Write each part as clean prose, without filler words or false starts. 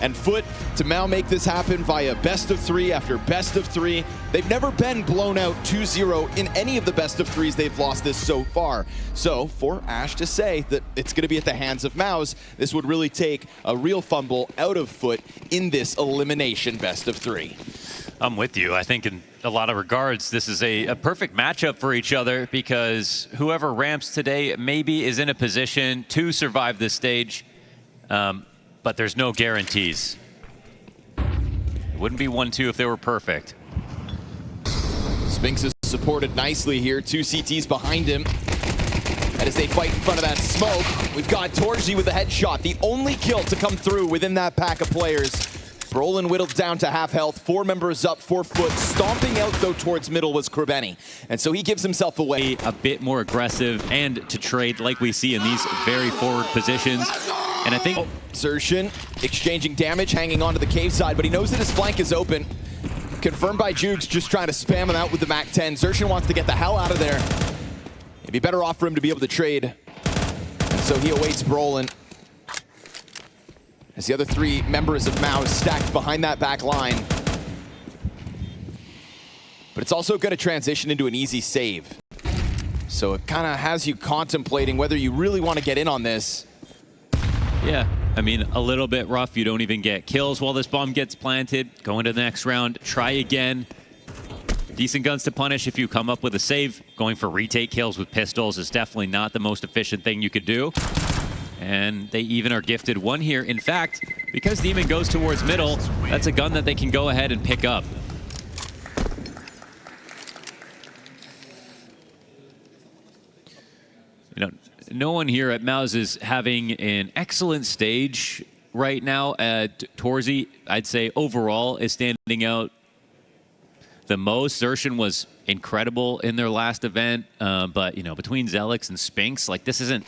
And FUT, to now make this happen via best of 3 after best of 3. They've never been blown out 2-0 in any of the best of 3s they've lost this so far. So for Ash to say that it's going to be at the hands of MOUZ, this would really take a real fumble out of FUT in this elimination best of 3. I'm with you. I think in a lot of regards, this is a perfect matchup for each other because whoever ramps today maybe is in a position to survive this stage, but there's no guarantees. It wouldn't be 1-2 if they were perfect. Spinks is supported nicely here. 2 CTs behind him. And as they fight in front of that smoke, we've got xertioN with a headshot. The only kill to come through within that pack of players. Brolin whittled down to half health. 4 members up for FUT. Stomping out, though, towards middle was Krabeni. And so he gives himself away. A bit more aggressive and to trade like we see in these very forward positions. And I think xertioN exchanging damage, hanging onto the cave side, but he knows that his flank is open. Confirmed by Jukes, just trying to spam him out with the MAC-10. xertioN wants to get the hell out of there. It'd be better off for him to be able to trade. And so he awaits Brolin. As the other 3 members of MOUZ stacked behind that back line. But it's also going to transition into an easy save. So it kind of has you contemplating whether you really want to get in on this. Yeah, I mean, a little bit rough. You don't even get kills while this bomb gets planted. Go into the next round, try again. Decent guns to punish if you come up with a save. Going for retake kills with pistols is definitely not the most efficient thing you could do. And they even are gifted 1 here. In fact, because Demon goes towards middle, that's a gun that they can go ahead and pick up. You know, no one here at MOUZ is having an excellent stage right now. xertioN, I'd say overall, is standing out the most. xertioN was incredible in their last event, but you know, between xelex and Spinks, like this isn't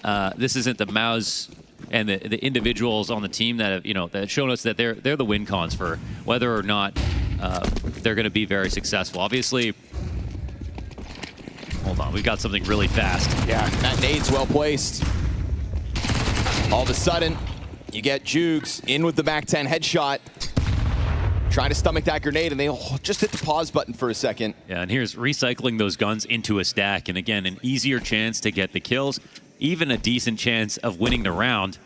the MOUZ and the individuals on the team that have, you know, that have shown us that they're the win cons for whether or not they're going to be very successful. Obviously. Hold on, we've got something really fast. Yeah, that nade's well placed. All of a sudden, you get Jukes in with the MAC-10 headshot. Trying to stomach that grenade, and they just hit the pause button for a second. Yeah, and here's recycling those guns into a stack. And again, an easier chance to get the kills, even a decent chance of winning the round.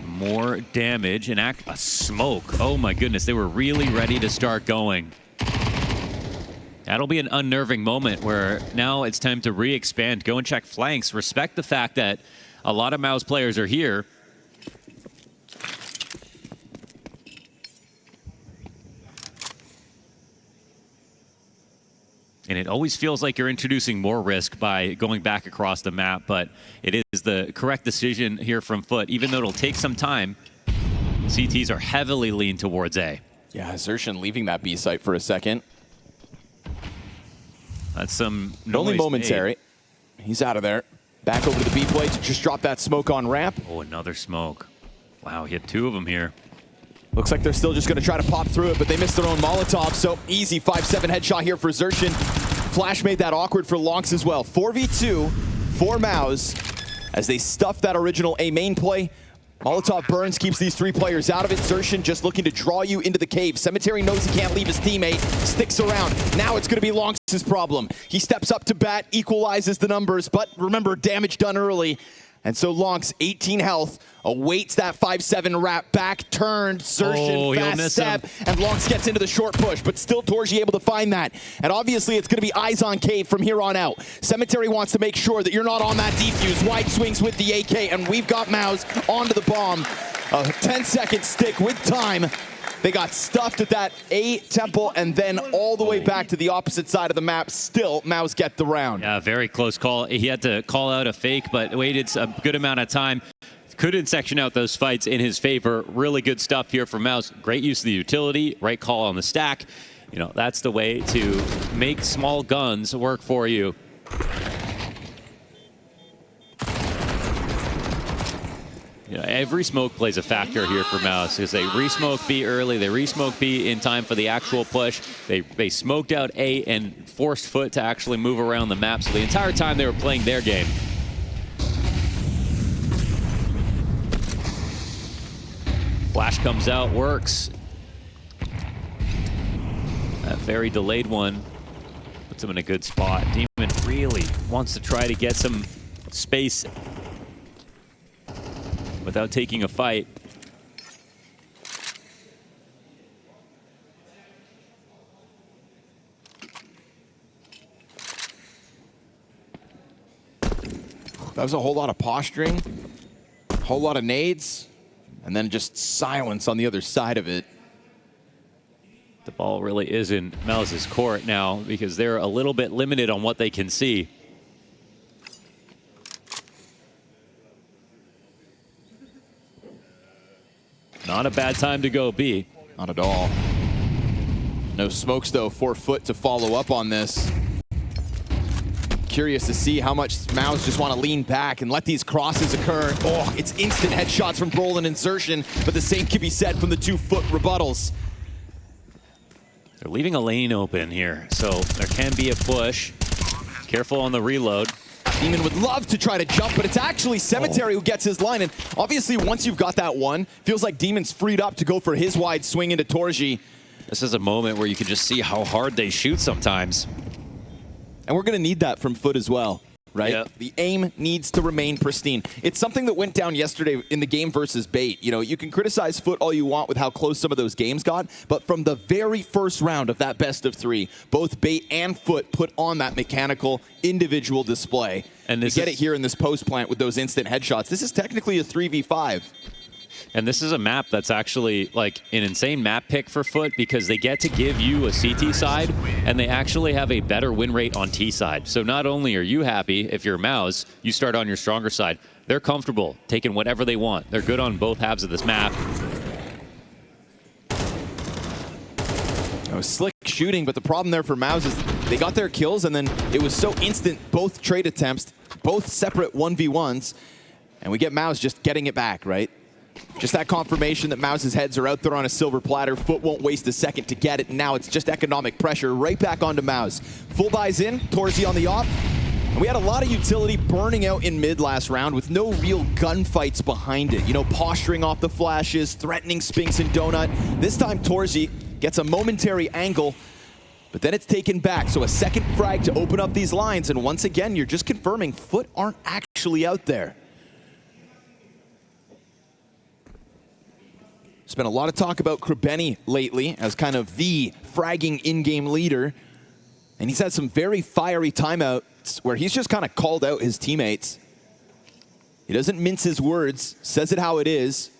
More damage and a smoke. Oh my goodness, they were really ready to start going. That'll be an unnerving moment where now it's time to re-expand, go and check flanks, respect the fact that a lot of MOUZ players are here. And it always feels like you're introducing more risk by going back across the map, but it is the correct decision here from FUT. Even though it'll take some time, CTs are heavily leaned towards A. Yeah, xertioN leaving that B site for a second. That's some only momentary. He's out of there. Back over to the B plate to just drop that smoke on ramp. Oh, another smoke. Wow, he had 2 of them here. Looks like they're still just going to try to pop through it, but they missed their own Molotov, so easy 5-7 headshot here for xertioN. Flash made that awkward for Lonks as well. 4v2 for MOUZ as they stuff that original A main play. Molotov burns, keeps these 3 players out of it. xertioN just looking to draw you into the cave. Cemetery knows he can't leave his teammate, sticks around. Now it's going to be Lonks' problem. He steps up to bat, equalizes the numbers, but remember, damage done early. And so Lonks, 18 health, awaits that 5-7 wrap, back turned, xertioN, fast step, and Lonks gets into the short push, but still xertioN able to find that. And obviously it's going to be eyes on cave from here on out. Cemetery wants to make sure that you're not on that defuse. Wide swings with the AK, and we've got MOUZ onto the bomb. A 10-second stick with time. They got stuffed at that A temple and then all the way back to the opposite side of the map. Still, MOUZ get the round. Yeah, very close call. He had to call out a fake, but waited a good amount of time. Couldn't section out those fights in his favor. Really good stuff here from MOUZ. Great use of the utility, right call on the stack. You know, that's the way to make small guns work for you. You know, every smoke plays a factor here for MOUZ because they re-smoke B early, they re-smoke B in time for the actual push. They smoked out A and forced FUT to actually move around the map. So the entire time they were playing their game. Flash comes out, works. That very delayed one puts him in a good spot. Demon really wants to try to get some space without taking a fight. That was a whole lot of posturing, a whole lot of nades, and then just silence on the other side of it. The ball really is in MOUZ's court now because they're a little bit limited on what they can see. Not a bad time to go B. Not at all. No smokes, though, for FUT to follow up on this. Curious to see how much MOUZ just want to lean back and let these crosses occur. Oh, it's instant headshots from Brolin and xertioN, but the same can be said from the two FUT rebuttals. They're leaving a lane open here, so there can be a push. Careful on the reload. Demon would love to try to jump, but it's actually xertioN who gets his line. And obviously, once you've got that one, feels like Demon's freed up to go for his wide swing into xertioN. This is a moment where you can just see how hard they shoot sometimes. And we're going to need that from FUT as well, right? Yep. The aim needs to remain pristine. It's something that went down yesterday in the game versus Bait. You know, you can criticize FUT all you want with how close some of those games got, but from the very first round of that best of three, both Bait and FUT put on that mechanical individual display. And you get it here in this post plant with those instant headshots. This is technically a 3v5. And this is a map that's actually like an insane map pick for FUT because they get to give you a CT side and they actually have a better win rate on T side. So not only are you happy if you're MOUZ, you start on your stronger side. They're comfortable taking whatever they want. They're good on both halves of this map. It was slick shooting, but the problem there for MOUZ is they got their kills and then it was so instant, both trade attempts, both separate 1v1s, and we get MOUZ just getting it back, right? Just that confirmation that MOUZ's heads are out there on a silver platter. FUT won't waste a second to get it. Now it's just economic pressure right back onto MOUZ. Full buys in, xertioN on the op. And we had a lot of utility burning out in mid last round with no real gunfights behind it. You know, posturing off the flashes, threatening Spinks and Donut. This time xertioN gets a momentary angle, but then it's taken back. So a second frag to open up these lines. And once again, you're just confirming FUT aren't actually out there. There's been a lot of talk about Krebeni lately as kind of the fragging in-game leader. And he's had some very fiery timeouts where he's just kind of called out his teammates. He doesn't mince his words, says it how it is.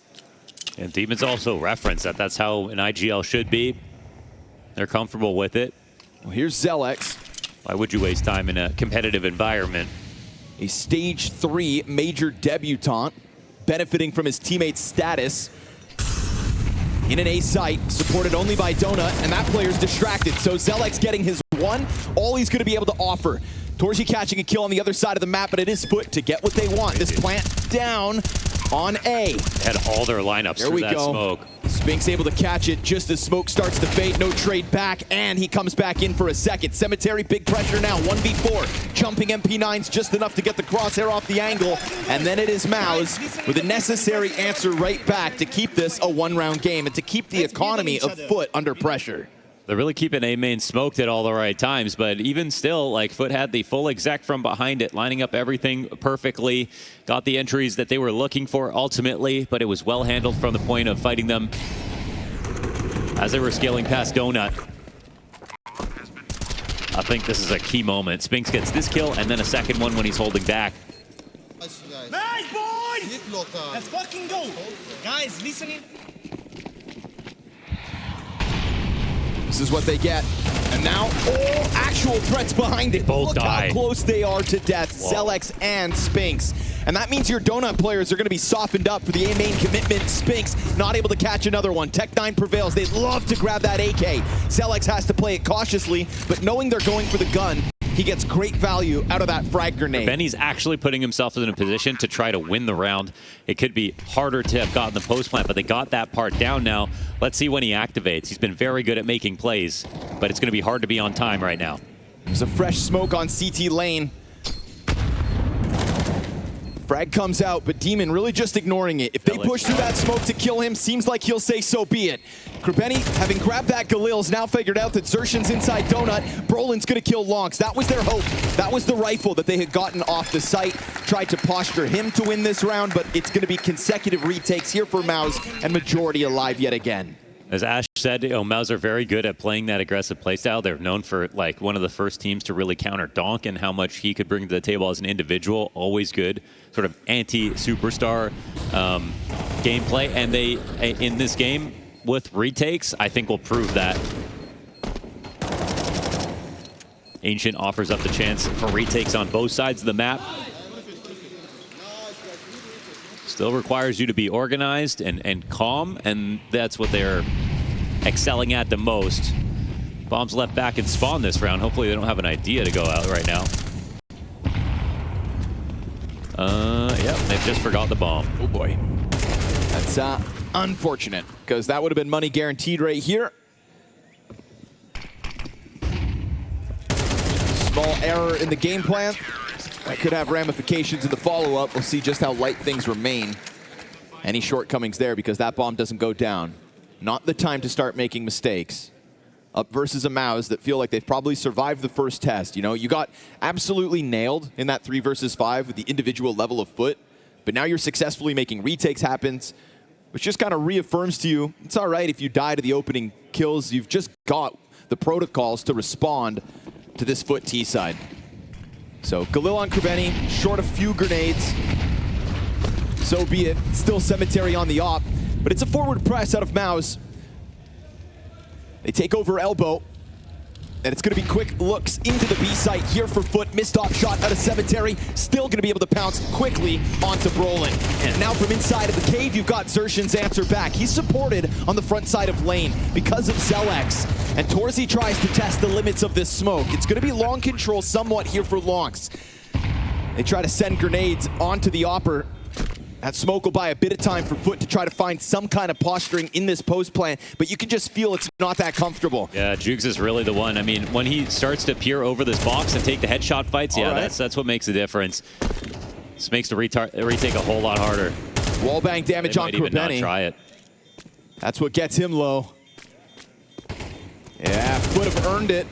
And Demon's also referenced that that's how an IGL should be. They're comfortable with it. Well, here's xelex. Why would you waste time in a competitive environment? A stage 3 major debutant, benefiting from his teammate's status. In an A site, supported only by Donut, and that player's distracted. So xelex getting his one, all he's going to be able to offer. xertioN catching a kill on the other side of the map, but it is FUT to get what they want. This plant down on A. Had all their lineups through that smoke. Spinks able to catch it just as smoke starts to fade. No trade back, and he comes back in for a second. xertioN, big pressure now, 1v4. Jumping MP9s just enough to get the crosshair off the angle, and then it is MOUZ with a necessary answer right back to keep this a one-round game and to keep the economy of FUT under pressure. They're really keeping A main smoked at all the right times, but even still, like FUT had the full exec from behind it, lining up everything perfectly, got the entries that they were looking for ultimately, but it was well handled from the point of fighting them as they were scaling past Donut. I think this is a key moment. Spinks gets this kill and then a second one when he's holding back. Nice, boys! Let's fucking go! Guys, listening. This is what they get. And now, all actual threats behind it. Both Look die. how close they are to death, xelex and Spinks. And that means your Donut players are going to be softened up for the A main commitment. Spinks not able to catch another one. Tech9 prevails. They'd love to grab that AK. xelex has to play it cautiously, but knowing they're going for the gun, he gets great value out of that frag grenade. Benny's actually putting himself in a position to try to win the round. It could be harder to have gotten the post plant, but they got that part down now. Let's see when he activates. He's been very good at making plays, but it's going to be hard to be on time right now. There's a fresh smoke on CT lane. Frag comes out, but Demon really just ignoring it. If they push through that smoke to kill him, seems like he'll say so be it. Krabeni, having grabbed that Galil's, now figured out that xertioN's inside Donut. Brolin's gonna kill Lonks. That was their hope. That was the rifle that they had gotten off the site. Tried to posture him to win this round, but it's gonna be consecutive retakes here for MOUZ, and majority alive yet again. As Ash said, MOUZ are very good at playing that aggressive playstyle. They're known for like one of the first teams to really counter Donk and how much he could bring to the table as an individual. Always good, sort of anti-superstar gameplay. And they, in this game, with retakes, I think will prove that. Ancient offers up the chance for retakes on both sides of the map. Still requires you to be organized and calm, and that's what they're excelling at the most. Bombs left back in spawn this round. Hopefully they don't have an idea to go out right now. Yep, they've just forgot the bomb. Oh boy. That's unfortunate, because that would have been money guaranteed right here. Small error in the game plan. That could have ramifications in the follow-up. We'll see just how light things remain. Any shortcomings there, because that bomb doesn't go down. Not the time to start making mistakes. Up versus a MOUZ that feel like they've probably survived the first test. You know, you got absolutely nailed in that 3 versus 5 with the individual level of FUT, but now you're successfully making retakes happen, which just kind of reaffirms to you, it's all right if you die to the opening kills. You've just got the protocols to respond to this FUT T side. So Galil on Krabeni, short a few grenades. So be it. Still Cemetery on the op, but it's a forward press out of MOUZ. They take over elbow, and it's going to be quick looks into the B site here for FUT. Missed op shot out of Cemetery. Still going to be able to pounce quickly onto Brolin. And now from inside of the cave, you've got xertioN's answer back. He's supported on the front side of lane because of xelex. And Torzy tries to test the limits of this smoke. It's going to be long control somewhat here for Lonks. They try to send grenades onto the opper. That smoke will buy a bit of time for FUT to try to find some kind of posturing in this post plan, but you can just feel it's not that comfortable. Yeah, Jukes is really the one. I mean, when he starts to peer over this box and take the headshot fights, yeah, right. that's what makes the difference. This makes the retake a whole lot harder. Wallbang damage on Krabeni. Even not try it. That's what gets him low. Yeah, FUT have earned it.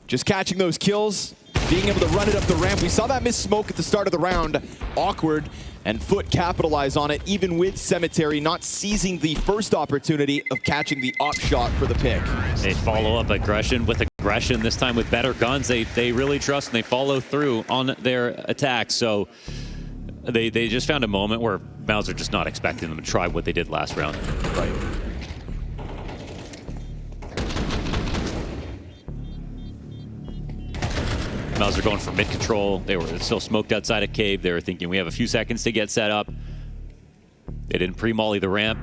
Just catching those kills, being able to run it up the ramp. We saw that missed smoke at the start of the round. Awkward. And FUT capitalize on it, even with Cemetery not seizing the first opportunity of catching the op shot for the pick. They follow up aggression with aggression, this time with better guns. They really trust and they follow through on their attacks. So they just found a moment where MOUZ are just not expecting them to try what they did last round. Right. MOUZ are going for mid control. They were still smoked outside a cave. They were thinking we have a few seconds to get set up. They didn't pre-molly the ramp.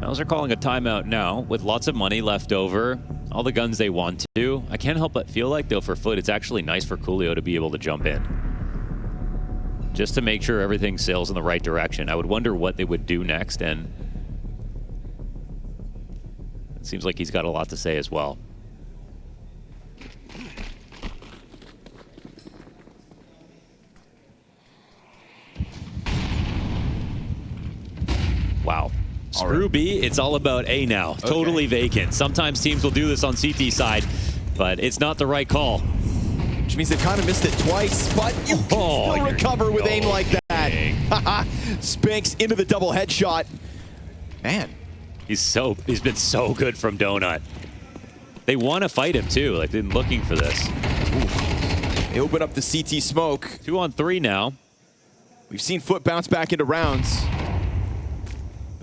MOUZ are calling a timeout now with lots of money left over. All the guns they want to. I can't help but feel like, though, for FUT, it's actually nice for Coolio to be able to jump in, just to make sure everything sails in the right direction. I would wonder what they would do next, and it seems like he's got a lot to say as well. Wow. Screw B, it's all about A now. Okay. Totally vacant. Sometimes teams will do this on CT side, but it's not the right call. Which means they kind of missed it twice, but you can still recover with aim like that. Spinks into the double headshot. Man. He's been so good from Donut. They want to fight him too, like they're looking for this. Ooh. They open up the CT smoke. 2 on 3 now. We've seen FUT bounce back into rounds.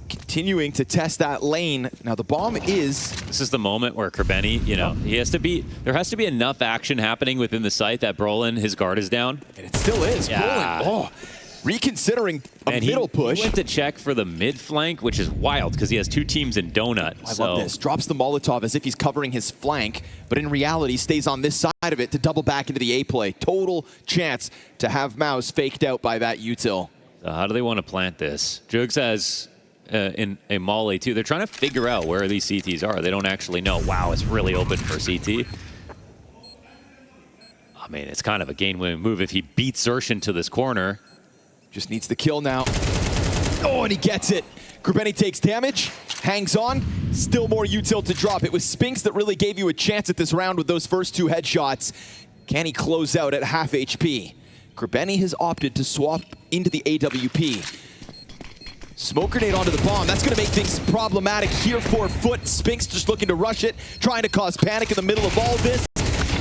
Continuing to test that lane. Now the bomb is... This is the moment where Krabeni, you know, there has to be enough action happening within the site that Brolin, his guard is down. And it still is. Yeah. Brolin, reconsidering a middle push. He went to check for the mid flank, which is wild because he has two teams in donut. I love this. Drops the Molotov as if he's covering his flank, but in reality stays on this side of it to double back into the A play. Total chance to have MOUZ faked out by that util. So how do they want to plant this? Jugs has in a molly too. They're trying to figure out where these CTs are. They don't actually know. Wow, it's really open for CT. I mean, it's kind of a game-winning move if he beats xertioN to this corner. Just needs the kill now. Oh, and he gets it. Krabeni takes damage, hangs on, still more util to drop. It was Spinks that really gave you a chance at this round with those first two headshots. Can he close out at half HP? Krabeni has opted to swap into the AWP. Smoke grenade onto the bomb. That's going to make things problematic here for FUT. Spinks just looking to rush it, trying to cause panic in the middle of all this.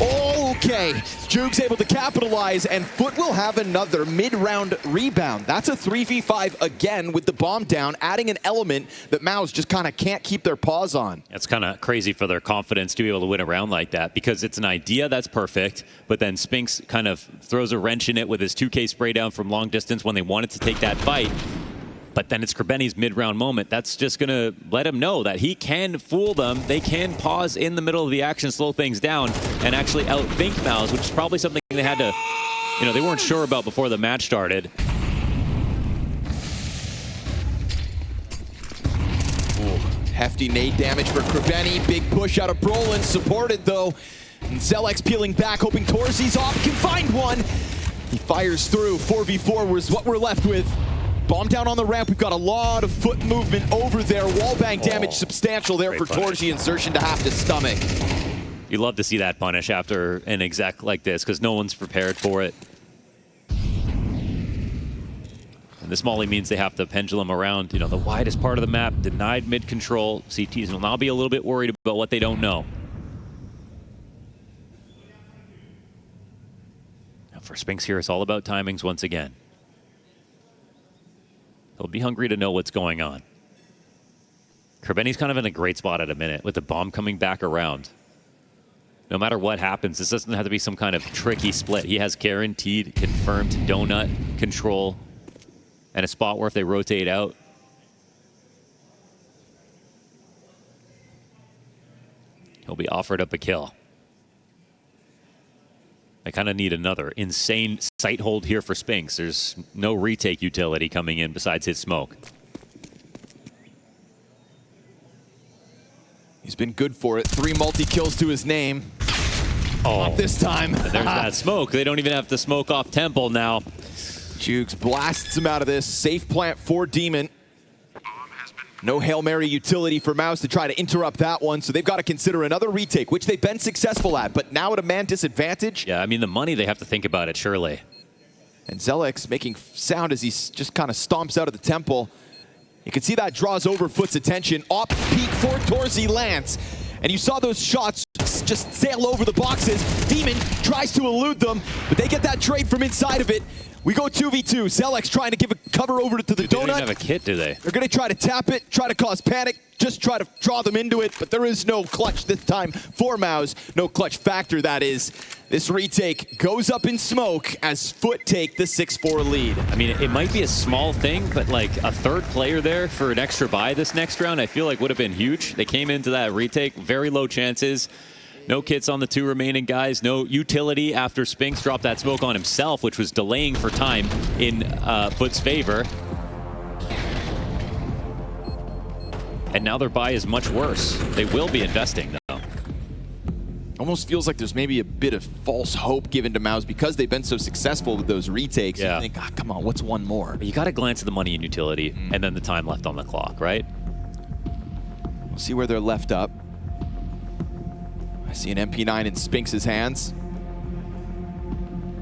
Okay, Juke's able to capitalize, and FUT will have another mid-round rebound. That's a 3v5 again with the bomb down, adding an element that MOUZ just kind of can't keep their paws on. It's kind of crazy for their confidence to be able to win a round like that because it's an idea that's perfect, but then Spinks kind of throws a wrench in it with his 2K spray down from long distance when they wanted to take that fight. But then it's Krabeni's mid-round moment. That's just going to let him know that he can fool them. They can pause in the middle of the action, slow things down, and actually outthink MOUZ, which is probably something they had to, they weren't sure about before the match started. Ooh, hefty nade damage for Krabeni. Big push out of Brolin, supported though. And xelex peeling back, hoping xertioN's off, can find one. He fires through. 4v4 was what we're left with. Bomb down on the ramp. We've got a lot of FUT movement over there. Wallbang damage substantial there for xertioN and xertioN to have to stomach. You love to see that punish after an exec like this because no one's prepared for it. And this molly means they have to pendulum around, the widest part of the map, denied mid control. CTs will now be a little bit worried about what they don't know. Now for Spinks here, it's all about timings once again. They'll be hungry to know what's going on. Krabeni's kind of in a great spot at a minute with the bomb coming back around. No matter what happens, this doesn't have to be some kind of tricky split. He has guaranteed, confirmed donut control and a spot where if they rotate out, he'll be offered up a kill. I kind of need another insane sight hold here for Spinks. There's no retake utility coming in besides his smoke. He's been good for it. 3 multi-kills to his name. Oh, not this time. There's that smoke. They don't even have to smoke off Temple now. Jukes blasts him out of this. Safe plant for Demon. No Hail Mary utility for MOUZ to try to interrupt that one, so they've got to consider another retake, which they've been successful at, but now at a man disadvantage. Yeah, I mean, the money, they have to think about it, surely. And xelex making sound as he just kind of stomps out of the temple. You can see that draws over FUT's attention. Op peak for xertioN lands. And you saw those shots just sail over the boxes. Demon tries to elude them, but they get that trade from inside of it. We go 2v2. xelex trying to give a cover over to the donut. They don't even have a kit, do they? They're going to try to tap it, try to cause panic, just try to draw them into it, but there is no clutch this time for MOUZ. No clutch factor, that is. This retake goes up in smoke as FUT take the 6-4 lead. I mean, it might be a small thing, but like a third player there for an extra buy this next round, I feel like would have been huge. They came into that retake, very low chances. No kits on the 2 remaining guys. No utility after Spinks dropped that smoke on himself, which was delaying for time in FUT's favor. And now their buy is much worse. They will be investing, though. Almost feels like there's maybe a bit of false hope given to MOUZ because they've been so successful with those retakes. Yeah. You think, ah, come on, what's one more? But you got to glance at the money and utility and then the time left on the clock, right? We'll see where they're left up. I see an MP9 in Spinks' hands.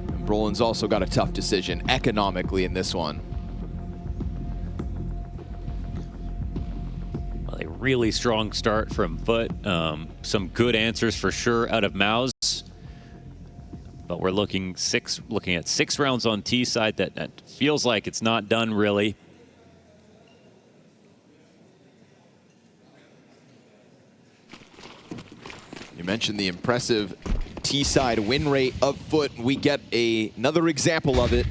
And Brolin's also got a tough decision economically in this one. Well, a really strong start from FUT. Some good answers for sure out of MOUZ. But we're looking at 6 rounds on T side. That feels like it's not done really. You mentioned the impressive T-side win rate of FUT. We get another example of it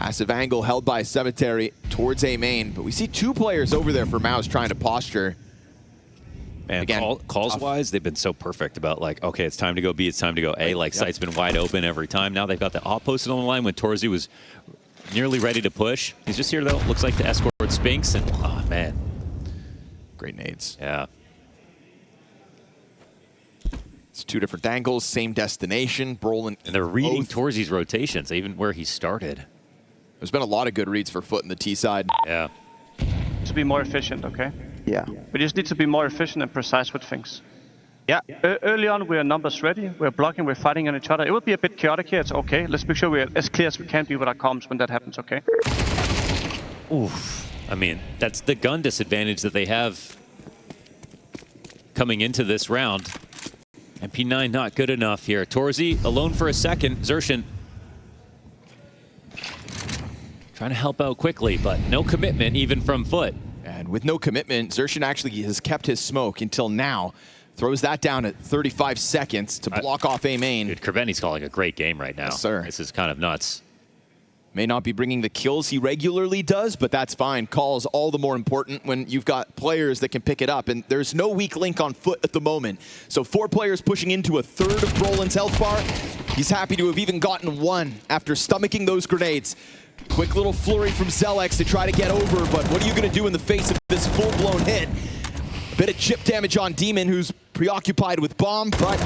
Passive angle held by Cemetery towards A main, but we see two players over there for MOUZ trying to posture. And again, calls-wise, they've been so perfect about like, okay, it's time to go B, it's time to go A. Like, site's been wide open every time. Now they've got the op posted on the line when torzsi was nearly ready to push. He's just here, though. Looks like to escort Spinks, and, oh, man. Great nades. Yeah. It's two different angles, same destination. Brolin and they're reading torzsi's rotations, even where he started. There's been a lot of good reads for FUT in the T side. Yeah. To be more efficient, okay? Yeah. We just need to be more efficient and precise with things. Yeah, early on we are numbers ready, we're blocking, we're fighting on each other. It will be a bit chaotic here, it's okay. Let's make sure we're as clear as we can be with our comms when that happens, okay? Oof. I mean, that's the gun disadvantage that they have coming into this round. MP9 not good enough here. torzsi alone for a second. xertioN trying to help out quickly, but no commitment even from FUT. And with no commitment, xertioN actually has kept his smoke until now. Throws that down at 35 seconds to block off A main. Dude, Krabeni's calling a great game right now. Yes, sir. This is kind of nuts. May not be bringing the kills he regularly does, but that's fine. Calls all the more important when you've got players that can pick it up, and there's no weak link on FUT at the moment. So 4 players pushing into a third of Brolin's health bar. He's happy to have even gotten 1 after stomaching those grenades. Quick little flurry from xelex to try to get over, but what are you going to do in the face of this full-blown hit? A bit of chip damage on Demon, who's preoccupied with bomb, but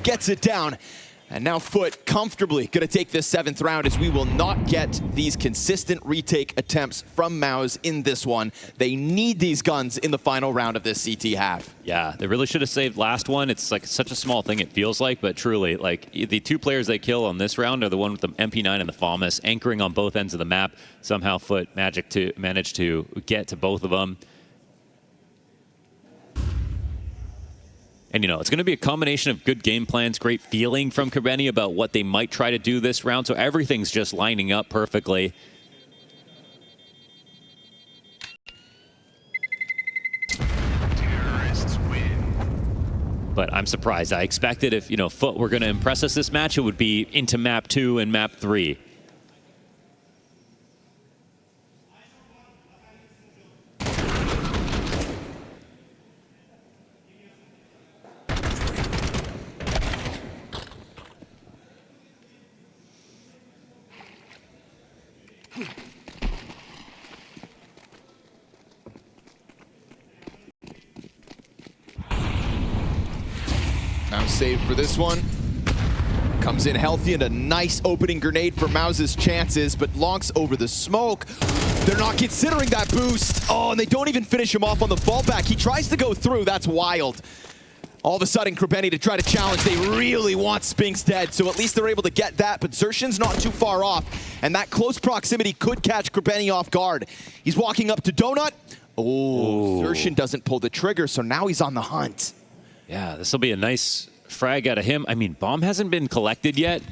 gets it down. And now FUT comfortably going to take this 7th round, as we will not get these consistent retake attempts from MOUZ in this one. They need these guns in the final round of this CT half. Yeah, they really should have saved last one. It's like such a small thing it feels like, but truly, like the 2 players they kill on this round are the one with the MP9 and the FAMAS, anchoring on both ends of the map. Somehow FUT managed to get to both of them. And, you know, it's going to be a combination of good game plans, great feeling from Krabeni about what they might try to do this round. So everything's just lining up perfectly. Terrorists win. But I'm surprised. I expected if, you know, FUT were going to impress us this match, it would be into map 2 and map 3. Now saved for this one. Comes in healthy and a nice opening grenade for MOUZ's chances, but Lonks over the smoke. They're not considering that boost. Oh, and they don't even finish him off on the fallback. He tries to go through. That's wild. All of a sudden, Krabeni to try to challenge. They really want Spinks dead, so at least they're able to get that, but xertioN's not too far off, and that close proximity could catch Krabeni off guard. He's walking up to Donut. Oh, xertioN doesn't pull the trigger, so now he's on the hunt. Yeah, this will be a nice frag out of him. I mean, bomb hasn't been collected yet.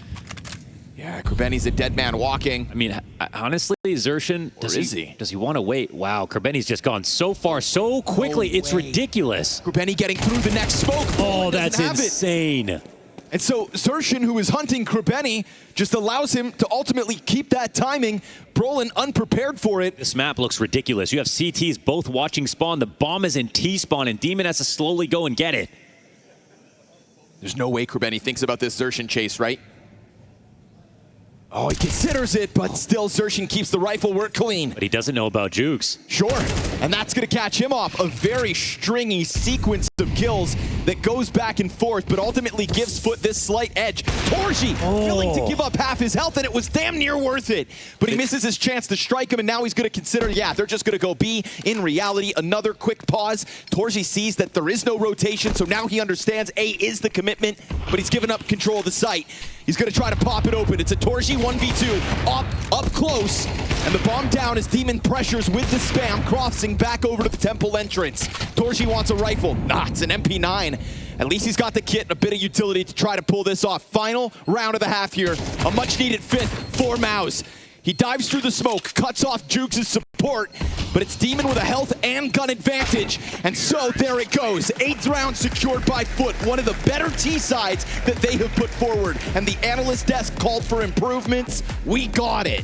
Yeah, Krabeni's a dead man walking. I mean, honestly, xertioN, does he want to wait? Wow, Krabeni's just gone so far so quickly. No it's way. ridiculous. Krabeni getting through the next smoke. Oh, that's insane. And so xertioN, who is hunting Krabeni, just allows him to ultimately keep that timing. Brolin unprepared for it. This map looks ridiculous. You have CTs both watching spawn. The bomb is in T-spawn, and Demon has to slowly go and get it. There's no way Krabeni thinks about this xertioN chase, right? Oh, he considers it, but still xertioN keeps the rifle work clean. But he doesn't know about Jukes. Sure, and that's going to catch him off. A very stringy sequence of kills that goes back and forth, but ultimately gives FUT this slight edge. torzsi willing to give up half his health, and it was damn near worth it. But he misses his chance to strike him, and now he's going to consider, yeah, they're just going to go B. In reality, another quick pause. torzsi sees that there is no rotation, so now he understands A is the commitment, but he's given up control of the site. He's going to try to pop it open. It's a torzsi 1v2, up close, and the bomb down as Demon pressures with the spam, crossing back over to the temple entrance. torzsi wants a rifle. Nah, it's an MP9. At least he's got the kit and a bit of utility to try to pull this off. Final round of the half here. A much-needed 5th for MOUZ. He dives through the smoke, cuts off Jukes' support, but it's Demon with a health and gun advantage. And so there it goes. 8th round secured by FUT, one of the better T-sides that they have put forward. And the analyst desk called for improvements. We got it.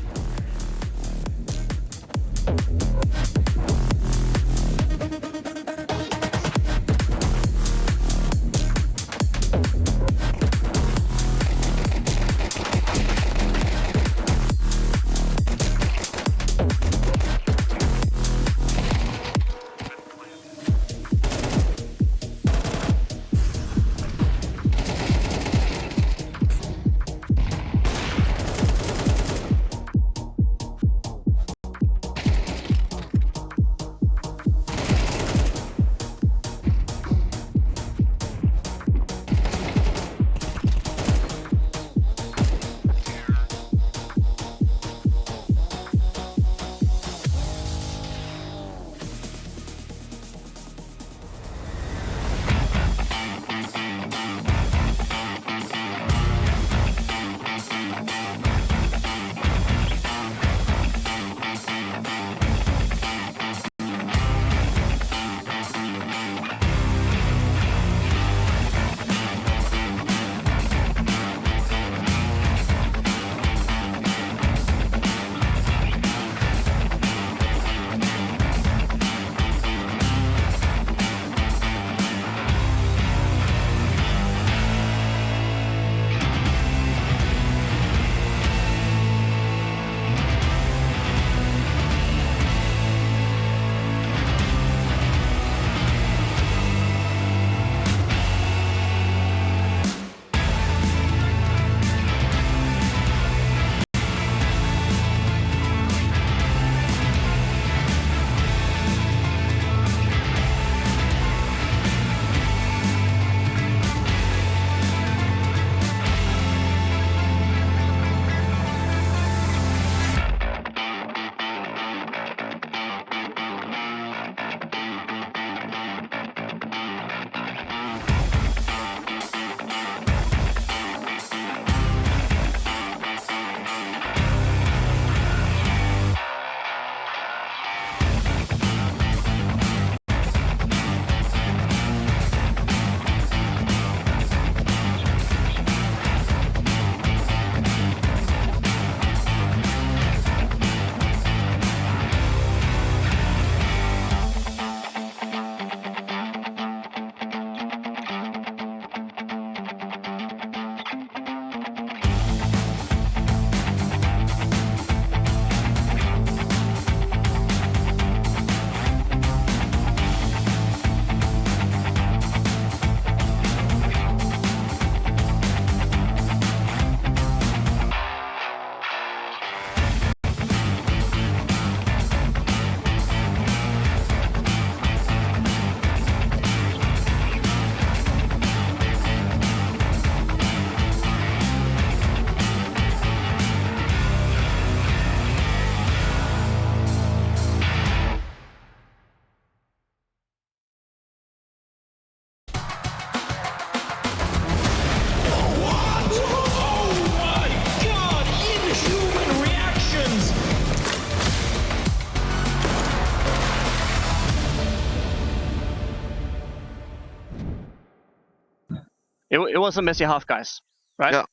It was a messy half, guys. Right? Yeah.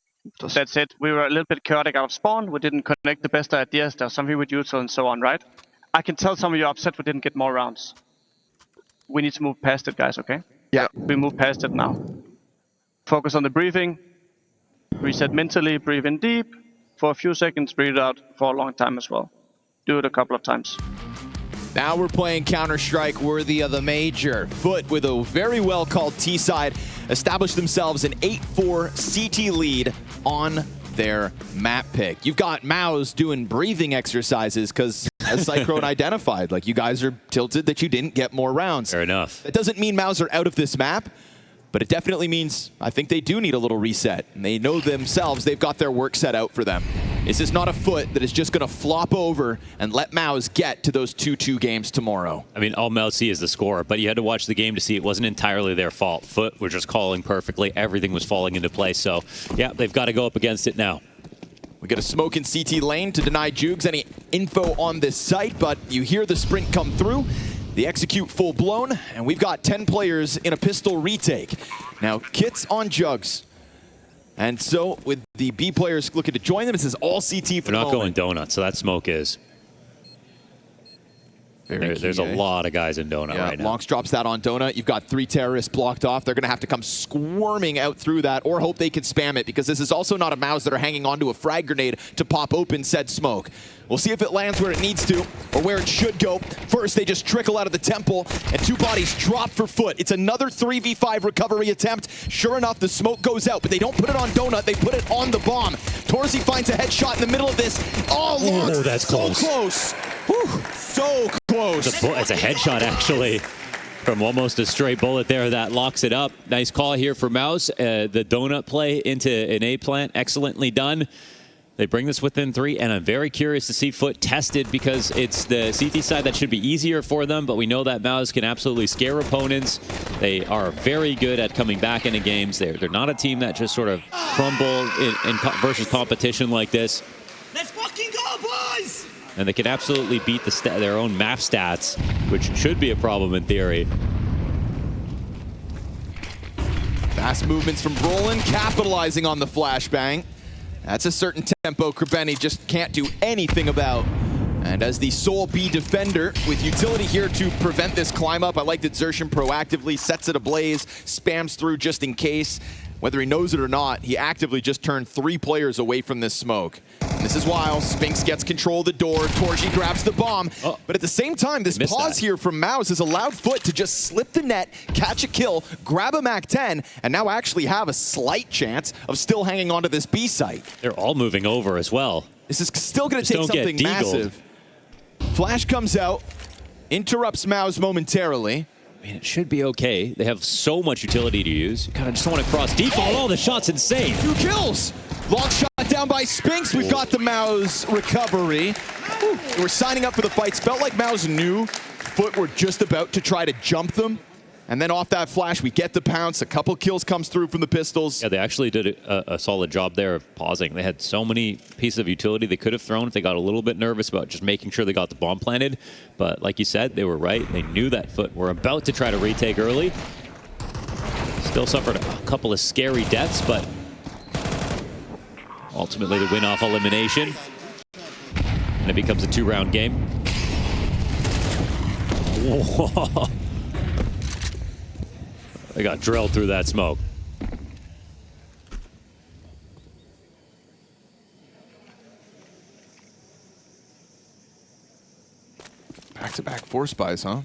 That's it. We were a little bit chaotic out of spawn. We didn't connect the best ideas. There's something with util and so on, right? I can tell some of you are upset we didn't get more rounds. We need to move past it, guys, okay? Yeah. We move past it now. Focus on the breathing. Reset mentally, breathe in deep. For a few seconds, breathe out for a long time as well. Do it a couple of times. Now we're playing Counter-Strike worthy of the Major. FUT, with a very well-called T-side, established themselves an 8-4 CT lead on their map pick. You've got MOUZ doing breathing exercises because, as xertioN identified, like, you guys are tilted that you didn't get more rounds. Fair enough. That doesn't mean MOUZ are out of this map, but it definitely means I think they do need a little reset. And they know themselves they've got their work set out for them. This is not a FUT that is just going to flop over and let MOUZ get to those 2-2 games tomorrow. I mean, all MOUZ see is the score, but you had to watch the game to see it wasn't entirely their fault. FUT were just calling perfectly. Everything was falling into place. So, yeah, they've got to go up against it now. We got a smoke in CT lane to deny Jugs any info on this site, but you hear the sprint come through. The execute full blown, and we've got 10 players in a pistol retake. Now, kits on Jugs. And so, with the B players looking to join them, this is all CT for They're not the going donut, so that smoke is. There's a lot of guys in donut right now. Lonks drops that on donut. You've got 3 terrorists blocked off. They're going to have to come squirming out through that, or hope they can spam it, because this is also not a MOUZ that are hanging onto a frag grenade to pop open said smoke. We'll see if it lands where it needs to, or where it should go. First, they just trickle out of the temple, and 2 bodies drop for FUT. It's another 3v5 recovery attempt. Sure enough, the smoke goes out, but they don't put it on donut. They put it on the bomb. xertioN finds a headshot in the middle of this. Oh, Lonks, that's so close. Whew, so close. It's a headshot, actually, from almost a straight bullet there. That locks it up. Nice call here for MOUZ. The donut play into an A plant, excellently done. They bring this within 3, and I'm very curious to see FUT tested, because it's the CT side that should be easier for them, but we know that MOUZ can absolutely scare opponents. They are very good at coming back into games. They're not a team that just sort of crumble versus competition like this. Let's fucking go, boys! And they can absolutely beat their own map stats, which should be a problem in theory. Fast movements from Brolin, capitalizing on the flashbang. That's a certain tempo Krebeni just can't do anything about. And as the sole B defender, with utility here to prevent this climb up, I like that xertioN proactively sets it ablaze, spams through just in case. Whether he knows it or not, he actively just turned 3 players away from this smoke. And this is while Spinks gets control of the door, xertioN grabs the bomb. But at the same time, this pause here from MOUZ has allowed FUT to just slip the net, catch a kill, grab a MAC-10, and now actually have a slight chance of still hanging onto this B site. They're all moving over as well. This is still going to take something massive. Flash comes out, interrupts MOUZ momentarily. I mean, it should be okay. They have so much utility to use. You kind of just want to cross default. Oh, the shot's insane. 2 kills. Long shot down by Spinks. We've got the MOUZ recovery. We're signing up for the fights. Felt like MOUZ knew FUT were just about to try to jump them. And then off that flash, we get the pounce. A couple kills comes through from the pistols. Yeah, they actually did a solid job there of pausing. They had so many pieces of utility they could have thrown if they got a little bit nervous about just making sure they got the bomb planted. But like you said, they were right. They knew that FUT were about to try to retake early. Still suffered a couple of scary deaths, but ultimately the win off elimination. And it becomes a 2-round game. Whoa. They got drilled through that smoke. Back-to-back 4 spies, huh?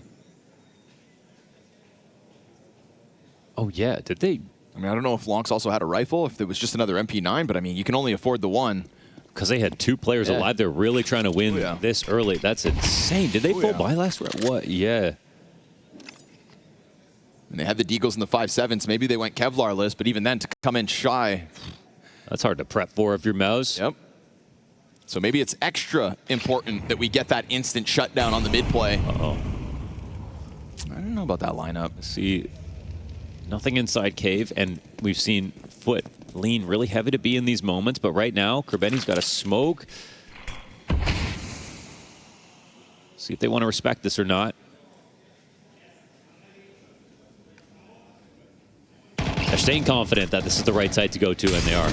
Oh, yeah. Did they? I mean, I don't know if Lonks also had a rifle, if it was just another MP9, but I mean, you can only afford the one. Because they had 2 players alive. They're really trying to win this early. That's insane. Did they full buy last round? What? Yeah. And they had the Deagles and the 5.7s. Maybe they went Kevlar-less, but even then, to come in shy. That's hard to prep for if you're MOUZ. Yep. So maybe it's extra important that we get that instant shutdown on the mid play. Uh-oh. I don't know about that lineup. See, nothing inside cave, and we've seen FUT lean really heavy to be in these moments, but right now, Krebeni's got a smoke. See if they want to respect this or not. A staying confident that this is the right side to go to, and they are.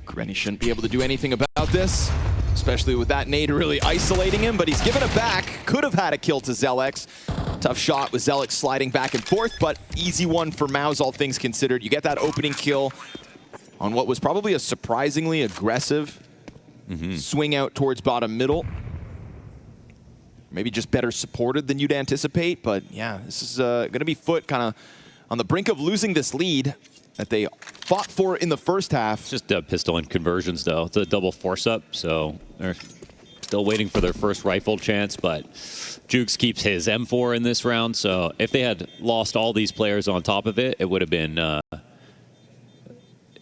Krenny shouldn't be able to do anything about this, especially with that nade really isolating him, but he's given it back. Could have had a kill to xelex. Tough shot with xelex sliding back and forth, but easy one for MOUZ, all things considered. You get that opening kill on what was probably a surprisingly aggressive swing out towards bottom middle. Maybe just better supported than you'd anticipate, but yeah, this is going to be FUT kind of on the brink of losing this lead that they fought for in the first half. It's just pistol and conversions, though. It's a double force-up, so they're still waiting for their first rifle chance, but Jukes keeps his M4 in this round, so if they had lost all these players on top of it, it would have been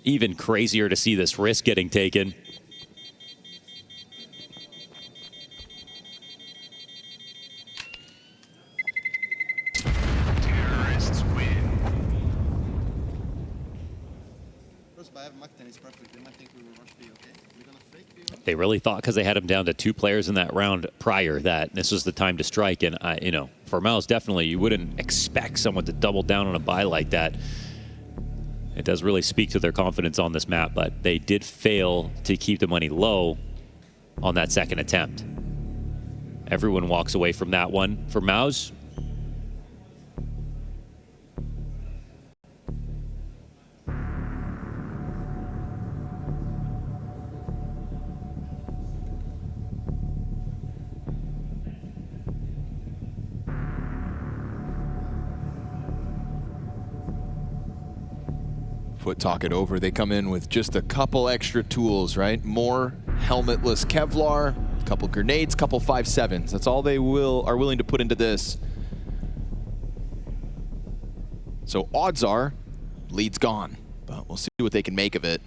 even crazier to see this risk getting taken. Terrorists win. They really thought, because they had him down to 2 players in that round prior, that this was the time to strike. And, you know, for MOUZ, definitely, you wouldn't expect someone to double down on a buy like that. It does really speak to their confidence on this map, but they did fail to keep the money low on that second attempt. Everyone walks away from that one. For MOUZ, FUT talk it over. They come in with just a couple extra tools, right? More helmetless Kevlar, a couple grenades, couple 5.7s. That's all they are willing to put into this. So odds are, lead's gone, but we'll see what they can make of it.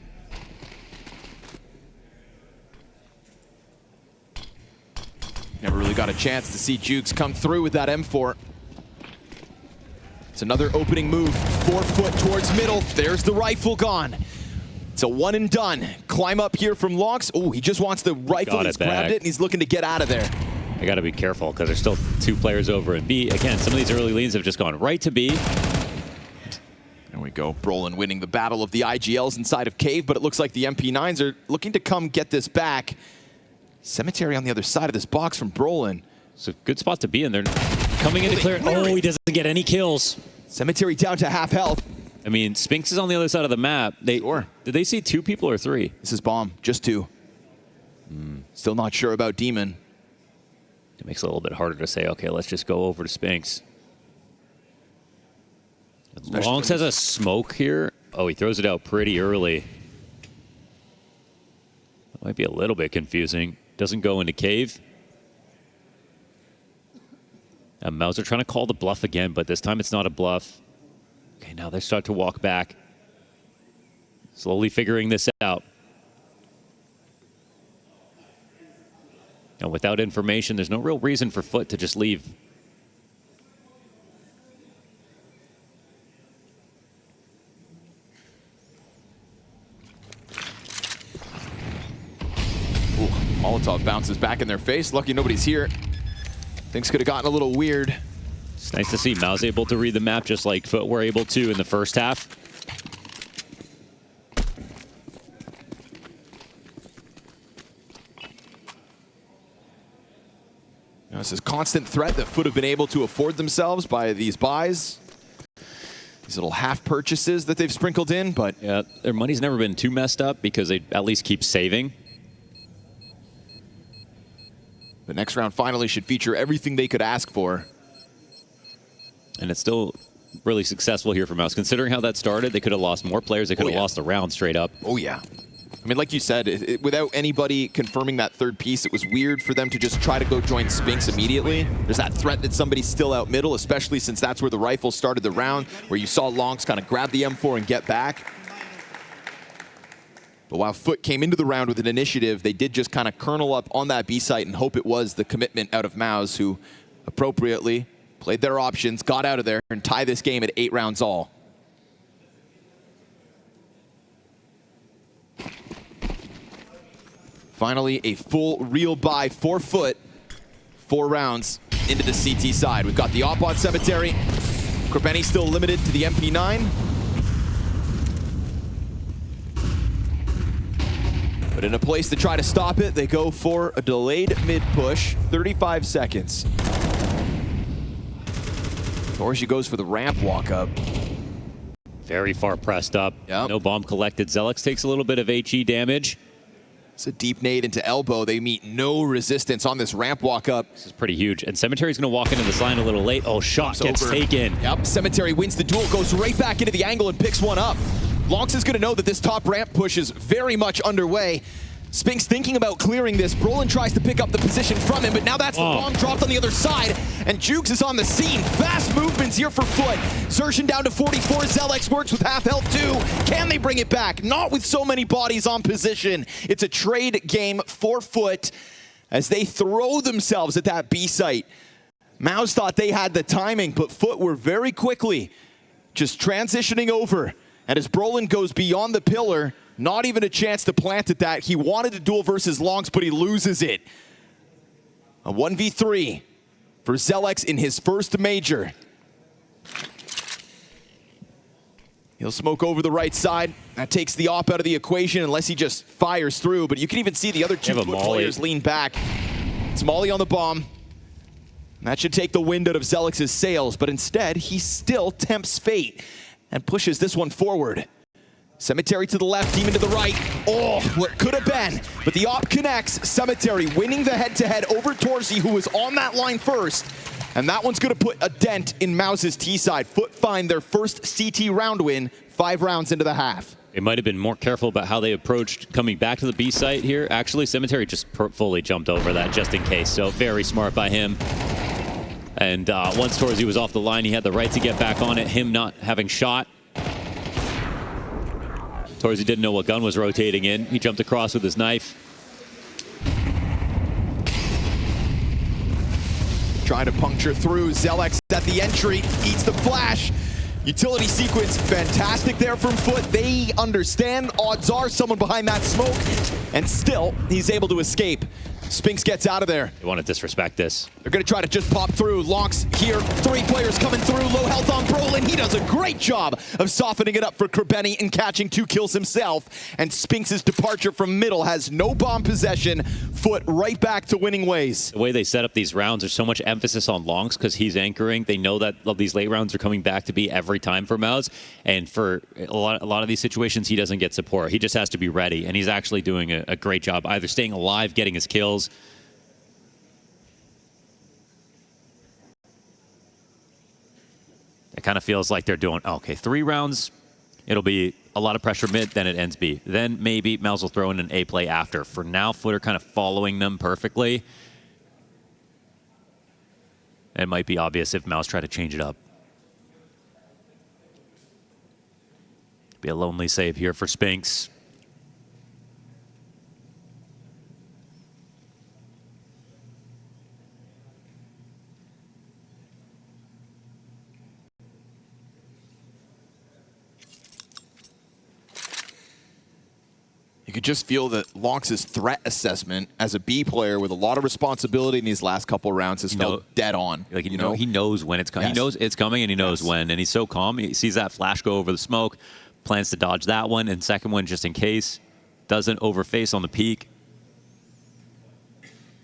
Never really got a chance to see Jukes come through with that M4. It's another opening move, 4 FUT towards middle. There's the rifle gone. It's a one and done. Climb up here from Lonks. Oh, he just wants the rifle. He's grabbed it and he's looking to get out of there. I got to be careful because there's still 2 players over in B. Again, some of these early leads have just gone right to B. There we go. Brolin winning the battle of the IGLs inside of Cave, but it looks like the MP9s are looking to come get this back. Cemetery on the other side of this box from Brolin. It's a good spot to be in. They're coming in to clear it. Oh, he doesn't get any kills. Cemetery down to half health. I mean, Spinks is on the other side of the map. Did they see 2 people or 3? This is Bomb, just 2. Still not sure about Demon. It makes it a little bit harder to say, okay, let's just go over to Spinks. Lonks has a smoke here. Oh, he throws it out pretty early. That might be a little bit confusing. Doesn't go into Cave. MOUZ are trying to call the bluff again, but this time it's not a bluff. Okay, now they start to walk back. Slowly figuring this out. And without information, there's no real reason for FUT to just leave. Ooh, Molotov bounces back in their face. Lucky nobody's here. Things could have gotten a little weird. It's nice to see MOUZ able to read the map just like FUT were able to in the first half. You know, this is constant threat that FUT have been able to afford themselves by these buys. These little half purchases that they've sprinkled in, but yeah, their money's never been too messed up because they at least keep saving. the next round finally should feature everything they could ask for. And it's still really successful here for MOUZ. Considering how that started, they could have lost more players. They could have lost the round straight up. Oh, yeah. I mean, like you said, without anybody confirming that third piece, it was weird for them to just try to go join Spinks immediately. There's that threat that somebody's still out middle, especially since that's where the rifle started the round, where you saw Lonks kind of grab the M4 and get back. But while FUT came into the round with an initiative, they did just kind of kernel up on that B site and hope it was the commitment out of MOUZ, who appropriately played their options, got out of there, and tie this game at 8 rounds all. Finally, a full real buy for FUT. 4 rounds into the CT side. We've got the op on Cemetery. Krabeni still limited to the MP9. But in a place to try to stop it, they go for a delayed mid-push, 35 seconds. Torsi goes for the ramp walk-up. Very far pressed up. Yep. No bomb collected. xelex takes a little bit of HE damage. It's a deep nade into elbow. They meet no resistance on this ramp walk-up. This is pretty huge. And Cemetery's going to walk into this line a little late. Oh, shot gets taken. Yep, Cemetery wins the duel, goes right back into the angle and picks one up. Lonx is going to know that this top ramp push is very much underway. Spinks thinking about clearing this. Brolin tries to pick up the position from him, but now that's the bomb dropped on the other side, and Jukes is on the scene. Fast movements here for FUT. xertioN down to 44. xelex works with half health too. Can they bring it back? Not with so many bodies on position. It's a trade game for FUT as they throw themselves at that B site. MOUZ thought they had the timing, but FUT were very quickly just transitioning over. And as Brolin goes beyond the pillar, not even a chance to plant at that. He wanted to duel versus Lonx, but he loses it. A 1v3 for xelex in his first major. He'll smoke over the right side. That takes the op out of the equation unless he just fires through. But you can even see the other two players lean back. It's Molly on the bomb. That should take the wind out of xelex's sails, but instead he still tempts fate and pushes this one forward. Cemetery to the left, Demon to the right. Oh, what could have been. But the op connects. Cemetery winning the head-to-head over Torsi, who was on that line first. And that one's going to put a dent in MOUZ's T-side. FUT find their first CT round win 5 rounds into the half. They might have been more careful about how they approached coming back to the B site here. Actually, Cemetery just fully jumped over that just in case. So very smart by him. And once Torsi was off the line, he had the right to get back on it. Him not having shot. Torsi didn't know what gun was rotating in. He jumped across with his knife. Trying to puncture through. xelex at the entry, eats the flash. Utility sequence, fantastic there from FUT. They understand odds are someone behind that smoke, and still he's able to escape. Spinks gets out of there. They want to disrespect this. They're going to try to just pop through. Lonx here, 3 players coming through. Low health on Brolin. He does a great job of softening it up for Krabeni and catching 2 kills himself. And Spinks' departure from middle has no bomb possession. FUT right back to winning ways. The way they set up these rounds, there's so much emphasis on Lonx because he's anchoring. They know that these late rounds are coming back to be every time for MOUZ. And for a lot of these situations, he doesn't get support. He just has to be ready. And he's actually doing a great job either staying alive, getting his kills. It kind of feels like they're doing, okay, 3 rounds, it'll be a lot of pressure mid, then it ends B. Then maybe MOUZ will throw in an A play after. For now, FUT are kind of following them perfectly. It might be obvious if MOUZ try to change it up. Be a lonely save here for Spinks. You could just feel that Lonx's threat assessment as a B player with a lot of responsibility in these last couple rounds has felt dead on. Like he knows when it's coming. Yes. He knows it's coming and he knows when. And he's so calm. He sees that flash go over the smoke, plans to dodge that one, and second one just in case. Doesn't overface on the peak.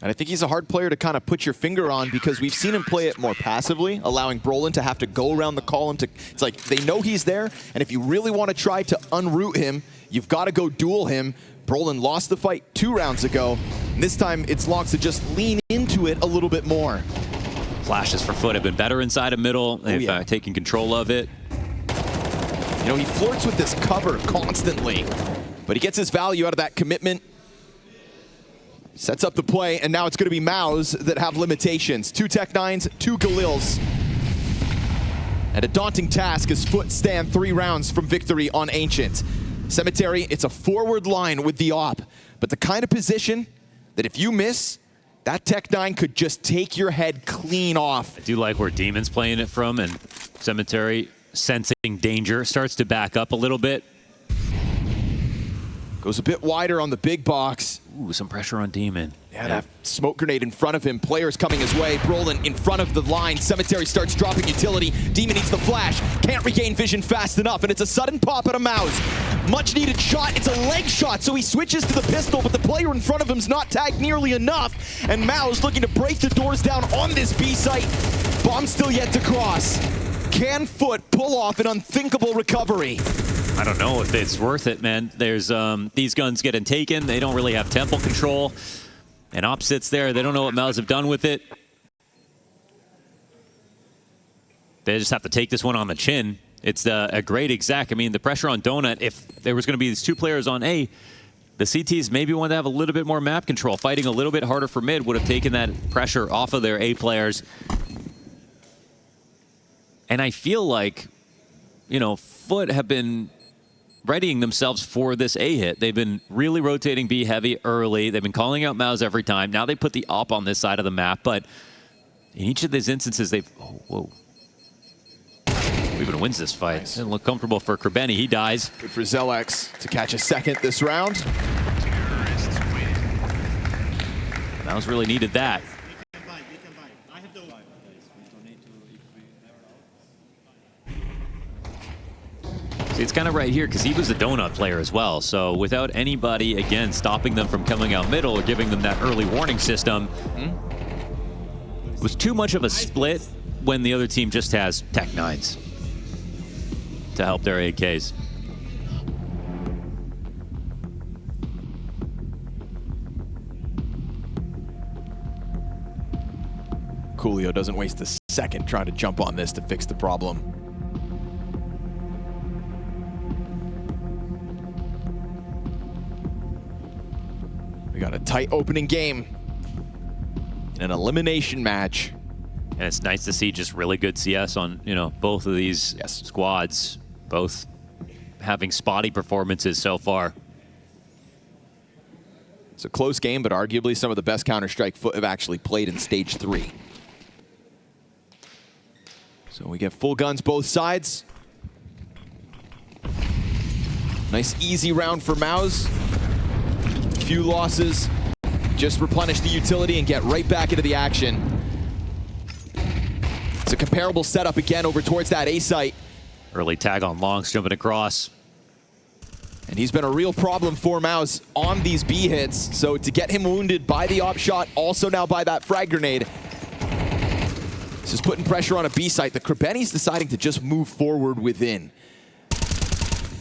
And I think he's a hard player to kind of put your finger on because we've seen him play it more passively, allowing Brolin to have to go around the column. It's like they know he's there, and if you really want to try to unroot him, you've got to go duel him. Brolin lost the fight 2 rounds ago. And this time, it's Lonx to just lean into it a little bit more. Flashes for FUT have been better inside of middle. They've taken control of it. You know, he flirts with this cover constantly, but he gets his value out of that commitment. Sets up the play, and now it's going to be MOUZ that have limitations. 2 Tech-9s, 2 Galils. And a daunting task as FUT stand 3 rounds from victory on Ancient. Cemetery, it's a forward line with the op, but the kind of position that if you miss, that Tech-9 could just take your head clean off. I do like where Demon's playing it from, and Cemetery, sensing danger, starts to back up a little bit. Goes a bit wider on the big box. Ooh, some pressure on Demon. Yeah, that smoke grenade in front of him. Players coming his way. Brolin in front of the line. Cemetery starts dropping utility. Demon needs the flash. Can't regain vision fast enough, and it's a sudden pop at a MOUZ. Much needed shot. It's a leg shot, so he switches to the pistol, but the player in front of him's not tagged nearly enough. And MOUZ looking to break the doors down on this B site. Bomb still yet to cross. Can FUT pull off an unthinkable recovery? I don't know if it's worth it, man. There's these guns getting taken. They don't really have temple control. And Op sits there. They don't know what MOUZ have done with it. They just have to take this one on the chin. It's a great exec. I mean, the pressure on Donut, if there was going to be these two players on A, the CTs maybe want to have a little bit more map control. Fighting a little bit harder for mid would have taken that pressure off of their A players. And I feel like, you know, FUT have been readying themselves for this A hit. They've been really rotating B heavy early. They've been calling out MOUZ every time. Now they put the op on this side of the map, but in each of these instances, they've... Oh, whoa. Even wins this fight. Nice. Doesn't look comfortable for Krabeni. He dies. Good for xelex to catch a second this round. MOUZ really needed that. See, it's kind of right here because he was the donut player as well. So without anybody, again, stopping them from coming out middle or giving them that early warning system, it was too much of a split when the other team just has Tech 9s to help their AKs. Coolio doesn't waste a second trying to jump on this to fix the problem. We got a tight opening game in an elimination match. And it's nice to see just really good CS on, you know, both of these squads, both having spotty performances so far. It's a close game, but arguably some of the best Counter-Strike FUT have actually played in Stage 3. So we get full guns both sides. Nice easy round for MOUZ. Few losses. Just replenish the utility and get right back into the action. It's a comparable setup again over towards that A site. Early tag on Longs jumping across. And he's been a real problem for MOUZ on these B hits. So to get him wounded by the op shot, also now by that frag grenade. This is putting pressure on a B site. The Krabeni's deciding to just move forward within.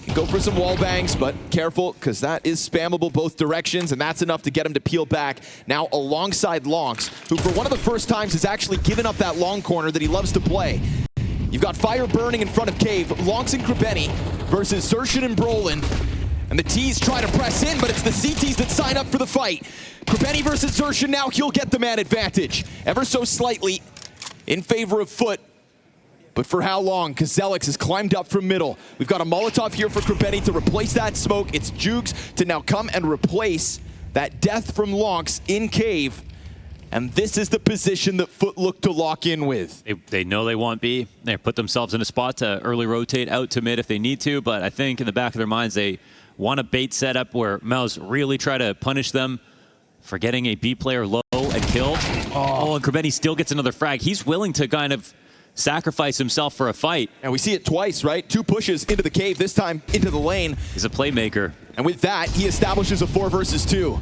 Can go for some wall bangs, but careful, because that is spammable both directions, and that's enough to get him to peel back. Now alongside Longs, who for one of the first times has actually given up that long corner that he loves to play. You've got fire burning in front of Cave. Longs and Krabeni versus xertioN and Brolin. And the T's try to press in, but it's the CTs that sign up for the fight. Krabeni versus xertioN, now he'll get the man advantage. Ever so slightly in favor of FUT. But for how long? Because xelex has climbed up from middle. We've got a Molotov here for Krabeni to replace that smoke. It's Jukes to now come and replace that death from Lonks in Cave. And this is the position that FUT look to lock in with. They know they want B. They put themselves in a spot to early rotate out to mid if they need to, but I think in the back of their minds they want a bait setup where MOUZ really try to punish them for getting a B player low and killed. Oh, and Krabeni still gets another frag. He's willing to kind of sacrifice himself for a fight. And we see it twice, right? 2 pushes into the cave, this time into the lane. He's a playmaker. And with that, he establishes a 4 versus 2.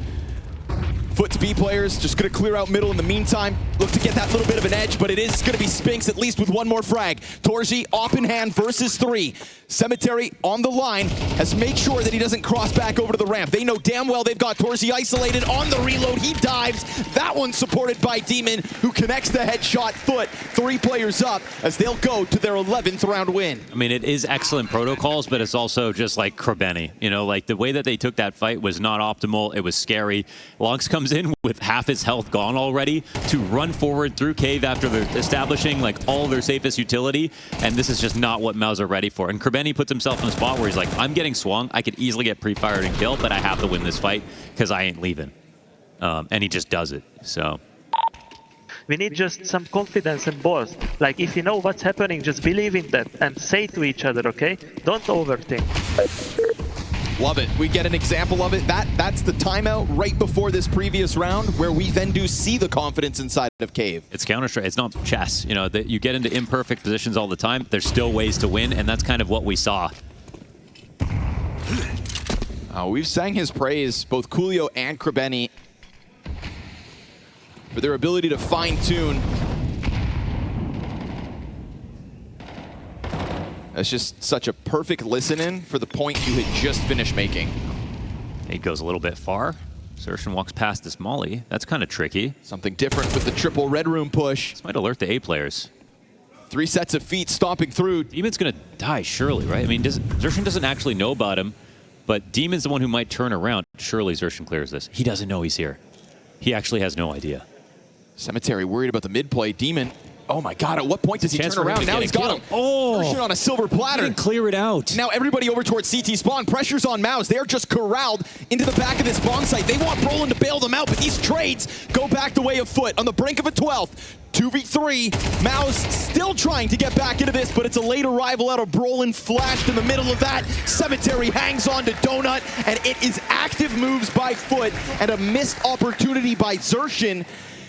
FUT's B players just going to clear out middle in the meantime. Look to get that little bit of an edge, but it is going to be Spinks at least with one more frag. Torzi op in hand versus 3. Cemetery on the line has made sure that he doesn't cross back over to the ramp. They know damn well they've got Torzi isolated on the reload. He dives. That one supported by Demon, who connects the headshot. FUT 3 players up as they'll go to their 11th round win. I mean, it is excellent protocols, but it's also just like Krabeni. You know, like the way that they took that fight was not optimal. It was scary. Lonks comes in with half his health gone already to run forward through Cave after they're establishing like all their safest utility, and this is just not what MOUZ are ready for. And Krabeni puts himself in a spot where he's like, I'm getting swung, I could easily get pre-fired and killed, but I have to win this fight because I ain't leaving. And he just does it, so. We need just some confidence in both. Like, if you know what's happening, just believe in that and say to each other, okay? Don't overthink. Love it. We get an example of it. That's the timeout right before this previous round where we then do see the confidence inside of Cave. It's Counter-Strike. It's not chess. You know, that you get into imperfect positions all the time. There's still ways to win, and that's kind of what we saw. We've sang his praise, both Coolio and Krabeni, for their ability to fine-tune. That's just such a perfect listen-in for the point you had just finished making. He goes a little bit far. xertioN walks past this molly. That's kind of tricky. Something different with the triple red room push. This might alert the A players. 3 sets of feet stomping through. Demon's going to die, surely, right? I mean, xertioN doesn't actually know about him, but Demon's the one who might turn around. Surely xertioN clears this. He doesn't know he's here. He actually has no idea. Cemetery worried about the mid play. Demon. Oh my God, at what point does he turn around? Now he's got him. Oh! xertioN on a silver platter. He didn't clear it out. Now everybody over towards CT spawn. Pressure's on MOUZ. They're just corralled into the back of this bomb site. They want Brolin to bail them out, but these trades go back the way of FUT. On the brink of a 12th. 2v3. MOUZ still trying to get back into this, but it's a late arrival out of Brolin flashed in the middle of that. Cemetery hangs on to Donut, and it is active moves by FUT and a missed opportunity by xertioN.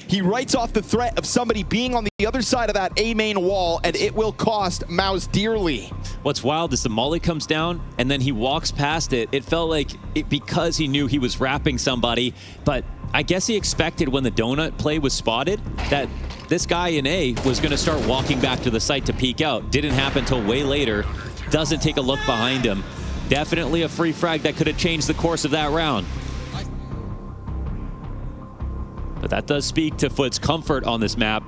He writes off the threat of somebody being on the other side of that A main wall, and it will cost MOUZ dearly. What's wild is the molly comes down, and then he walks past it. It felt like it because he knew he was wrapping somebody, but I guess he expected when the donut play was spotted that this guy in A was going to start walking back to the site to peek out. Didn't happen until way later. Doesn't take a look behind him. Definitely a free frag that could have changed the course of that round. But that does speak to FUT's comfort on this map.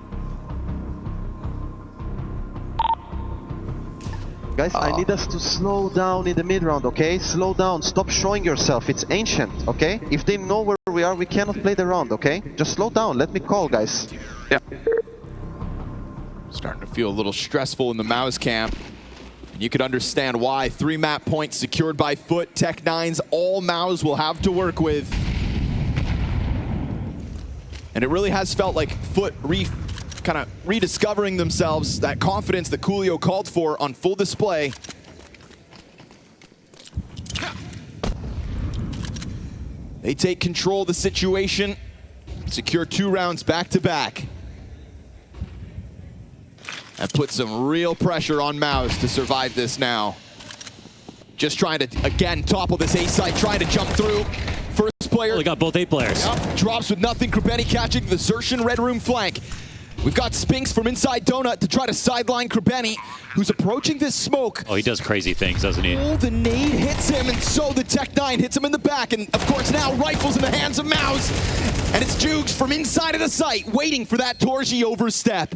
Guys, I need us to slow down in the mid round, okay? Slow down, stop showing yourself, it's ancient, okay? If they know where we are, we cannot play the round, okay? Just slow down, let me call, guys. Yeah. Starting to feel a little stressful in the MOUZ camp. And you could understand why. 3 map points secured by FUT. Tech9's all MOUZ will have to work with. And it really has felt like FUT kind of rediscovering themselves, that confidence that Coolio called for on full display. They take control of the situation, secure 2 rounds back-to-back. And put some real pressure on MOUZ to survive this now. Just trying to, again, topple this A site, trying to jump through. First player. Well, they got both A players. Yep, drops with nothing. Krabeni catching the xertioN red room flank. We've got Spinks from inside Donut to try to sideline Krabeni, who's approaching this smoke. Oh, he does crazy things, doesn't he? Oh, the nade hits him, and so the Tech9 hits him in the back. And of course now rifles in the hands of MOUZ. And it's Jukes from inside of the site, waiting for that Torji overstep.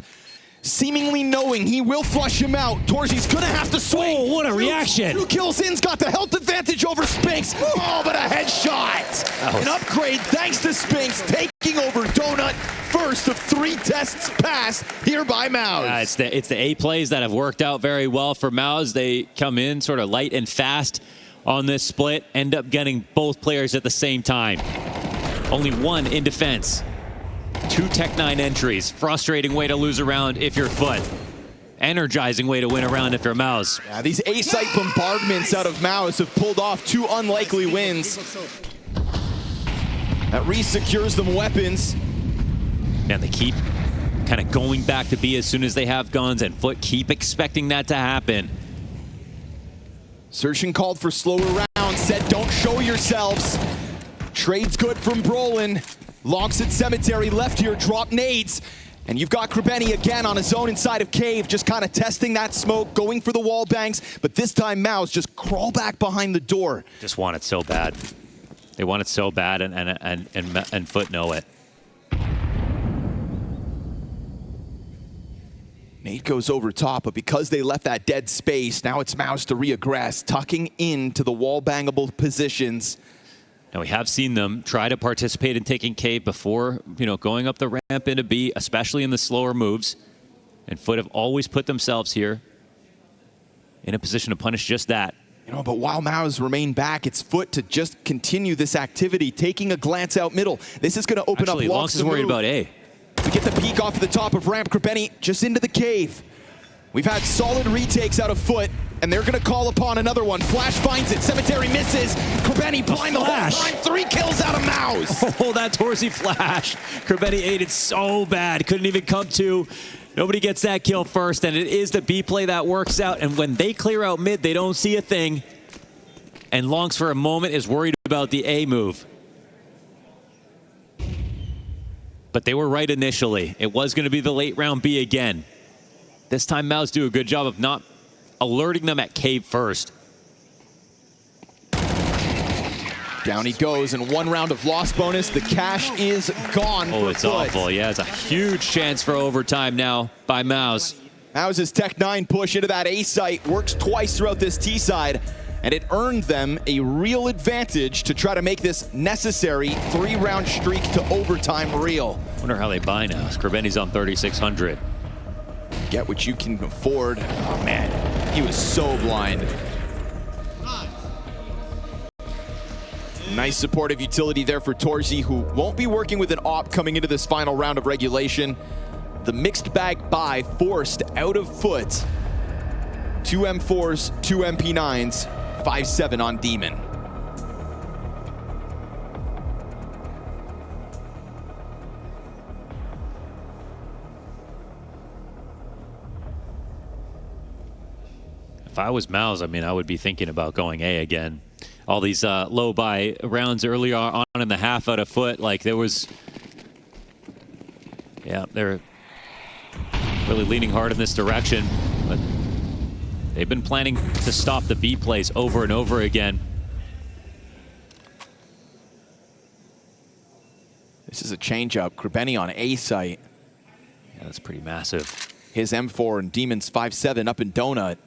Seemingly knowing he will flush him out. Torji's gonna have to swing. Oh, what a reaction. 2 kills in's got the health advantage over Spinks. Oh, but a headshot. An upgrade thanks to Spinks, taking over Donut. First of 3 tests passed here by MOUZ. It's the A plays that have worked out very well for MOUZ. They come in sort of light and fast on this split, end up getting both players at the same time. Only 1 in defense. 2 Tech9 entries. Frustrating way to lose a round if you're FUT. Energizing way to win a round if you're MOUZ. Yeah, these A-site bombardments out of MOUZ have pulled off 2 unlikely wins. That re-secures them weapons. And they keep kind of going back to B as soon as they have guns, and FUT keep expecting that to happen. xertioN called for slower rounds, said don't show yourselves. Trade's good from Brolin. Lonks at Cemetery, left here, drop nades. And you've got Krabeni again on his own inside of Cave, just kind of testing that smoke, going for the wall bangs. But this time MOUZ just crawl back behind the door. Just want it so bad. They want it so bad, and FUT know it. Nate goes over top, but because they left that dead space, now it's MOUZ to reaggress, tucking into the wall bangable positions. Now, we have seen them try to participate in taking Cave before, going up the ramp into B, especially in the slower moves. And FUT have always put themselves here in a position to punish just that. But while MOUZ remain back, it's FUT to just continue this activity, taking a glance out middle. This is going to open Actually, up Lonks is worried about A. We get the peek off of the top of ramp. Krabeni just into the cave. We've had solid retakes out of FUT. and they're going to call upon another one. Flash finds it. Cemetery misses. Krebeni blind the whole time. 3 kills out of MOUZ. Oh, that Torzy flash. Krebeni ate it so bad. Couldn't even come to. Nobody gets that kill first, and it is the B play that works out. And when they clear out mid, they don't see a thing. And Lonks for a moment is worried about the A move. But they were right initially. It was going to be the late round B again. This time MOUZ do a good job of not alerting them at cave first. Down he goes, and 1 round of loss bonus. The cash is gone. Oh, it's awful. Yeah, it's a huge chance for overtime now by MOUZ. MOUZ's Tech 9 push into that A site works twice throughout this T side, and it earned them a real advantage to try to make this necessary 3-round streak to overtime real. Wonder how they buy now. Krebeni's on 3,600. Get what you can afford. Oh man, he was so blind. Nice supportive utility there for Torzy, who won't be working with an AWP coming into this final round of regulation. The mixed bag buy forced out of FUT. 2 M4s, 2 MP9s, 5-7 on Demon. If I was MOUZ, I mean, I would be thinking about going A again. All these low buy rounds earlier on in the half out of FUT, like there was, yeah, they're really leaning hard in this direction, but they've been planning to stop the B plays over and over again. This is a changeup. Krebeni on A site. Yeah, that's pretty massive. His M4 and Demon's 5-7 up in Donut.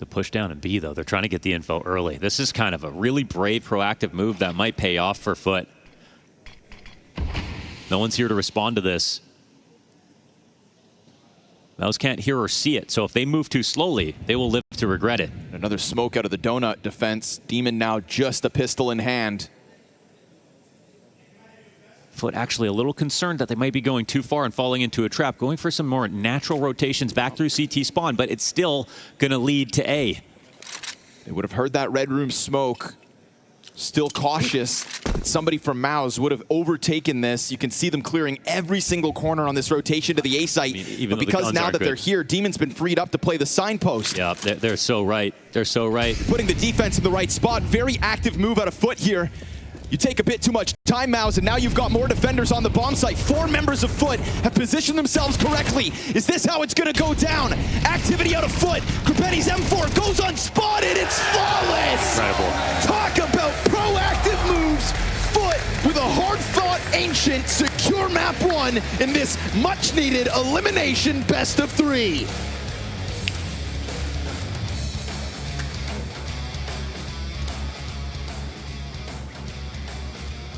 The push down in B, though, they're trying to get the info early. This is kind of a really brave, proactive move that might pay off for FUT. No one's here to respond to this. MOUZ can't hear or see it, so if they move too slowly, they will live to regret it. Another smoke out of the Donut defense. Demon now just a pistol in hand. FUT actually a little concerned that they might be going too far and falling into a trap, going for some more natural rotations back through CT spawn, but it's still going to lead to A. They would have heard that red room smoke. Still cautious. Somebody from MOUZ would have overtaken this. You can see them clearing every single corner on this rotation to the A site. Even but because now that they're here, Demon's been freed up to play the signpost. Yeah, they're so right. They're so right. Putting the defense in the right spot. Very active move out of FUT here. You take a bit too much time, MOUZ, and now you've got more defenders on the bomb site. 4 members of FUT have positioned themselves correctly. Is this how it's going to go down? Activity out of FUT. Krebeni's M4 goes unspotted. It's flawless. Incredible. Talk about proactive moves. FUT with a hard-fought Ancient secure map 1 in this much-needed elimination best of 3.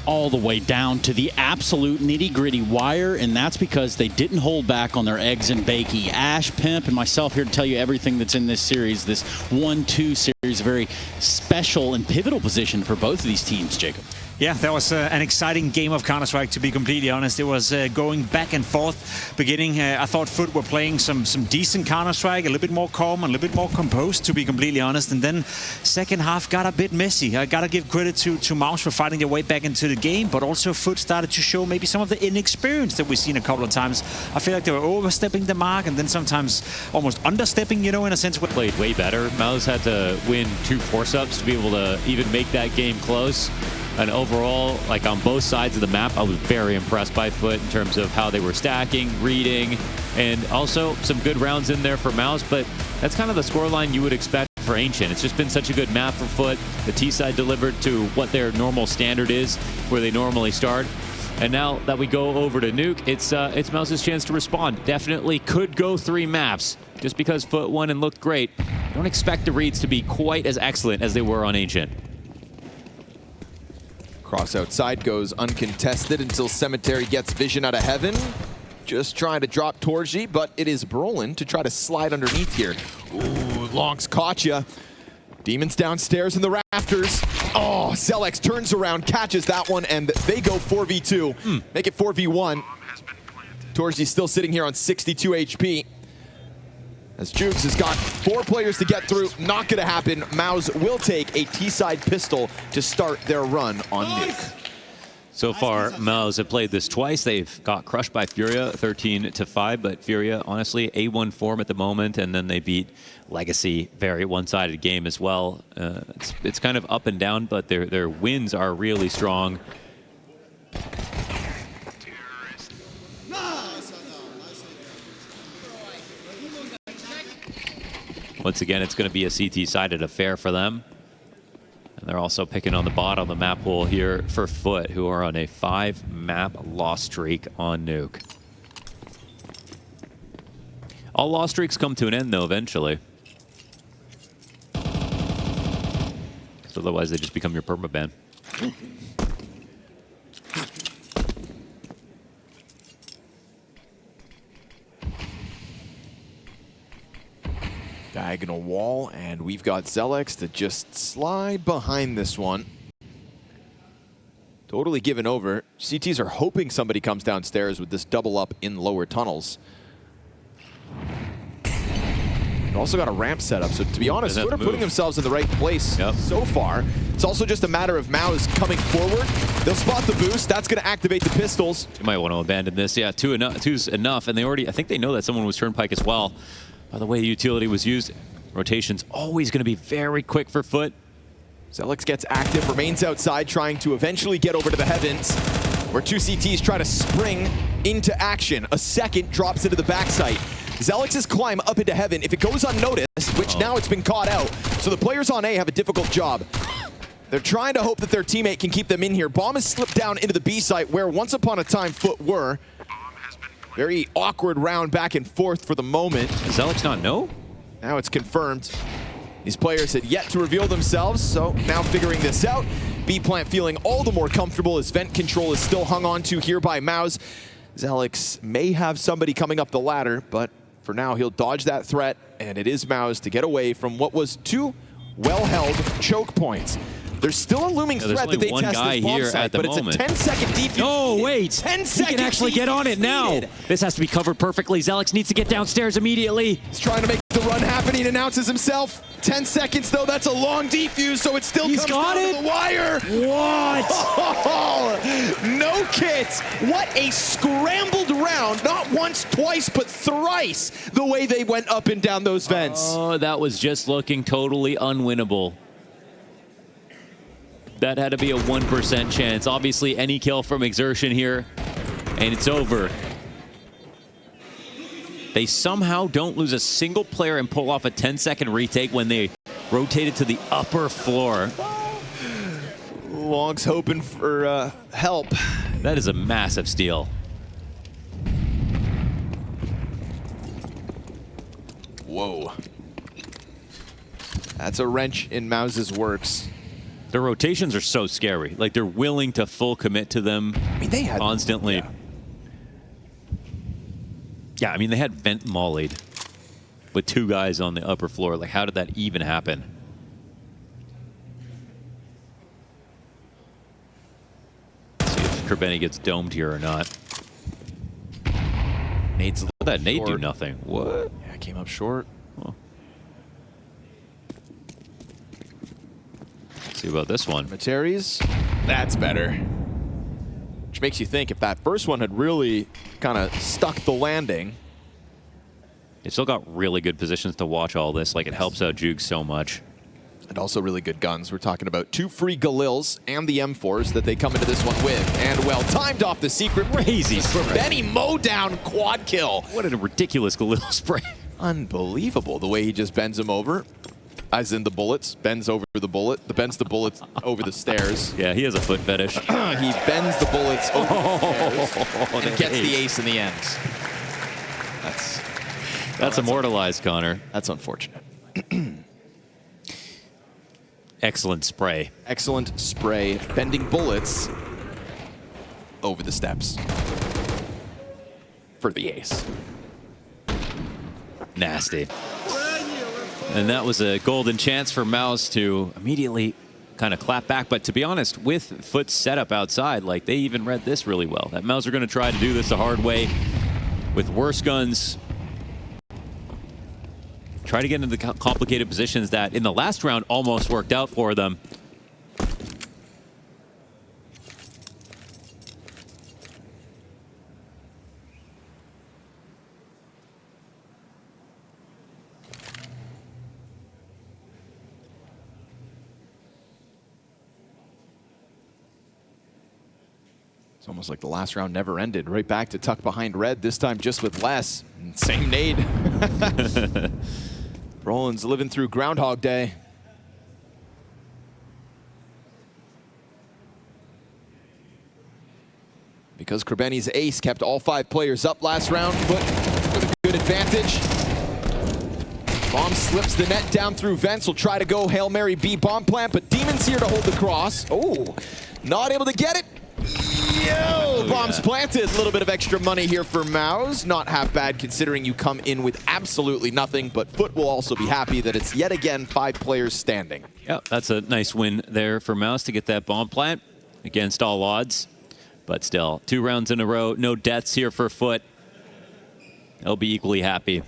All the way down to the absolute nitty-gritty wire, and that's because they didn't hold back on their eggs and bakey. Ash, Pimp, and myself here to tell you everything that's in this series, this 1-2 series, very special and pivotal position for both of these teams, Jacob. Yeah, that was an exciting game of Counter-Strike, to be completely honest. It was going back and forth. Beginning, I thought FUT were playing some decent Counter-Strike, a little bit more calm, a little bit more composed, to be completely honest. And then second half got a bit messy. I got to give credit to MOUZ for fighting their way back into the game, but also FUT started to show maybe some of the inexperience that we've seen a couple of times. I feel like they were overstepping the mark and then sometimes almost understepping, you know, in a sense. Played way better. MOUZ had to win 2 force-ups to be able to even make that game close. And overall, like on both sides of the map, I was very impressed by FUT in terms of how they were stacking, reading, and also some good rounds in there for MOUZ, but that's kind of the scoreline you would expect for Ancient. It's just been such a good map for FUT. The T side delivered to what their normal standard is, where they normally start. And now that we go over to Nuke, it's MOUZ's chance to respond. Definitely could go 3 maps. Just because FUT won and looked great, don't expect the reads to be quite as excellent as they were on Ancient. Cross outside goes uncontested until Cemetery gets vision out of heaven. Just trying to drop Torzy, but it is Brolin to try to slide underneath here. Ooh, Lonks caught ya. Demon's downstairs in the rafters. Oh, xelex turns around, catches that one, and they go 4v2. Make it 4v1. Torzy's still sitting here on 62 HP. As Jukes has got 4 players to get through, not going to happen. MOUZ will take a T-side pistol to start their run on Nuke. So far, MOUZ have played this twice. They've got crushed by Furia 13-5, but Furia, honestly, A1 form at the moment, and then they beat Legacy, very one-sided game as well. It's kind of up and down, but their wins are really strong. Once again, it's going to be a CT-sided affair for them. And they're also picking on the bottom of the map pool here for FUT, who are on a 5-map loss streak on Nuke. All loss streaks come to an end, though, eventually. So otherwise, they just become your permaban. Diagonal wall, and we've got xelex to just slide behind this one. Totally given over. CTs are hoping somebody comes downstairs with this double up in lower tunnels. They've also got a ramp set up, so to be honest, sort of putting themselves in the right place so far. It's also just a matter of MOUZ coming forward. They'll spot the boost. That's going to activate the pistols. You might want to abandon this. Yeah, two's enough, and they already, I think they know that someone was Turnpike as well. By the way, utility was used. Rotation's always going to be very quick for FUT. xelex gets active, remains outside, trying to eventually get over to the heavens, where 2 CTs try to spring into action. A second drops into the backside. xelex's climb up into heaven, if it goes unnoticed, which now it's been caught out, so the players on A have a difficult job. They're trying to hope that their teammate can keep them in here. Bomb has slipped down into the B site, where once upon a time FUT were. Very awkward round back and forth for the moment. Does xelex not know? Now it's confirmed. These players had yet to reveal themselves, so now figuring this out. B-Plant feeling all the more comfortable as vent control is still hung on to here by MOUZ. xelex may have somebody coming up the ladder, but for now he'll dodge that threat, and it is MOUZ to get away from what was 2 well-held choke points. There's still a looming threat that they test this bomb site, but it's a 10-second defuse. No, wait. 10-second he can actually get on it now. This has to be covered perfectly. xelex needs to get downstairs immediately. He's trying to make the run happen. He announces himself. 10 seconds, though. That's a long defuse, so it still comes down to the wire. What? Oh, no kits. What a scrambled round. Not once, twice, but thrice the way they went up and down those vents. Oh, that was just looking totally unwinnable. That had to be a 1% chance. Obviously, any kill from xertioN here, and it's over. They somehow don't lose a single player and pull off a 10-second retake when they rotated to the upper floor. Long's hoping for help. That is a massive steal. Whoa. That's a wrench in MOUZ's works. The rotations are so scary. Like, they're willing to full commit to them they had constantly. Yeah, I mean, they had vent mollied with 2 guys on the upper floor. Like, how did that even happen? Let's see if Kerbeni gets domed here or not. Nate's a that Nate do nothing. What? Yeah, came up short. Oh. Let's see about this one. Materies, that's better. Which makes you think if that first one had really kind of stuck the landing. They still got really good positions to watch all this. Like, it helps out Juke so much. And also really good guns. We're talking about 2 free Galils and the M4s that they come into this one with. And well timed off the secret. Crazy for Benny mow down quad kill. What a ridiculous Galil spray. Unbelievable the way he just bends him over. As in the bullets, bends over the bullet, bends the bullets over the stairs. Yeah, he has a foot fetish. He bends the bullets over the stairs and gets the ace in the end. That's immortalized, Connor. That's unfortunate. Excellent spray. Excellent spray, bending bullets over the steps for the ace. Nasty. And that was a golden chance for MOUZ to immediately kind of clap back. But to be honest, with FUT's setup outside, like, they even read this really well. That MOUZ are going to try to do this the hard way with worse guns. try to get into the complicated positions that in the last round almost worked out for them. It's almost like the last round never ended. Right back to tuck behind red, this time just with less. Same nade. Roland's living through Groundhog Day. Because Krebeni's ace kept all 5 players up last round, FUT with a good advantage. Bomb slips the net down through vents. Will try to go Hail Mary B bomb plant, but Demon's here to hold the cross. Oh, not able to get it. Bombs planted. A little bit of extra money here for MOUZ. Not half bad considering you come in with absolutely nothing, but FUT will also be happy that it's yet again 5 players standing. Yep, that's a nice win there for MOUZ to get that bomb plant against all odds. But still, 2 rounds in a row, no deaths here for FUT. They'll be equally happy.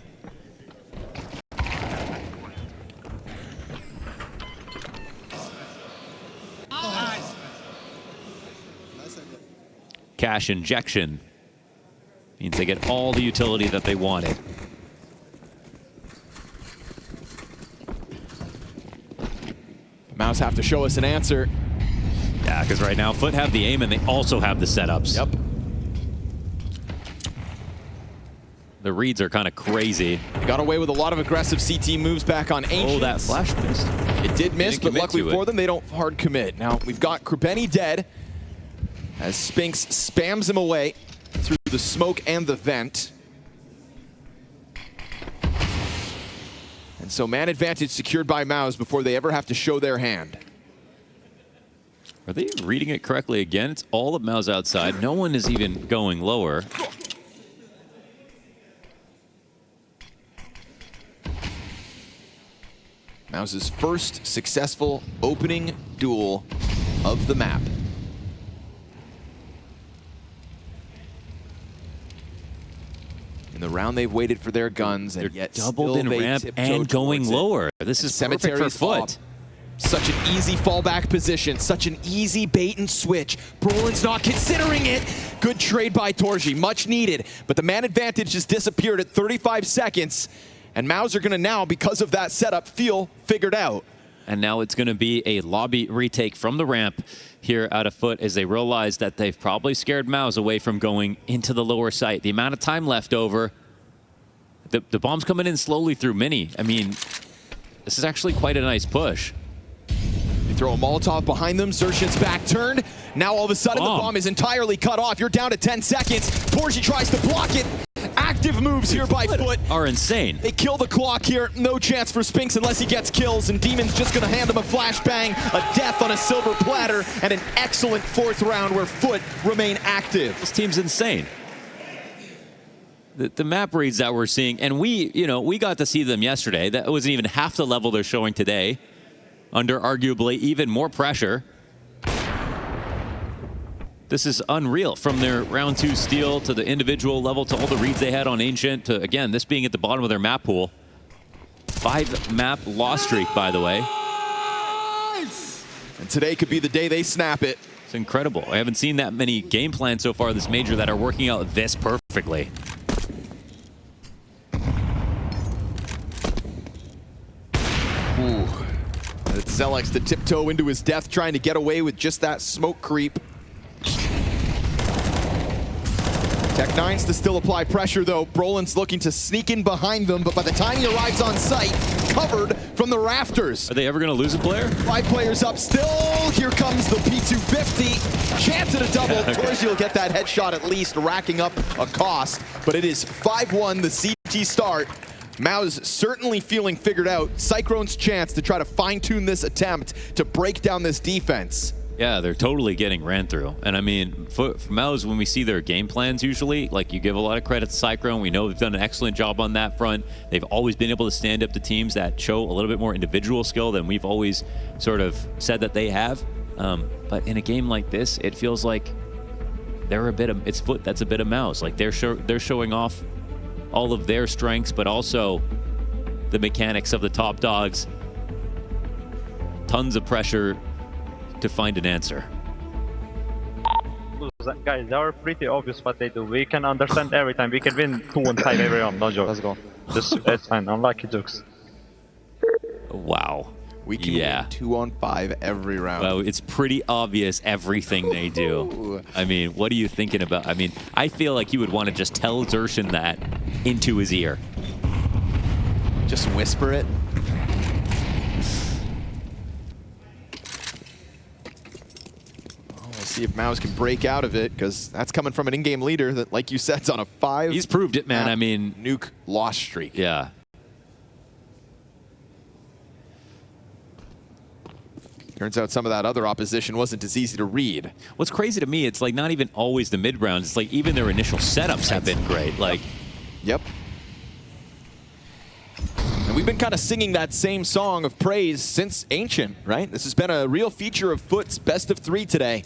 Cash injection means they get all the utility that they wanted. MOUZ have to show us an answer. Yeah, because right now FUT have the aim and they also have the setups. Yep. The reads are kind of crazy. Got away with a lot of aggressive CT moves back on Ancient. Oh, that flash missed. It did miss, but luckily for them, they don't hard commit. Now, we've got Krebeni dead as Spinks spams him away through the smoke and the vent. And so man advantage secured by MOUZ before they ever have to show their hand. Are they reading it correctly again? It's all of MOUZ outside. No one is even going lower. MOUZ's first successful opening duel of the map. In the round, they've waited for their guns, and yet doubled still in they ramp tiptoe and going towards it. lower. This is perfect for FUT. Such an easy fallback position, such an easy bait and switch. Brolin's not considering it. Good trade by xertioN, much needed, but the man advantage just disappeared at 35 seconds, and MOUZ are gonna now, because of that setup, feel figured out. And now it's gonna be a lobby retake from the ramp here out of FUT as they realize that they've probably scared MOUZ away from going into the lower site. The amount of time left over, the bomb's coming in slowly through mini. I mean, this is actually quite a nice push. They throw a Molotov behind them, xertioN's back turned. Now all of a sudden the bomb is entirely cut off. You're down to 10 seconds. xertioN tries to block it. Active moves here by FUT. Are insane. They kill the clock here. No chance for Spinks unless he gets kills, and Demon's just gonna hand him a flashbang, a death on a silver platter, and an excellent 4th round where FUT remain active. This team's insane. The map reads that we're seeing, and we got to see them yesterday. That wasn't even half the level they're showing today, under arguably even more pressure. This is unreal. From their round 2 steal to the individual level to all the reads they had on Ancient to, again, this being at the bottom of their map pool. 5 map loss streak, by the way. And today could be the day they snap it. It's incredible. I haven't seen that many game plans so far this major that are working out this perfectly. Ooh. It's xelex to tiptoe into his death, trying to get away with just that smoke creep. Tech9's to still apply pressure, though. Brolin's looking to sneak in behind them, but by the time he arrives on site, covered from the rafters. Are they ever going to lose a player? 5 players up still. Here comes the P250. Chance at a double. xertioN will get that headshot at least, racking up a cost. But it is 5-1, the CT start. MOUZ certainly feeling figured out. xertioN's chance to try to fine-tune this attempt to break down this defense. Yeah, they're totally getting ran through. And I mean, for MOUZ, when we see their game plans usually, like you give a lot of credit to xertioN. We know they've done an excellent job on that front. They've always been able to stand up to teams that show a little bit more individual skill than we've always sort of said that they have. But in a game like this, it feels like they're a bit of, it's FUT that's a bit of MOUZ. Like they're showing off all of their strengths, but also the mechanics of the top dogs. Tons of pressure to find an answer. Guys, they are pretty obvious what they do. We can understand every time. We can win 2-5 every round, no joke. Let's go. That's fine. Unlucky jokes. Wow. We can win 2-on-5 every round. Well, it's pretty obvious everything they do. I mean, what are you thinking about? I mean, I feel like you would want to just tell xertioN that into his ear. Just whisper it. We'll see if MOUZ can break out of it, because that's coming from an in-game leader that, like you said, is on a 5. He's proved it, man. I mean, Nuke loss streak. Yeah. Turns out some of that other opposition wasn't as easy to read. What's crazy to me, it's like not even always the mid rounds. It's like even their initial setups have been great. Like, yep. And we've been kind of singing that same song of praise since xertioN, right? This has been a real feature of FUT's best of 3 today.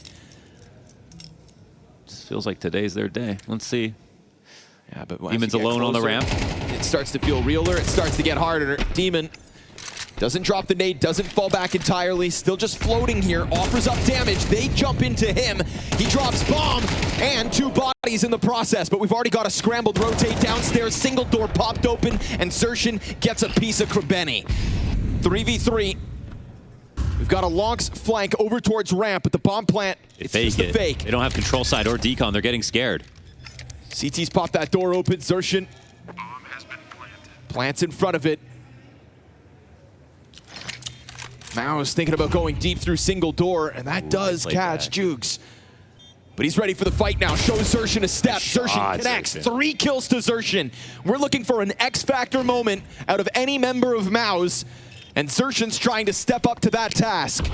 Just feels like today's their day. Let's see. Yeah, but Demon's alone on the ramp. It starts to feel realer. It starts to get harder. Demon doesn't drop the nade, doesn't fall back entirely, still just floating here, offers up damage. They jump into him. He drops bomb and 2 bodies in the process, but we've already got a scrambled rotate downstairs, single door popped open, and xertioN gets a piece of Krebeni. 3v3. We've got a Lonks flank over towards ramp, but the bomb plant, it's just a fake. They don't have control side or decon. They're getting scared. CT's popped that door open. xertioN plants in front of it. MOUZ thinking about going deep through single door, and that does catch Jukes. But he's ready for the fight now. Shows xertioN a step. xertioN connects. 3 kills to xertioN. We're looking for an X-Factor moment out of any member of MOUZ, and xertioN's trying to step up to that task.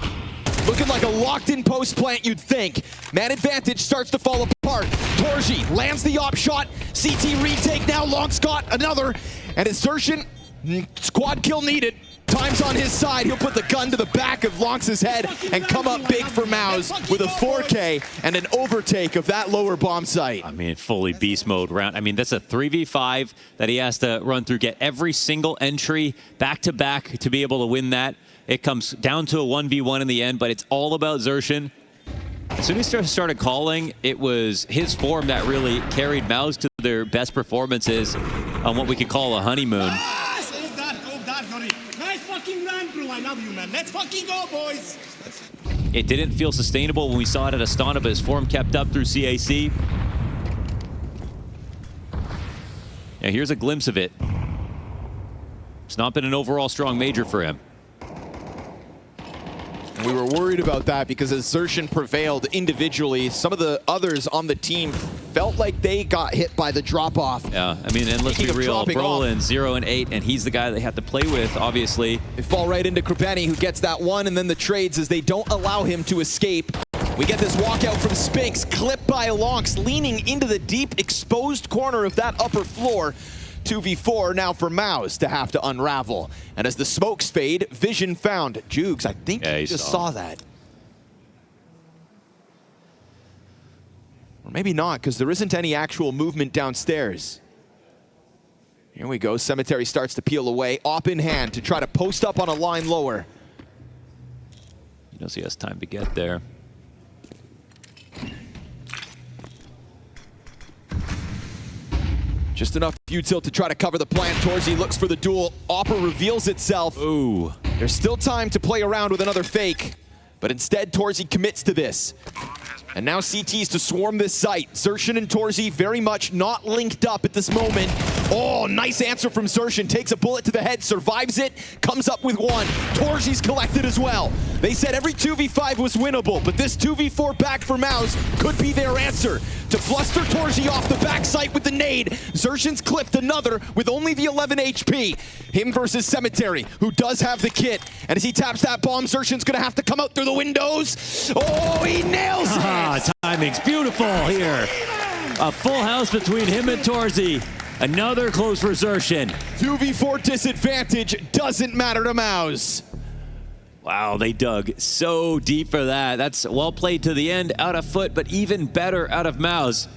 Looking like a locked-in post plant, you'd think. Man advantage starts to fall apart. xertioN lands the op shot. CT retake now. Long's got another. And it's xertioN. Squad kill needed. Time's on his side. He'll put the gun to the back of Lonks' head and come up big for MOUZ with a 4K and an overtake of that lower bomb site. I mean, fully beast mode round. I mean, that's a 3v5 that he has to run through, get every single entry back to back to be able to win that. It comes down to a 1v1 in the end, but it's all about xertioN. As soon as he started calling, it was his form that really carried MOUZ to their best performances on what we could call a honeymoon. Nice fucking run, bro. I love you, man. Let's fucking go, boys. It didn't feel sustainable when we saw it at Astana, but his form kept up through CAC. Yeah, here's a glimpse of it. It's not been an overall strong major for him. And we were worried about that because as xertioN prevailed individually, some of the others on the team felt like they got hit by the drop-off. Yeah, I mean, and let's be real, Brolin 0 and 8, and he's the guy they have to play with, obviously. They fall right into Krebeni, who gets that one, and then the trades as they don't allow him to escape. We get this walkout from Spinks, clipped by Lonks, leaning into the deep exposed corner of that upper floor. 2v4 now for MOUZ to have to unravel. And as the smokes fade, vision found. Jukes, I think he just saw that. Or maybe not, because there isn't any actual movement downstairs. Here we go. Cemetery starts to peel away. Op in hand to try to post up on a line lower. He knows he has time to get there. Just enough util to try to cover the plant. xertioN looks for the duel. Opera reveals itself. Ooh. There's still time to play around with another fake, but instead xertioN commits to this. And now CT's to swarm this site. xertioN and xertioN very much not linked up at this moment. Oh, nice answer from xertioN. Takes a bullet to the head, survives it, comes up with one. xertioN's collected as well. They said every 2v5 was winnable, but this 2v4 back for MOUZ could be their answer. To fluster xertioN off the back site with the nade. xertioN's clipped another with only the 11 HP. Him versus Cemetery, who does have the kit. And as he taps that bomb, xertioN's gonna have to come out through the windows. Oh, he nails it! Timing's beautiful here. A full house between him and xertioN. Another close for xertioN. 2v4 disadvantage doesn't matter to MOUZ. Wow, they dug so deep for that. That's well played to the end, out of FUT, but even better out of MOUZ.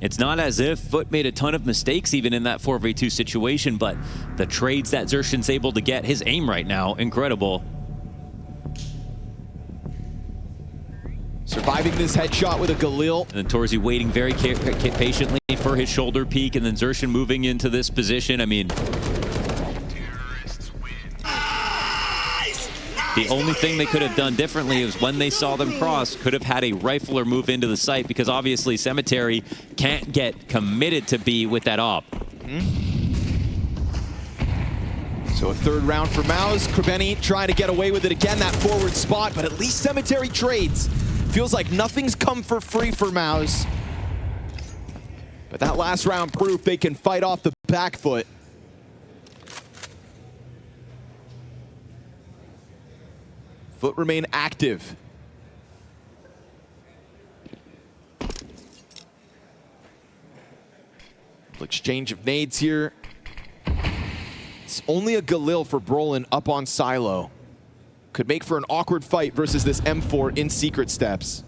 It's not as if FUT made a ton of mistakes even in that 4v2 situation, but the trades that xertioN's able to get, his aim right now, incredible. Surviving this headshot with a Galil. And then torzy waiting very patiently for his shoulder peek, and then xertioN moving into this position. I mean, the only thing they could have done differently is when they saw them cross, could have had a rifler move into the site, because obviously Cemetery can't get committed to B with that op. So a third round for MOUZ. Krebeni trying to get away with it again, that forward spot, but at least Cemetery trades. Feels like nothing's come for free for MOUZ. But that last round proof they can fight off the back foot. FUT remain active. Exchange of nades here. It's only a Galil for Brolin up on Silo. Could make for an awkward fight versus this M4 in secret steps.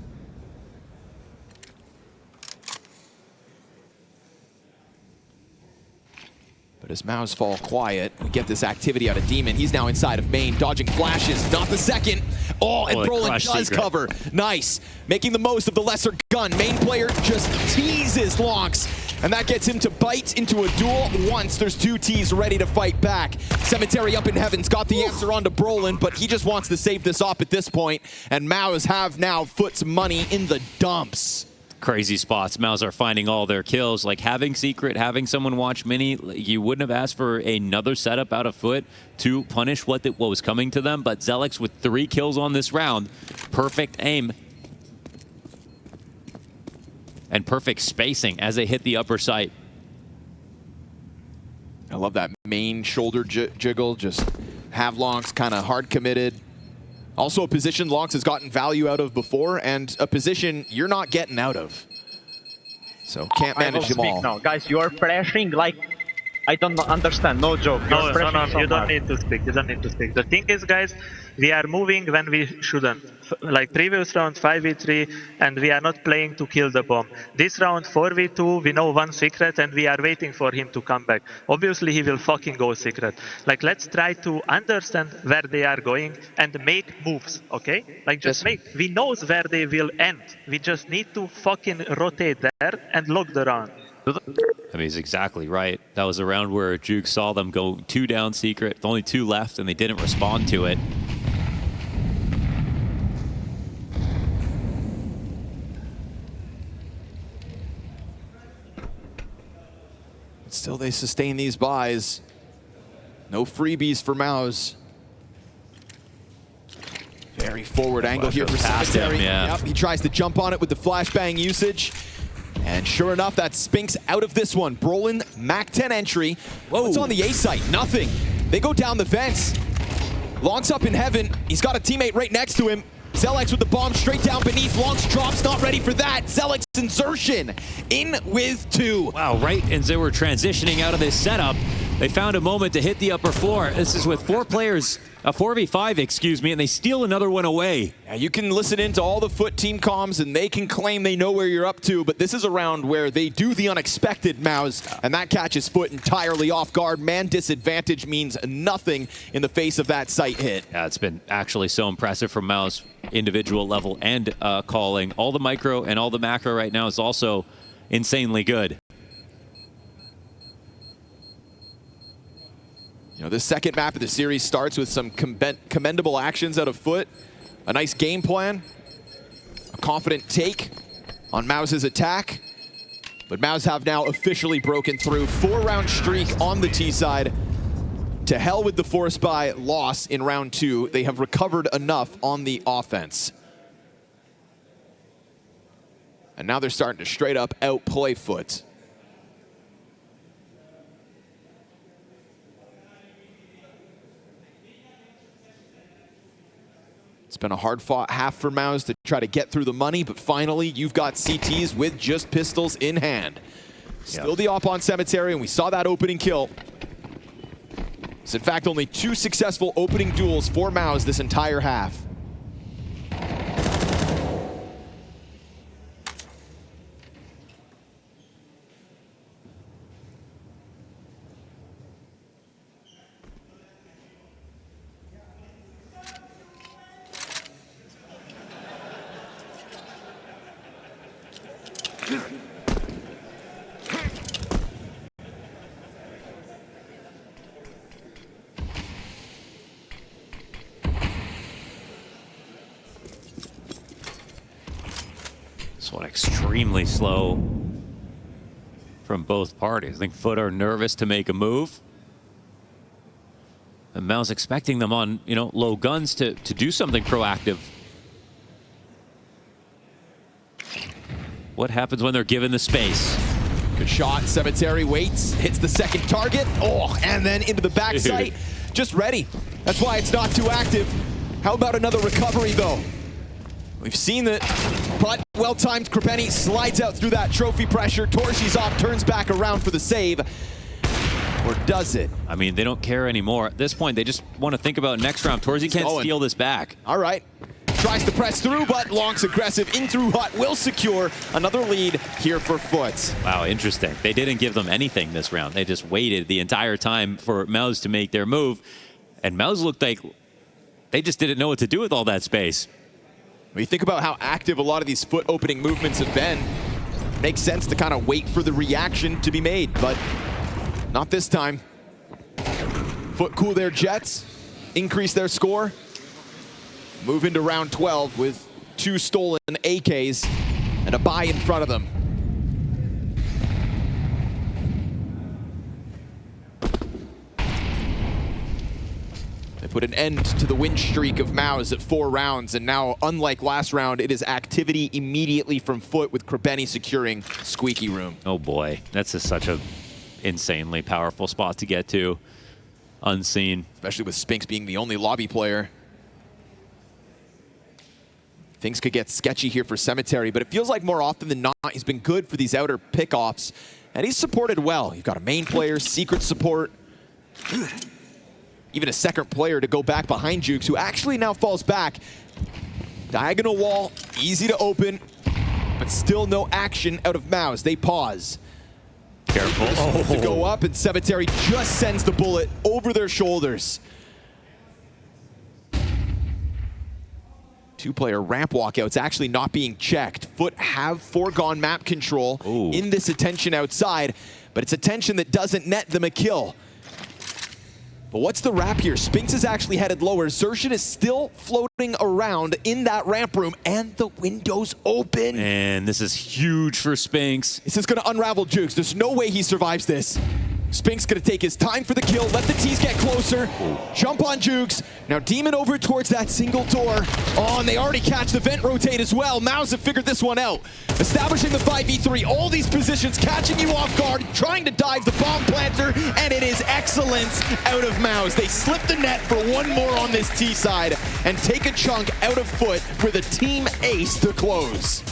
But as MOUZ fall quiet, we get this activity out of Demon. He's now inside of main, dodging flashes. Not the second. Oh, and Brolin does cover. Nice. Making the most of the lesser gun. Main player just teases Lonks. And that gets him to bite into a duel once. There's two T's ready to fight back. Cemetery up in heaven's got the answer onto Brolin, but he just wants to save this op at this point. And MOUZ have now FUT's money in the dumps. Crazy spots. MOUZ are finding all their kills. Like having secret, having someone watch mini, you wouldn't have asked for another setup out of FUT to punish what was coming to them. But xelex with 3 kills on this round. Perfect aim. And perfect spacing as they hit the upper site. I love that main shoulder jiggle. Just have Lonks kind of hard committed. Also a position Lonks has gotten value out of before, and a position you're not getting out of. So can't manage them all. Now. Guys, you are flashing like I don't understand. No joke. No, you don't need to speak. You don't need to speak. The thing is, guys, we are moving when we shouldn't. Like previous round 5v3, and we are not playing to kill the bomb. This round 4v2, we know one secret, and we are waiting for him to come back. Obviously, he will fucking go secret. Like, let's try to understand where they are going and make moves, okay? Like, just make. We know where they will end. We just need to fucking rotate there and lock the round. I mean, he's exactly right. That was a round where Juke saw them go 2 down secret, only 2 left, and they didn't respond to it. Still, they sustain these buys. No freebies for MOUZ. Very forward angle here for Cemetery. Yep, he tries to jump on it with the flashbang usage. And sure enough, that Spinks out of this one. Brolin, Mac 10 entry. Whoa. What's on the A site? Nothing. They go down the fence. Lonks up in heaven. He's got a teammate right next to him. xelex with the bomb straight down beneath. Lonks drops, not ready for that. xelex and xertioN in with 2. Wow, right as they were transitioning out of this setup, they found a moment to hit the upper floor. This is with 4 players, a 4v5, excuse me, and they steal another one away. Yeah, you can listen into all the FUT team comms and they can claim they know where you're up to, but this is a round where they do the unexpected, MOUZ, and that catches FUT entirely off guard. Man disadvantage means nothing in the face of that site hit. Yeah, it's been actually so impressive from MOUZ, individual level and calling. All the micro and all the macro right now is also insanely good. You know, this second map of the series starts with some commendable actions out of FUT, a nice game plan, a confident take on MOUZ's attack. But MOUZ have now officially broken through. 4-round streak on the T side. To hell with the force buy loss in round 2. They have recovered enough on the offense. And now they're starting to straight up outplay FUT. It's been a hard-fought half for MOUZ to try to get through the money, but finally, you've got CTs with just pistols in hand. Still the op on Cemetery, and we saw that opening kill. It's in fact only 2 successful opening duels for MOUZ this entire half. This one extremely slow from both parties. I think FUT are nervous to make a move. And MOUZ expecting them on, low guns to do something proactive. What happens when they're given the space? Good shot. Cemetery waits, hits the second target. Oh, and then into the back sight. Just ready. That's why it's not too active. How about another recovery, though? We've seen that, but well-timed. Krepeni slides out through that trophy pressure. Torshi's off, turns back around for the save. Or does it? I mean, they don't care anymore. At this point, they just want to think about next round. Torzy can't steal this back. All right. Tries to press through, but Long's aggressive in through HUT will secure another lead here for FUT. Wow, interesting. They didn't give them anything this round. They just waited the entire time for MOUZ to make their move. And MOUZ looked like they just didn't know what to do with all that space. When you think about how active a lot of these FUT opening movements have been, it makes sense to kind of wait for the reaction to be made, but not this time. FUT cool their jets, increase their score, move into round 12 with 2 stolen AKs and a buy in front of them. They put an end to the win streak of MOUZ at 4 rounds, and now, unlike last round, it is activity immediately from FUT with Krepeni securing Squeaky Room. Oh boy, that's just such a insanely powerful spot to get to, unseen. Especially with Spinks being the only lobby player. Things could get sketchy here for Cemetery, but it feels like more often than not, he's been good for these outer pickoffs, and he's supported well. You've got a main player, secret support, even a second player to go back behind Jukes, who actually now falls back. Diagonal wall, easy to open, but still no action out of MOUZ. They pause. Careful. To go up, and Cemetery just sends the bullet over their shoulders. 2-player ramp walkout's actually not being checked. FUT have foregone map control in this attention outside, but it's attention that doesn't net them a kill. But what's the wrap here? Spinks is actually headed lower. xertioN is still floating around in that ramp room, and the window's open. And this is huge for Spinks. This is gonna unravel Jukes. There's no way he survives this. Spinks gonna take his time for the kill, let the T's get closer, jump on Jukes. Now Demon over towards that single door. Oh, and they already catch the vent rotate as well. MOUZ have figured this one out. Establishing the 5v3, all these positions catching you off guard, trying to dive the bomb planter, and it is excellence out of MOUZ. They slip the net for one more on this T side and take a chunk out of FUT with a team ace to close.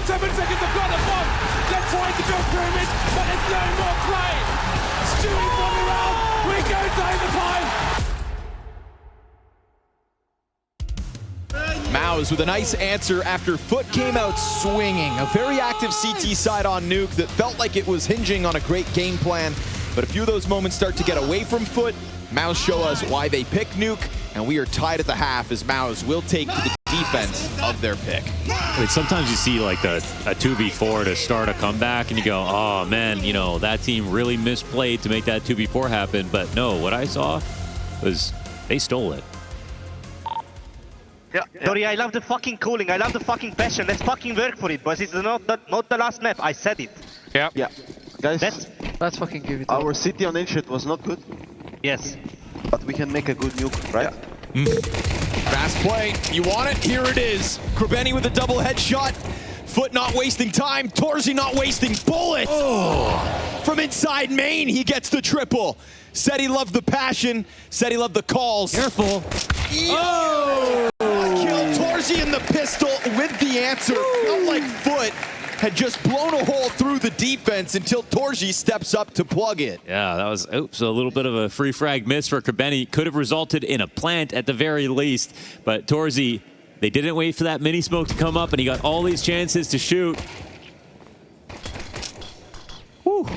7 seconds, I've got the bomb. They're trying to build pyramids, but there's no more play. Stewie's won the round. We go to overtime. MOUZ with a nice answer after FUT came out swinging. A very active CT side on Nuke that felt like it was hinging on a great game plan. But a few of those moments start to get away from FUT. MOUZ show us why they pick Nuke, and we are tied at the half as MOUZ will take to the defense of their pick. I mean, sometimes you see like a 2v4 to start a comeback and you go, oh man, you know, that team really misplayed to make that 2v4 happen. But no, what I saw was they stole it. Yeah. Sorry, I love the fucking cooling. I love the fucking passion. Let's fucking work for it, boys. It's not the last map. I said it. Yeah. Yeah. Guys, Let's fucking give it. our city on ancient was not good, Yes. but we can make a good nuke, right? Fast play. You want it? Here it is. Krabeni with a double headshot. FUT not wasting time. torzsi not wasting bullets. Oh. From inside main, he gets the triple. Said he loved the passion. Said he loved the calls. Careful. Oh! Killed torzsi in the pistol with the answer. Felt like FUT had just blown a hole through the defense until torzsi steps up to plug it. Yeah, that was, oops, a little bit of a free frag miss for Krabeni. Could have resulted in a plant at the very least, but torzsi, they didn't wait for that mini smoke to come up and he got all these chances to shoot. Whew.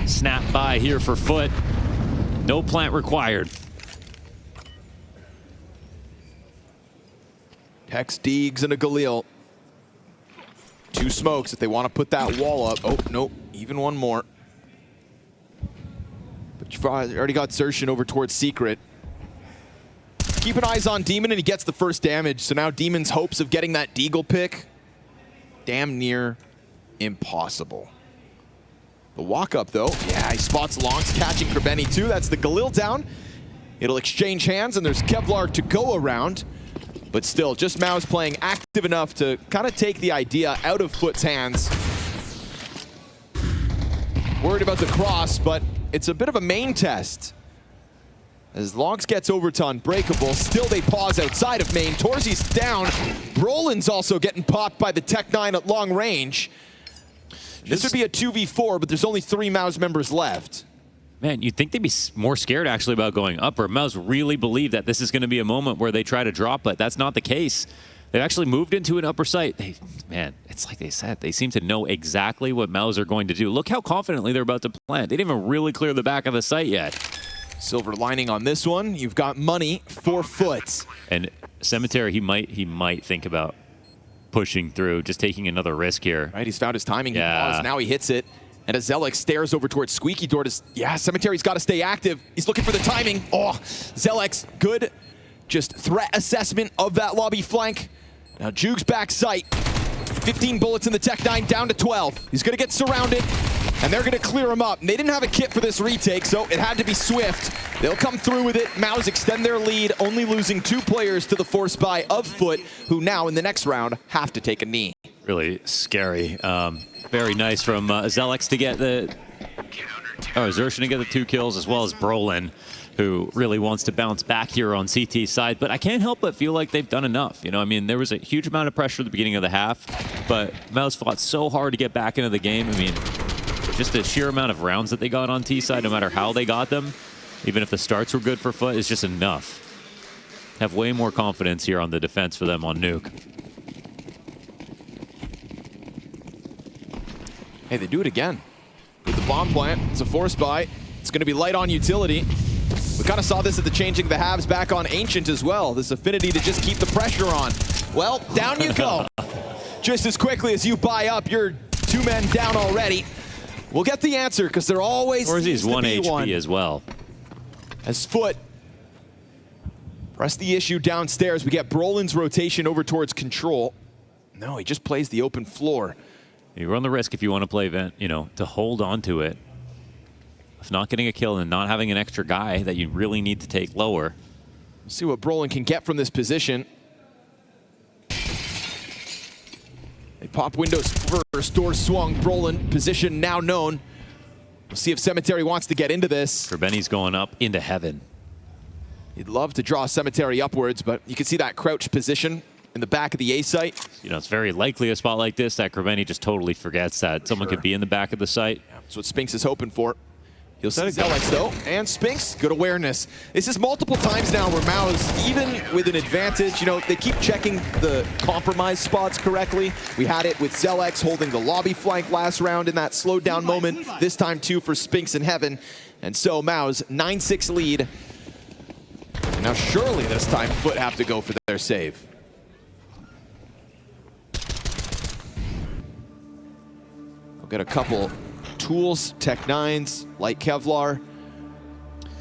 Snap by here for FUT. No plant required. Hex, Deegs, and a Galil. 2 smokes if they want to put that wall up. Oh, nope, even one more. But you've already got xertioN over towards Secret. Keep an eyes on Demon, and he gets the first damage. So now Demon's hopes of getting that Deagle pick, damn near impossible. The walk up though, yeah, he spots Longs catching Krabeni too. That's the Galil down. It'll exchange hands, and there's Kevlar to go around. But still, just MOUZ playing active enough to kind of take the idea out of FUT's hands. Worried about the cross, but it's a bit of a main test. As Longs gets over to Unbreakable, still they pause outside of main. torzsi's down. Brolin's also getting popped by the Tech-9 at long range. This would be a 2v4, but there's only 3 MOUZ members left. Man, you'd think they'd be more scared actually about going up, or MOUZ really believe that this is going to be a moment where they try to drop, but that's not the case. They've actually moved into an upper site. Man, it's like they said, they seem to know exactly what MOUZ are going to do. Look how confidently they're about to plant. They didn't even really clear the back of the site yet. Silver lining on this one, you've got money for FUT. And Cemetery, he might think about pushing through, just taking another risk here. Right, he's found his timing. Yeah. He paused, now he hits it. And as xelex stares over towards Squeaky Door, yeah, Cemetary's got to stay active. He's looking for the timing. Oh, xelex, good just threat assessment of that lobby flank. Now Juke's back sight. 15 bullets in the Tech-9, down to 12. He's going to get surrounded, and they're going to clear him up. And they didn't have a kit for this retake, so it had to be swift. They'll come through with it. MOUZ extend their lead, only losing 2 players to the force buy of FUT, who now in the next round have to take a knee. Really scary. Very nice from xelex to get the... Oh, xertioN to get the 2 kills, as well as Brolin, who really wants to bounce back here on CT's side. But I can't help but feel like they've done enough. You know, I mean, there was a huge amount of pressure at the beginning of the half, but MOUZ fought so hard to get back into the game. I mean, just the sheer amount of rounds that they got on T side, no matter how they got them, even if the starts were good for FUT, is just enough. Have way more confidence here on the defense for them on Nuke. Hey, they do it again. With the bomb plant, it's a force buy. It's going to be light on utility. We kind of saw this at the changing the halves back on Ancient as well. This affinity to just keep the pressure on. Well, down you go. Just as quickly as you buy up, you're 2 men down already. We'll get the answer, because they're always torzsi's 1 HP as well. As FUT press the issue downstairs, we get Brolin's rotation over towards control. No, he just plays the open floor. You run the risk if you want to play event, you know, to hold on to it. If not getting a kill and not having an extra guy that you really need to take lower. Let's see what Brolin can get from this position. They pop windows first, door swung. Brolin, position now known. We'll see if Cemetery wants to get into this. Benny's going up into heaven. He'd love to draw Cemetery upwards, but you can see that crouch position in the back of the A site. You know, it's very likely a spot like this that Benny just totally forgets that someone could be in the back of the site. Yeah, that's what Spinks is hoping for. He'll see xelex though, and Spinks, good awareness. This is multiple times now where MOUZ, even with an advantage, you know, they keep checking the compromise spots correctly. We had it with xelex holding the lobby flank last round in that slowed down moment. This time too for Spinks in heaven. And so MOUZ, 9-6 lead. Now surely this time FUT have to go for their save. They'll get a couple tools, Tech-9s, light Kevlar,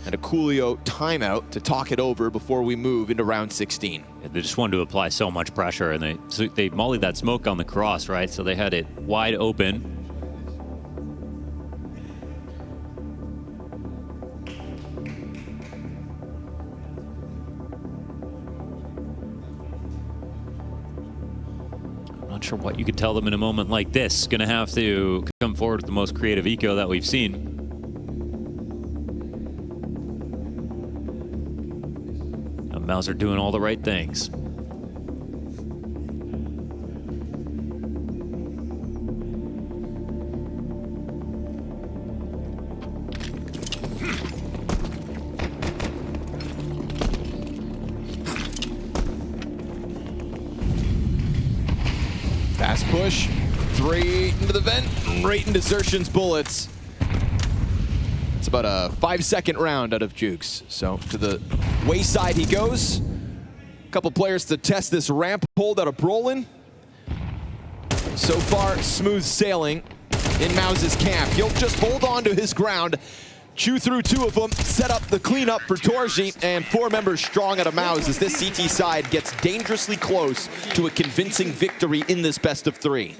and a Coolio timeout to talk it over before we move into round 16. Yeah, they just wanted to apply so much pressure, and they mollied that smoke on the cross, right? So they had it wide open. Not sure what you could tell them in a moment like this. Gonna have to come forward with the most creative eco that we've seen. And MOUZ are doing all the right things. Fast push, 3 into the vent, right into xertioN's bullets. It's about a 5-second round out of Jukes. So to the wayside he goes. A couple players to test this ramp hold out of Brolin. So far, smooth sailing in MOUZ's camp. He'll just hold on to his ground, chew through 2 of them, set up the cleanup for Torzi, and 4 members strong out of MOUZ as this CT side gets dangerously close to a convincing victory in this best of 3.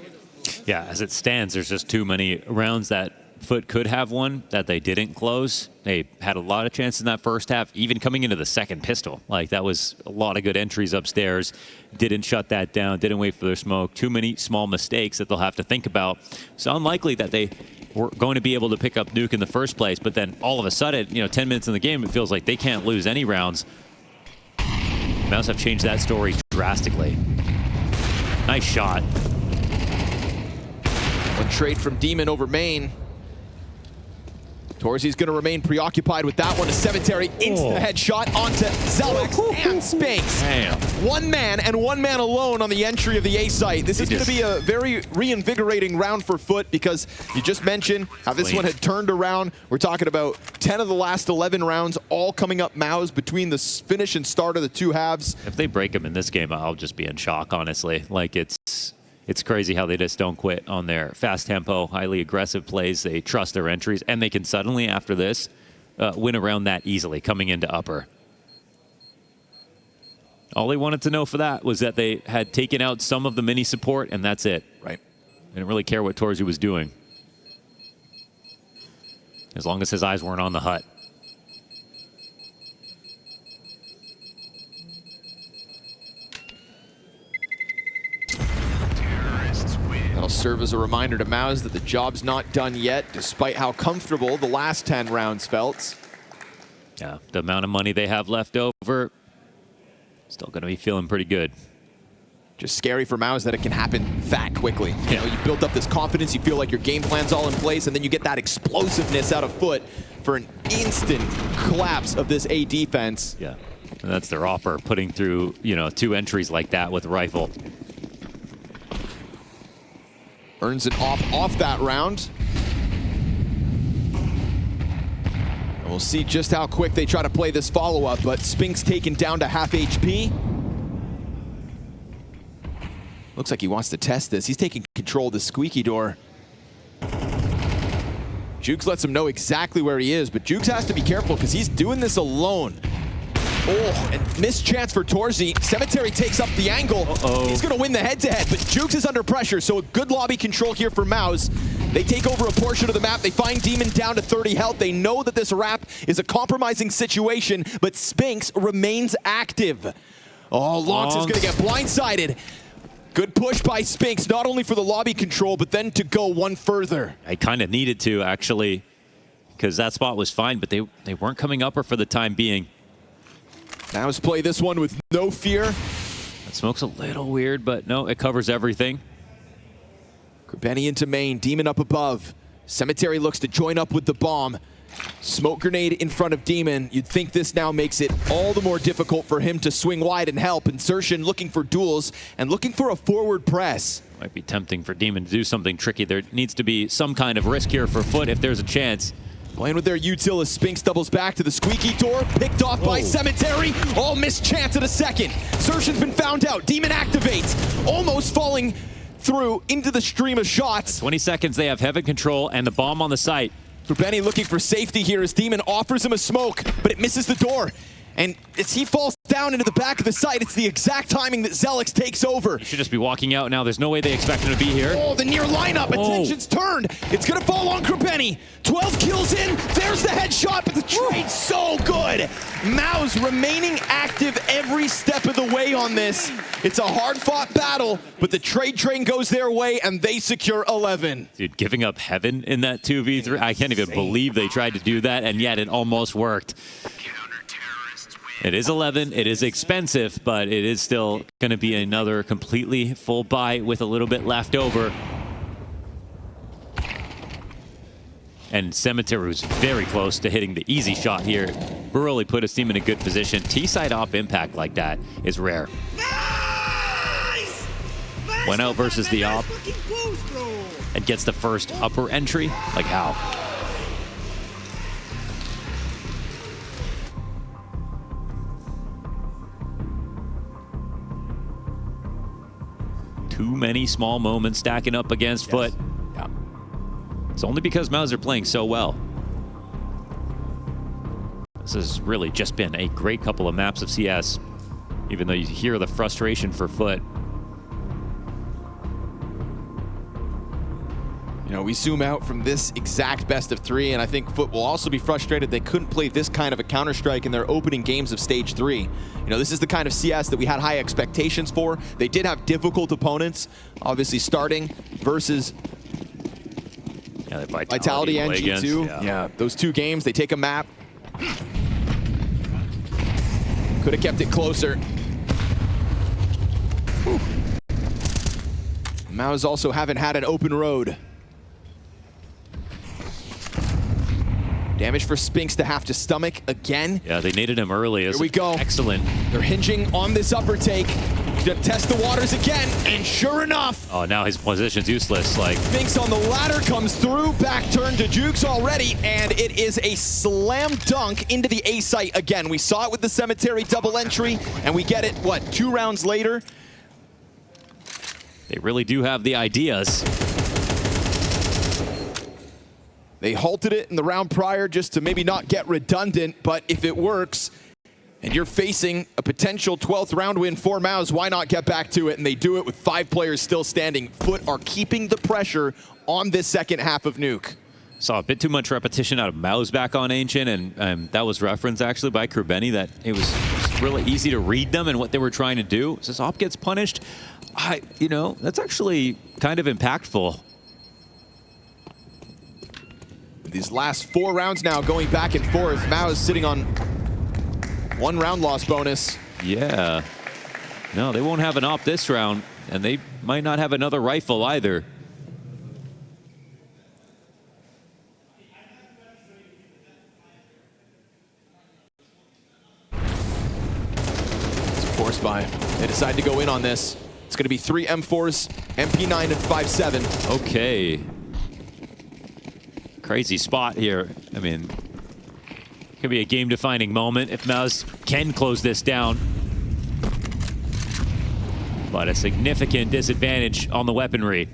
Yeah, as it stands, there's just too many rounds that FUT could have won that they didn't close. They had a lot of chances in that first half, even coming into the second pistol. Like, that was a lot of good entries upstairs. Didn't shut that down, didn't wait for their smoke. Too many small mistakes that they'll have to think about. It's unlikely that they were going to be able to pick up Nuke in the first place, but then all of a sudden, you know, 10 minutes in the game, it feels like they can't lose any rounds. MOUZ have changed that story drastically. Nice shot. One trade from Demon over main. Torzi's going to remain preoccupied with that one. A Cemetery insta-headshot onto xelex and Spinks. Damn. 1 man and 1 man alone on the entry of the A site. This is going to be a very reinvigorating round for FUT because you just mentioned how this one had turned around. We're talking about 10 of the last 11 rounds all coming up MOUZ between the finish and start of the 2 halves. If they break them in this game, I'll just be in shock, honestly. Like, it's crazy how they just don't quit on their fast tempo, highly aggressive plays. They trust their entries, and they can suddenly, after this, win around that easily, coming into upper. All they wanted to know for that was that they had taken out some of the mini support, and that's it. Right. They didn't really care what Torzi was doing, as long as his eyes weren't on the hut. That'll serve as a reminder to MOUZ that the job's not done yet, despite how comfortable the last 10 rounds felt. Yeah, the amount of money they have left over, still going to be feeling pretty good. Just scary for MOUZ that it can happen that quickly. You know, you built up this confidence, you feel like your game plan's all in place, and then you get that explosiveness out of FUT for an instant collapse of this A defense. Yeah, and that's their offer, putting through, you know, 2 entries like that with rifle. Earns an off that round. And we'll see just how quick they try to play this follow-up, but Spinks taken down to half HP. Looks like he wants to test this. He's taking control of the squeaky door. Jukes lets him know exactly where he is, but Jukes has to be careful because he's doing this alone. Oh, and missed chance for Torzi. Cemetery takes up the angle. He's going to win the head-to-head, but Jukes is under pressure, so a good lobby control here for MOUZ. They take over a portion of the map. They find Demon down to 30 health. They know that this wrap is a compromising situation, but Spinks remains active. Oh, Lonks is going to get blindsided. Good push by Spinks, not only for the lobby control, but then to go one further. I kind of needed to, actually. because that spot was fine, but they weren't coming upper for the time being. MOUZ play this one with no fear. That smoke's a little weird, but no, it covers everything. Benny into main, Demon up above. Cemetery looks to join up with the bomb. Smoke grenade in front of Demon. You'd think this now makes it all the more difficult for him to swing wide and help. xertioN looking for duels and looking for a forward press. Might be tempting for Demon to do something tricky. There needs to be some kind of risk here for FUT if there's a chance. Playing with their util as Spinks doubles back to the squeaky door. Picked off by Cemetery. All missed chance at a second. xertioN's been found out. Demon activates. Almost falling through into the stream of shots. 20 seconds, they have heaven control and the bomb on the site. Benny looking for safety here as Demon offers him a smoke, but it misses the door. And as he falls down into the back of the site, it's the exact timing that xelex takes over. He should just be walking out now. There's no way they expect him to be here. Oh, the near lineup. Attention's turned. It's going to fall on Benny. 12 kills in. There's the headshot, but the trade's so good. MOUZ remaining active every step of the way on this. It's a hard-fought battle, but the trade train goes their way, and they secure 11. Dude, giving up heaven in that 2v3, I can't even believe they tried to do that, and yet it almost worked. It is 11, it is expensive, but it is still going to be another completely full buy with a little bit left over. And Cemetery was very close to hitting the easy shot here. Really put his team in a good position. T-side op impact like that is rare. Nice! Went out versus the op and gets the first upper entry. Like how? Too many small moments stacking up against FUT. Yeah. It's only because MOUZ are playing so well. This has really just been a great couple of maps of CS, even though you hear the frustration for FUT. You know, we zoom out from this exact best of 3, and I think FUT will also be frustrated they couldn't play this kind of a Counter-Strike in their opening games of Stage 3. You know, this is the kind of CS that we had high expectations for. They did have difficult opponents, obviously starting versus Vitality and G2. Yeah, those 2 games, they take a map. Could have kept it closer. MOUZ also haven't had an open road. Damage for Spinks to have to stomach again. Yeah, they needed him early. Here we go. Excellent. They're hinging on this upper take. Gonna test the waters again, and sure enough. Oh, now his position's useless. Like Spinks on the ladder comes through, back turn to Jukes already, and it is a slam dunk into the A site again. We saw it with the Cemetery double entry, and we get it, what, 2 rounds later? They really do have the ideas. They halted it in the round prior just to maybe not get redundant, but if it works, and you're facing a potential 12th round win for MOUZ, why not get back to it? And they do it with 5 players still standing. FUT are keeping the pressure on this second half of Nuke. Saw a bit too much repetition out of MOUZ back on xertioN, and that was referenced actually by Benny that it was really easy to read them and what they were trying to do. So this op gets punished. You know, that's actually kind of impactful. These last 4 rounds now going back and forth. MOUZ sitting on 1 round loss bonus. Yeah. No, they won't have an op this round, and they might not have another rifle either. It's a force buy. They decide to go in on this. It's going to be 3 M4s, MP9 and 5.7. Okay. Crazy spot here. I mean, it could be a game-defining moment if MOUZ can close this down. But a significant disadvantage on the weaponry.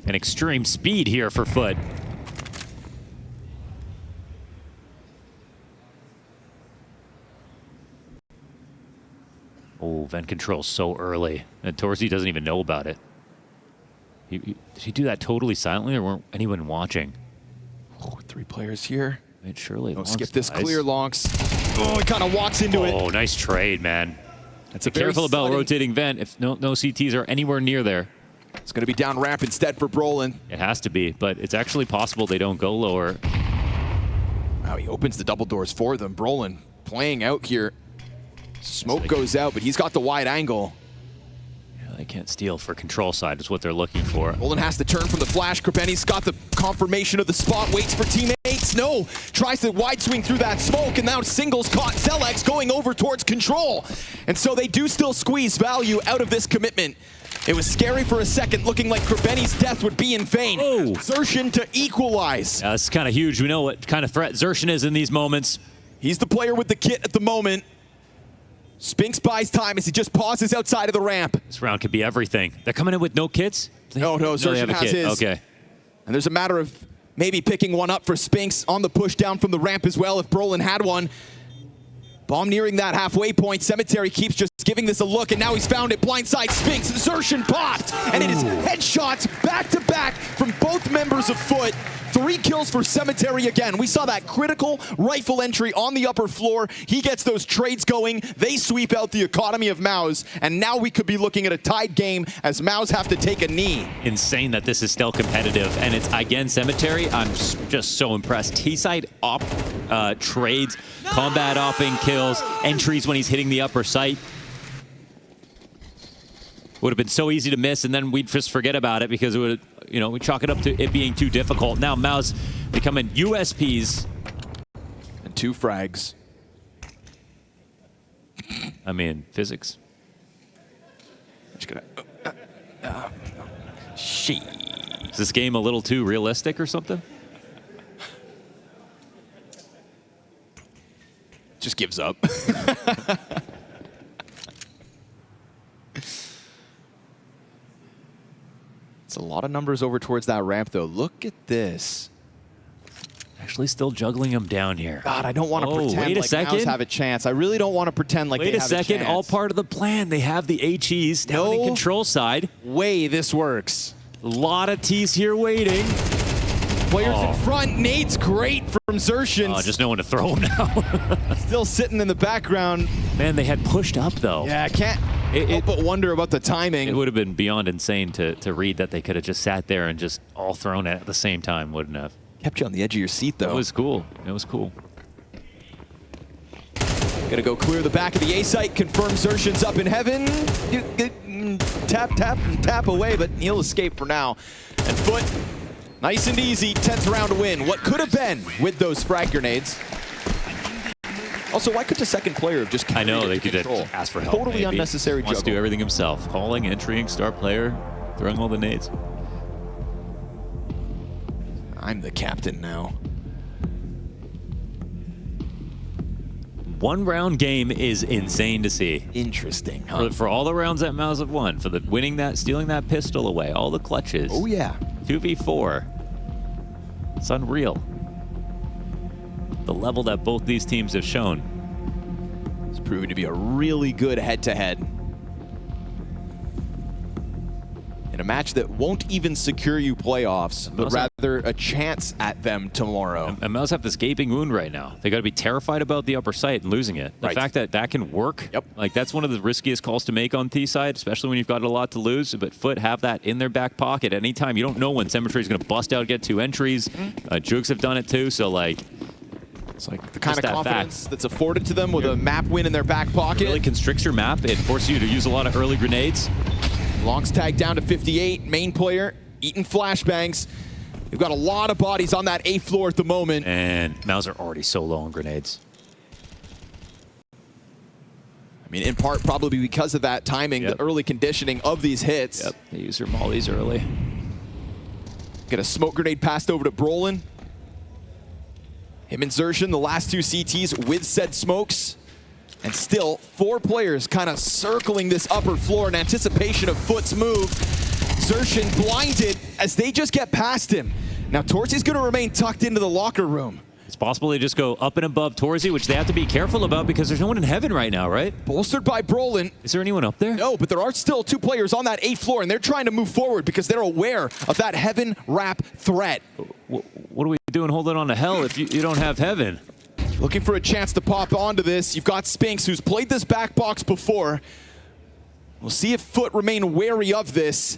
An extreme speed here for FUT. Oh, vent control so early. And Torzy doesn't even know about it. Did he do that totally silently, or weren't anyone watching? Oh, 3 players here. It surely. Don't skip this clear, Lonks. Oh, he kind of walks into it. Oh, nice trade, man. Be careful about rotating vent if no CTs are anywhere near there. It's going to be down ramp instead for Brolin. It has to be, but it's actually possible they don't go lower. Wow, he opens the double doors for them. Brolin playing out here. Smoke goes out, but he's got the wide angle. Yeah, they can't steal for control side is what they're looking for. Brolin has to turn from the flash. Krabeni's got the confirmation of the spot, waits for teammates. No, tries to wide swing through that smoke, and now singles caught xelex going over towards control. And so they do still squeeze value out of this commitment. It was scary for a second, looking like Krabeni's death would be in vain. Oh. xertioN to equalize. Yeah, this is kind of huge. We know what kind of threat xertioN is in these moments. He's the player with the kit at the moment. Spinks buys time as he just pauses outside of the ramp. This round could be everything. They're coming in with no kits? No, xertioN has his. Okay. And there's a matter of maybe picking one up for Spinks on the push down from the ramp as well if Brolin had one. Bomb nearing that halfway point. Cemetery keeps just giving this a look, and now he's found it. Blindside Spinks. xertioN popped, and it is headshots back-to-back from both members of FUT. 3 kills for Cemetery again. We saw that critical rifle entry on the upper floor. He gets those trades going. They sweep out the economy of MOUZ, and now we could be looking at a tied game as MOUZ have to take a knee. Insane that this is still competitive, and it's again Cemetery. I'm just so impressed. T-side op trades, combat opping kills, entries when he's hitting the upper sight. Would have been so easy to miss, and then we'd just forget about it because it would, you know, we chalk it up to it being too difficult. Now MOUZ becoming USPs. And 2 frags. I mean, physics. Just gonna, Is this game a little too realistic or something? just gives up. It's a lot of numbers over towards that ramp, though. Look at this. Actually still juggling them down here. God, I don't want to pretend like MOUZ have a chance. I really don't want to pretend like they have a chance. Wait a second, all part of the plan. They have the HEs down in control side. Way this works. A lot of T's here waiting. Players in front. Nate's great from xertioN. Oh, just no one to throw him now. Still sitting in the background. Man, they had pushed up, though. Yeah, I can't help but wonder about the timing. It would have been beyond insane to read that they could have just sat there and just all thrown it at the same time, wouldn't have. Kept you on the edge of your seat, though. It was cool. It was cool. Gonna go clear the back of the A site, confirm xertioN's up in heaven. Tap, tap, and tap away, but he'll escape for now. And FUT, nice and easy, 10th round to win. What could have been with those frag grenades. Also, why could the second player have just I know, they could control? have asked for help. Totally maybe. unnecessary Wants to do juggle. everything himself. Calling, entering, star player, throwing all the nades. I'm the captain now. One round game is insane to see. Interesting, huh? For all the rounds that MOUZ have won, for the winning that, stealing that pistol away, all the clutches. Oh yeah. 2v4. It's unreal. The level that both these teams have shown. It's proving to be a really good head-to-head. In a match that won't even secure you playoffs, but rather a chance at them tomorrow. And MOUZ have this gaping wound right now. They got to be terrified about the upper site and losing it. The fact that that can work, like that's one of the riskiest calls to make on T side, especially when you've got a lot to lose. But FUT have that in their back pocket anytime. You don't know when Cemetery is going to bust out, get 2 entries. Jukes have done it too, so like. It's like the kind of confidence that's afforded to them with a map win in their back pocket. It really constricts your map. It forces you to use a lot of early grenades. Long's tag down to 58. Main player eating flashbangs. We've got a lot of bodies on that A floor at the moment. And MOUZ are already so low on grenades. I mean, in part probably because of that timing, the early conditioning of these hits. Yep, they use their mollies early. Get a smoke grenade passed over to Brolin. Him and xertioN, the last 2 CTs with said smokes. And still, 4 players kind of circling this upper floor in anticipation of FUT's move. xertioN blinded as they just get past him. Now, Torzy's going to remain tucked into the locker room. It's possible they just go up and above Torzy, which they have to be careful about because there's no one in heaven right now, right? Bolstered by Brolin. Is there anyone up there? No, but there are still 2 players on that A floor, and they're trying to move forward because they're aware of that heaven wrap threat. What are we doing holding on to hell if you don't have heaven? Looking for a chance to pop onto this. You've got Spinks, who's played this back box before. We'll see if FUT remain wary of this.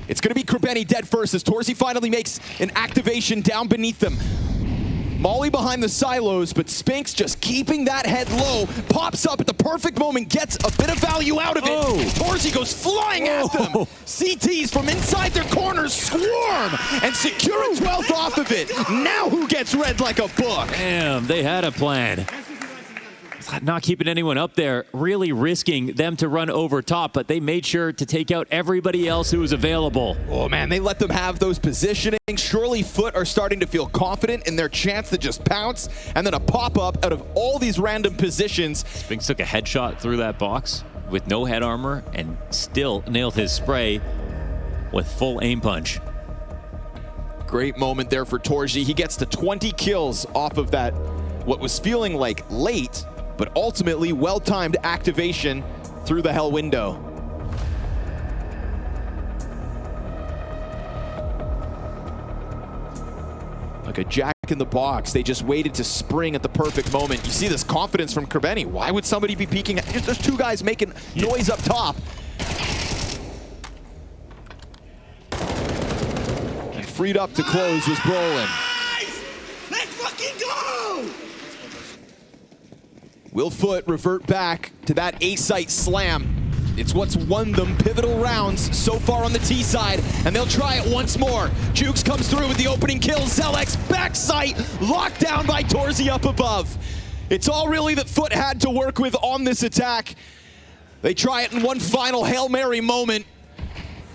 It's going to be Krabeni dead first as Torzy finally makes an activation down beneath them. Molly behind the silos, but Spinks just keeping that head low, pops up at the perfect moment, gets a bit of value out of it. xertioN goes flying at them. CTs from inside their corners swarm and secure a 12th off of it. Now who gets read like a book? Damn, they had a plan. Not keeping anyone up there, really risking them to run over top, but they made sure to take out everybody else who was available. Oh man, they let them have those positioning. Surely FUT are starting to feel confident in their chance to just pounce, and then a pop-up out of all these random positions. Spinks took a headshot through that box with no head armor and still nailed his spray with full aim punch. Great moment there for xertioN. He gets to 20 kills off of that, what was feeling like late, but ultimately well-timed activation through the hell window. Like a jack in the box, they just waited to spring at the perfect moment. You see this confidence from xertioN. Why would somebody be peeking? There's two guys making noise up top. And freed up to close was Brolin. Let's fucking go! Will FUT revert back to that A-site slam? It's what's won them pivotal rounds so far on the T side, and they'll try it once more. Jukes comes through with the opening kill. xelex back sight, locked down by xertioN up above. It's all really that FUT had to work with on this attack. They try it in one final Hail Mary moment.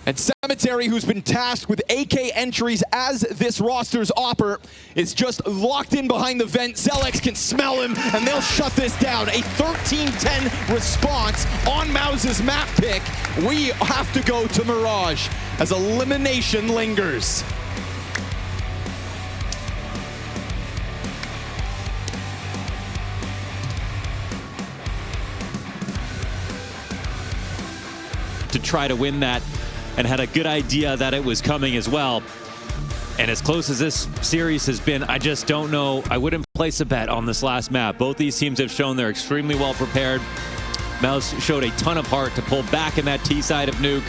And Cemetery, who's been tasked with AK entries as this roster's opper, is just locked in behind the vent. xelex can smell him, and they'll shut this down. A 13-10 response on MOUZ's map pick. We have to go to Mirage as elimination lingers. To try to win that, and had a good idea that it was coming as well. And as close as this series has been, I just don't know. I wouldn't place a bet on this last map. Both these teams have shown they're extremely well prepared. MOUZ showed a ton of heart to pull back in that T side of Nuke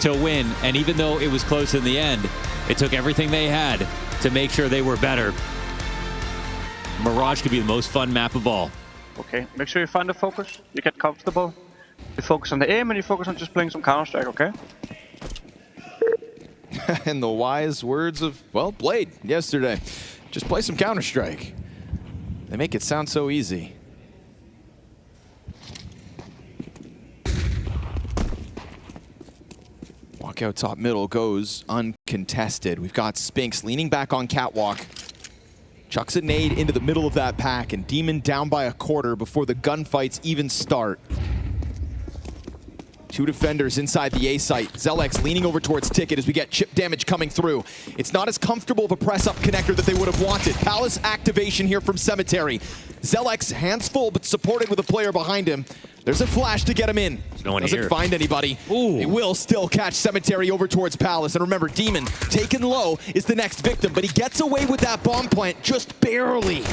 to win. And even though it was close in the end, it took everything they had to make sure they were better. Mirage could be the most fun map of all. Okay, make sure you find the focus. You get comfortable. You focus on the aim and you focus on just playing some Counter-Strike, okay? And the wise words of, well, Blade yesterday. Just play some Counter-Strike. They make it sound so easy. Walkout top middle goes uncontested. We've got Spinks leaning back on catwalk. Chucks a nade into the middle of that pack, and Demon down by a quarter before the gunfights even start. Two defenders inside the A site. xelex leaning over towards Ticket as we get chip damage coming through. It's not as comfortable of a press-up connector that they would have wanted. Palace activation here from Cemetery. xelex hands full, but supported with a player behind him. There's a flash to get him in. No one Doesn't here. find anybody. He will still catch Cemetery over towards Palace. And remember, Demon, taken low, is the next victim, but he gets away with that bomb plant just barely.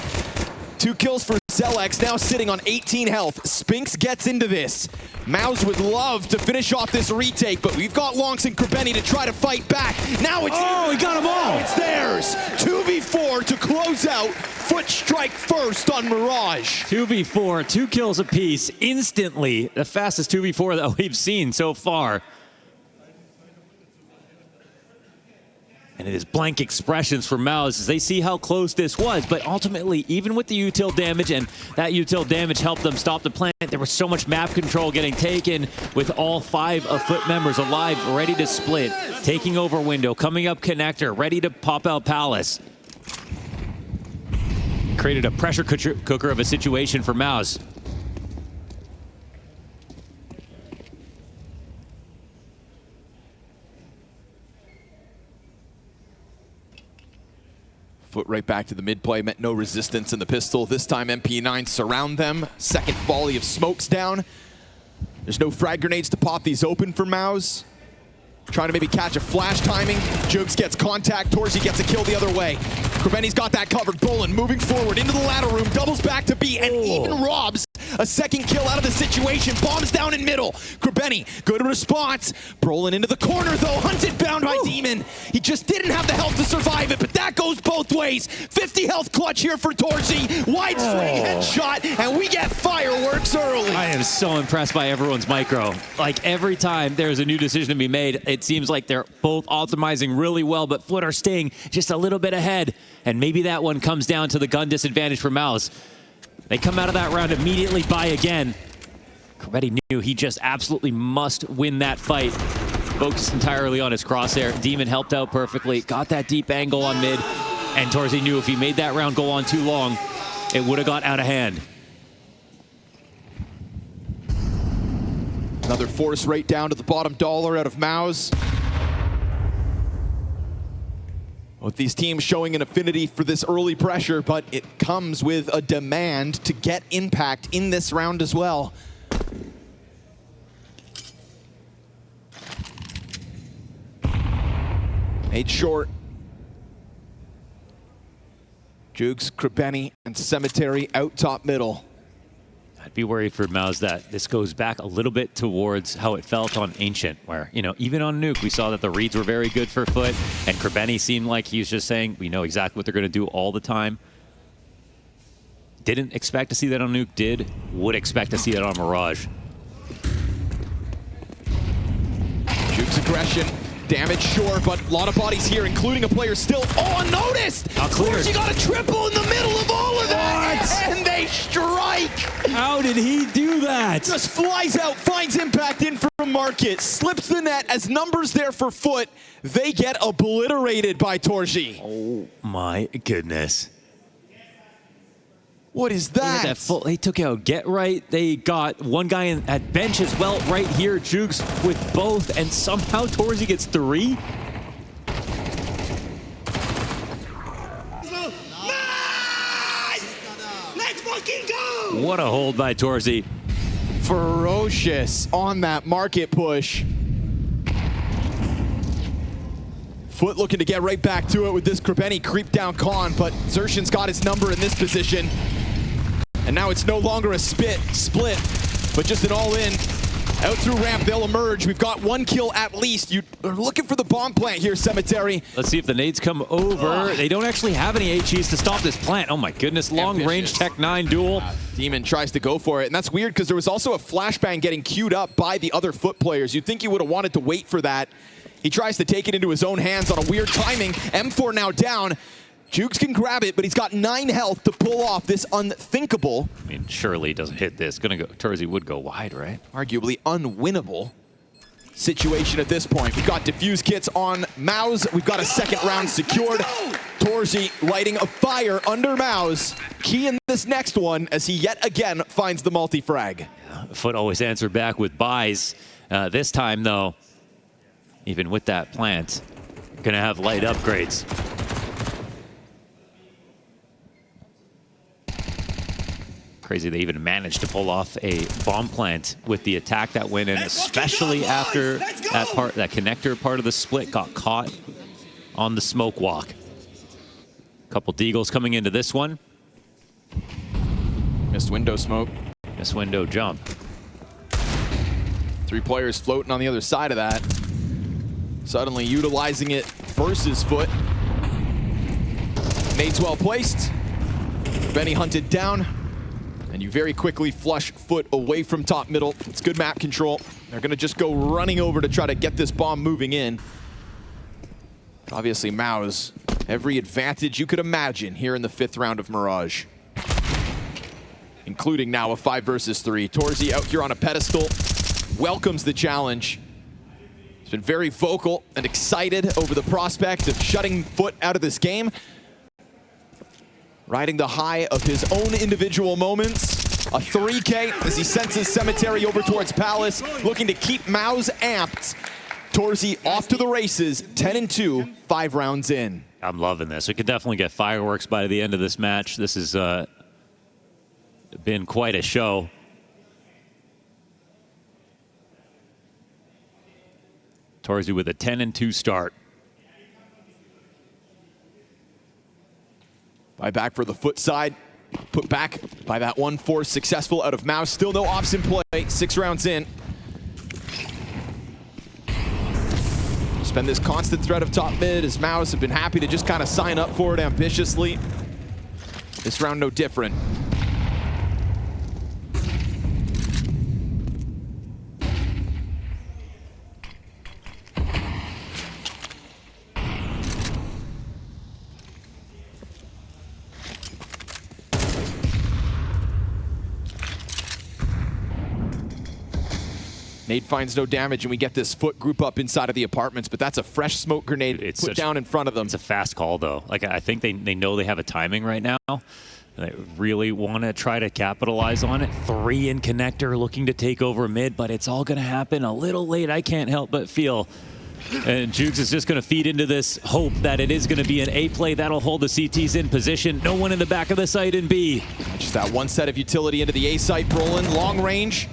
2 kills for xelex, now sitting on 18 health. Spinks gets into this. MOUZ would love to finish off this retake, but we've got Lonks and xertioN to try to fight back. Now it's he got them all. It's theirs. 2v4 to close out. FUT strike first on Mirage. 2v4, 2 kills apiece instantly. The fastest 2v4 that we've seen so far. And it is blank expressions for MOUZ as they see how close this was. But ultimately, even with the util damage, and that util damage helped them stop the plant, there was so much map control getting taken with all 5 of FUT members alive, ready to split. Taking over window, coming up connector, ready to pop out Palace. Created a pressure cooker of a situation for MOUZ. FUT right back to the mid play, met no resistance in the pistol. This time MP9 surround them. Second volley of smokes down. There's no frag grenades to pop these open for MOUZ. Trying to maybe catch a flash timing. Jukes gets contact. xertioN gets a kill the other way. xertioN's got that covered. Brolin moving forward into the ladder room. Doubles back to B and even robs a second kill out of the situation. Bombs down in middle. Krabeni, good response. Brolin into the corner though, hunted down by Demon. He just didn't have the health to survive it, but that goes both ways. 50 health clutch here for torzsi. Wide swing headshot, and we get fireworks early. I am so impressed by everyone's micro. Like every time there's a new decision to be made, it seems like they're both optimizing really well, but FUT are staying just a little bit ahead. And maybe that one comes down to the gun disadvantage for MOUZ. They come out of that round immediately by again. Krabeni knew he just absolutely must win that fight. Focused entirely on his crosshair. Demon helped out perfectly, got that deep angle on mid, and torzsi knew if he made that round go on too long, it would have got out of hand. Another force rate down to the bottom dollar out of MOUZ. Both these teams showing an affinity for this early pressure, but it comes with a demand to get impact in this round as well. Made short. Jukes, Krabeni, and Cemetery out top middle. I'd be worried for MOUZ that this goes back a little bit towards how it felt on Ancient, where, you know, even on Nuke, we saw that the reads were very good for FUT, and Krabeni seemed like he was just saying, we know exactly what they're going to do all the time. Didn't expect to see that on Nuke, would expect to see that on Mirage. Jukes aggression. Damage, sure, but a lot of bodies here, including a player still unnoticed. Not cleared. He got a triple in the middle of all of that, and they strike. How did he do that? Just flies out, finds impact in from Market, slips the net as numbers there for FUT. They get obliterated by torzsi. Oh my goodness. What is that? They took out Get Right. They got one guy at bench as well right here. Jukes with both, and somehow torzsi gets 3. Let's fucking go! What a hold by torzsi. Ferocious on that Market push. FUT looking to get right back to it with this Krabeni creep down con, but xertioN's got his number in this position. And now it's no longer a split, but just an all-in. Out through ramp, they'll emerge. We've got 1 kill at least. You're looking for the bomb plant here, Cemetery. Let's see if the nades come over. They don't actually have any HEs to stop this plant. Oh my goodness, long-range Tech 9 duel. Demon tries to go for it, and that's weird because there was also a flashbang getting queued up by the other FUT players. You'd think he would have wanted to wait for that. He tries to take it into his own hands on a weird timing. M4 now down. Jukes can grab it, but he's got 9 health to pull off this unthinkable. I mean, surely he doesn't hit this. torzsi would go wide, right? Arguably unwinnable situation at this point. We've got defuse kits on MOUZ. We've got a second round secured. torzsi lighting a fire under MOUZ. Key in this next one as he yet again finds the multi-frag. Yeah, FUT always answered back with buys. This time, though, even with that plant, gonna have light upgrades. Crazy they even managed to pull off a bomb plant with the attack that went in, especially after that connector part of the split got caught on the smoke walk. Couple deagles coming into this one. Missed window smoke. Missed window jump. 3 players floating on the other side of that. Suddenly utilizing it versus FUT. Nades well placed. Benny hunted down. And you very quickly flush FUT away from top middle. It's good map control. They're going to just go running over to try to get this bomb moving in. Obviously, MOUZ, every advantage you could imagine here in the 5th round of Mirage. Including now a 5 versus 3. torzsi out here on a pedestal. Welcomes the challenge. He's been very vocal and excited over the prospect of shutting FUT out of this game. Riding the high of his own individual moments. A 3K as he senses Cemetery over towards Palace, looking to keep MOUZ amped. torzsi off to the races, 10-2, 5 rounds in. I'm loving this. We could definitely get fireworks by the end of this match. This has been quite a show. torzsi with a 10-2 start. Back for the FUT side. Put back by that 1-4 successful out of MOUZ. Still no ops in play, 6 rounds in. Spend this constant threat of top mid as MOUZ have been happy to just kind of sign up for it ambitiously. This round no different. Nade finds no damage, and we get this FUT group up inside of the apartments, but that's a fresh smoke grenade put down in front of them. It's a fast call, though. Like, I think they know they have a timing right now. They really want to try to capitalize on it. 3 in connector, looking to take over mid, but it's all going to happen a little late. I can't help but feel. And Jukes is just going to feed into this hope that it is going to be an A play that'll hold the CTs in position. No one in the back of the site in B. Just that one set of utility into the A site. Brolin, long range.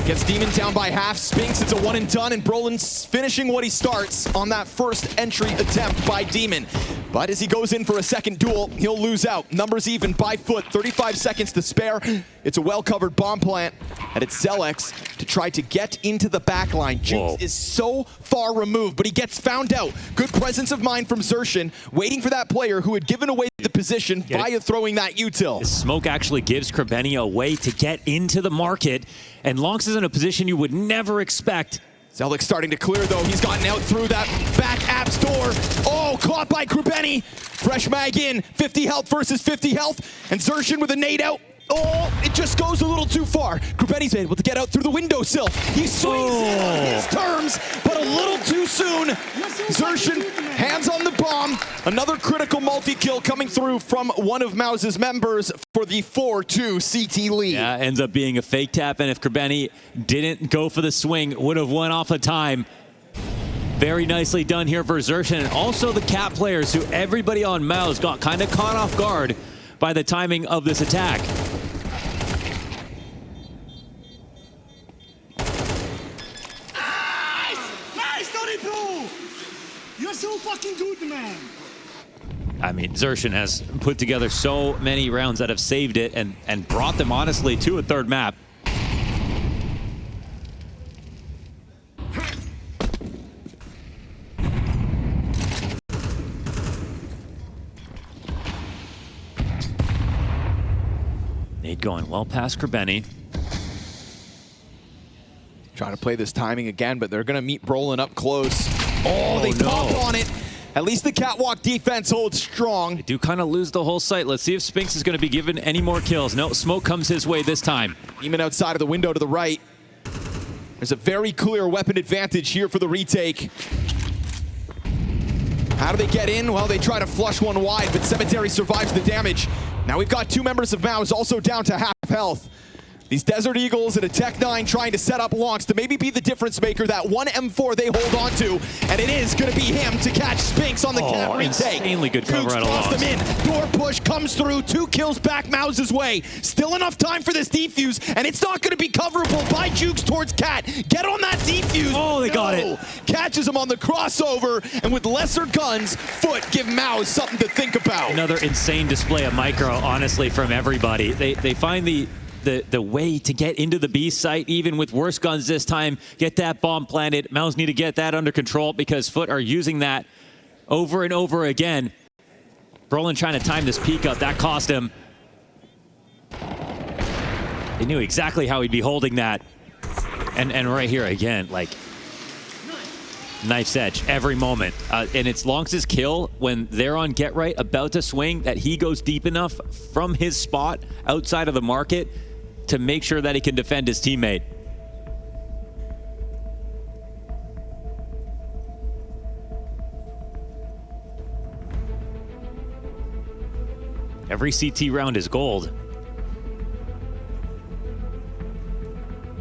Gets Demon down by half. Spinks, it's a 1 and done, and Brolin's finishing what he starts on that first entry attempt by Demon. But as he goes in for a second duel, he'll lose out. Numbers even by FUT, 35 seconds to spare. It's a well-covered bomb plant, and it's xelex to try to get into the back line. Jukes is so far removed, but he gets found out. Good presence of mind from xertioN, waiting for that player who had given away the position via throwing that util. The smoke actually gives xertioN a way to get into the market, and Lonx is in a position you would never expect. xelex starting to clear, though. He's gotten out through that back apps door. Oh, caught by xertioN. Fresh mag in, 50 health versus 50 health, and xertioN with a nade out. Oh, it just goes a little too far. xertioN's able to get out through the windowsill. He swings in on his terms, but a little too soon. xertioN, hands on the bomb. Another critical multi-kill coming through from one of MOUZ's members for the 4-2 CT lead. Yeah, ends up being a fake tap, and if xertioN didn't go for the swing, would have won off a time. Very nicely done here for xertioN, and also the Cat players, who everybody on MOUZ got kind of caught off guard by the timing of this attack. You're so fucking good, man. I mean, xertioN has put together so many rounds that have saved it and brought them, honestly, to a third map. Nade going well past xertioN. Trying to play this timing again, but they're going to meet Brolin up close. Oh, they pop on it. At least the catwalk defense holds strong. They do kind of lose the whole site. Let's see if Spinks is going to be given any more kills. No, smoke comes his way this time. Demon outside of the window to the right. There's a very clear weapon advantage here for the retake. How do they get in? Well, they try to flush one wide, but Cemetery survives the damage. Now we've got 2 members of MOUZ also down to half health. These Desert Eagles and a Tech 9 trying to set up Lonx to maybe be the difference maker. That one M4 they hold on to, and it is going to be him to catch Spinks on the cat retake. Insanely good cover out of Lonx. Them in. Door push comes through. 2 kills back MOUZ's way. Still enough time for this defuse, and it's not going to be coverable by Jukes towards Cat. Get on that defuse. Oh, they got it. Catches him on the crossover, and with lesser guns, FUT give MOUZ something to think about. Another insane display of micro, honestly, from everybody. They find the way to get into the B site, even with worse guns this time. Get that bomb planted. MOUZ need to get that under control because FUT are using that over and over again. Brolin trying to time this peek up. That cost him. They knew exactly how he'd be holding that. And right here again, like, knife's edge every moment. And it's Lonx's kill when they're on get right, about to swing, that he goes deep enough from his spot outside of the market to make sure that he can defend his teammate. Every CT round is gold.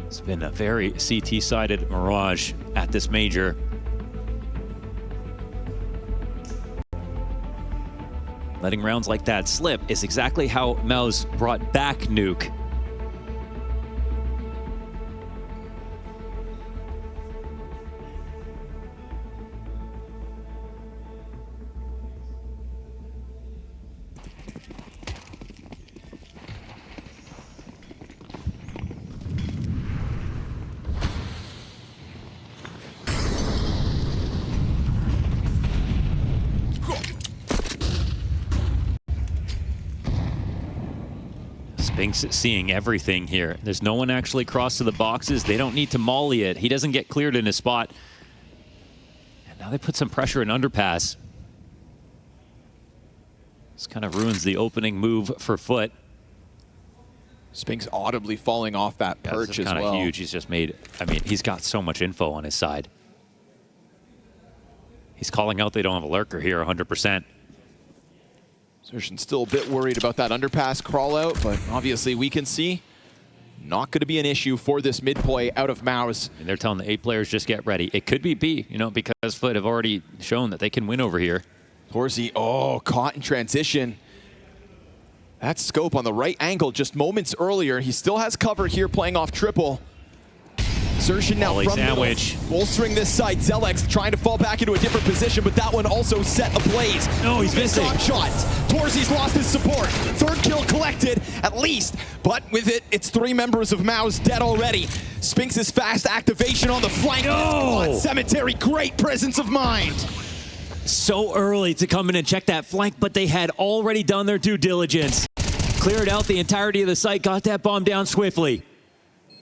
It's been a very CT-sided Mirage at this major. Letting rounds like that slip is exactly how MOUZ brought back Nuke. Spinks seeing everything here. There's no one actually crossed to the boxes. They don't need to molly it. He doesn't get cleared in his spot. And now they put some pressure in underpass. This kind of ruins the opening move for FUT. Spinks audibly falling off that perch as well. Kind of huge. He's just made, I mean, he's got so much info on his side. He's calling out they don't have a lurker here 100%. xertioN still a bit worried about that underpass crawl out, but obviously we can see not going to be an issue for this mid play out of MOUZ. And they're telling the A players just get ready. It could be B, you know, because FUT have already shown that they can win over here. xertioN, oh, caught in transition. That scope on the right angle just moments earlier. He still has cover here playing off triple. xertioN now Volley from sandwich. middle, bolstering this side. xelex trying to fall back into a different position, but that one also set ablaze. No, he's missing. Top shots. torzsi's lost his support. Third kill collected, at least. But with it, it's 3 members of MOUZ dead already. Spinks' fast activation on the flank. No! Cemetery, great presence of mind. So early to come in and check that flank, but they had already done their due diligence. Cleared out the entirety of the site, got that bomb down swiftly.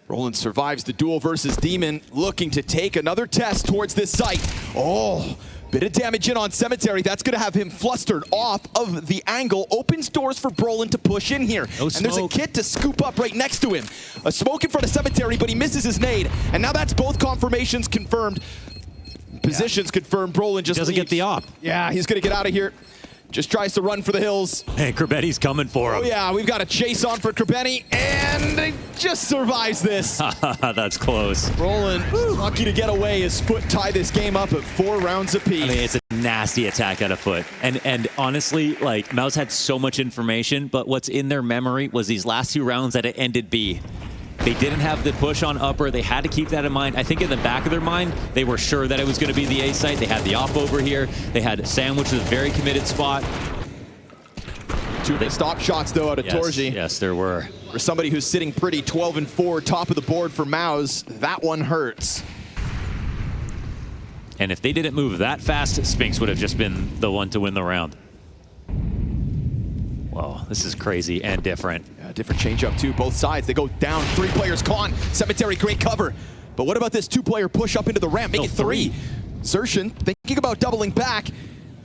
Roland survives the duel versus Demon, looking to take another test towards this site. Oh, bit of damage in on Cemetery. That's going to have him flustered off of the angle. Opens doors for Brolin to push in here. No and there's a kid to scoop up right next to him. A smoke in front of Cemetery, but he misses his nade. And now that's both confirmations confirmed. Positions confirmed. Brolin just doesn't leaves. get the op. Yeah, he's going to get out of here. Just tries to run for the hills. Hey, Krabetti's coming for him. Oh yeah, we've got a chase on for Krabetti, and he just survives this. That's close. Roland, lucky to get away as FUT tie this game up at 4 rounds apiece. I mean, it's a nasty attack out of FUT. And honestly, like, MOUZ had so much information, but what's in their memory was these last 2 rounds that it ended B. They didn't have the push on upper. They had to keep that in mind. I think in the back of their mind, they were sure that it was going to be the A site. They had the op over here. They had Sandwich with a very committed spot. 2 big stop shots, though, out of torzsi. Yes, there were. For somebody who's sitting pretty 12-4, top of the board for MOUZ, that one hurts. And if they didn't move that fast, Spinks would have just been the one to win the round. Wow, this is crazy and different. Yeah, different change-up, too. Both sides, they go down. 3 players con. Cemetery, great cover. But what about this 2-player push up into the ramp? Make it 3. xertioN thinking about doubling back.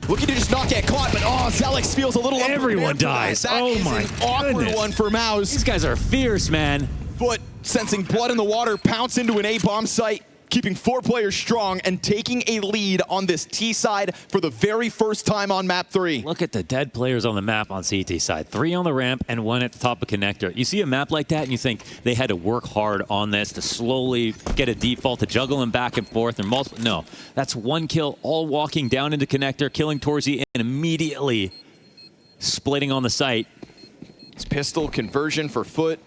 Looking to just not get caught, but oh, xelex feels a little Everyone dies. That is my an awkward one for MOUZ. These guys are fierce, man. FUT sensing blood in the water, pounce into an A-bomb site, keeping 4 players strong and taking a lead on this T side for the very first time on map 3. Look at the dead players on the map on CT side. 3 on the ramp and 1 at the top of connector. You see a map like that and you think they had to work hard on this to slowly get a default, to juggle them back and forth and multiple. No, that's 1 kill, all walking down into connector, killing torzsi and immediately splitting on the site. It's pistol conversion for FUT.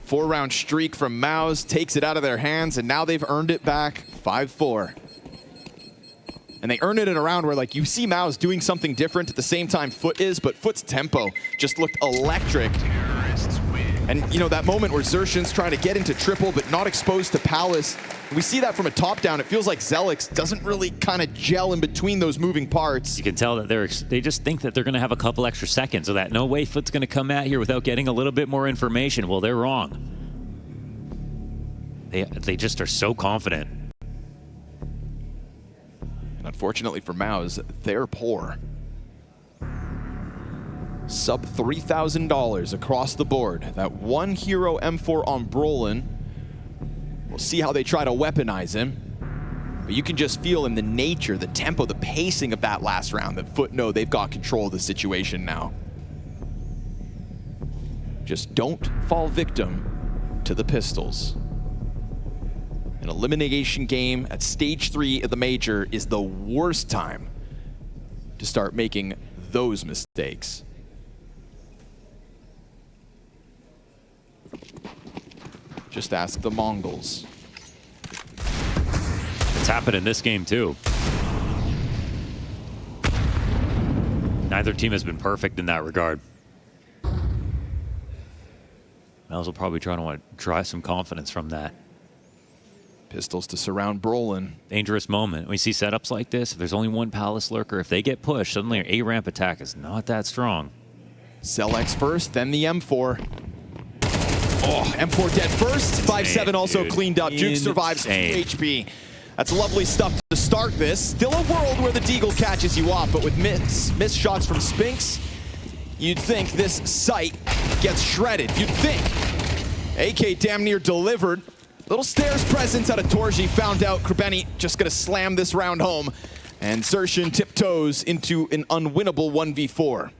4-round streak from MOUZ takes it out of their hands, and now they've earned it back 5-4. And they earn it in a round where, like, you see MOUZ doing something different at the same time FUT is, but FUT's tempo just looked electric. And, you know, that moment where xertioN's trying to get into triple but not exposed to Palace, we see that from a top-down. It feels like xelex doesn't really kind of gel in between those moving parts. You can tell that they just think that they're going to have a couple extra seconds, so that no way FUT's going to come out here without getting a little bit more information. Well, they're wrong. They just are so confident. And unfortunately for MOUZ, they're poor. Sub $3,000 across the board. That 1 hero M4 on Brolin. We'll see how they try to weaponize him. But you can just feel in the nature, the tempo, the pacing of that last round that FUT know they've got control of the situation now. Just don't fall victim to the pistols. An elimination game at stage 3 of the Major is the worst time to start making those mistakes. Just ask the Mongols. It's happened in this game too. Neither team has been perfect in that regard. MOUZ will probably try to want to drive some confidence from that. Pistols to surround Brolin. Dangerous moment. We see setups like this. If there's only 1 Palace lurker, if they get pushed, suddenly an A-ramp attack is not that strong. xelex first, then the M4. Oh, M4 dead first. 5-7 also dude. cleaned up. Juke survives 2 HP. That's lovely stuff to start this. Still a world where the Deagle catches you off, but with missed shots from Spinks, you'd think this site gets shredded. You'd think. AK damn near delivered. Little stairs presence out of xertioN. Found out Krebeni just gonna slam this round home. And xertioN tiptoes into an unwinnable 1v4.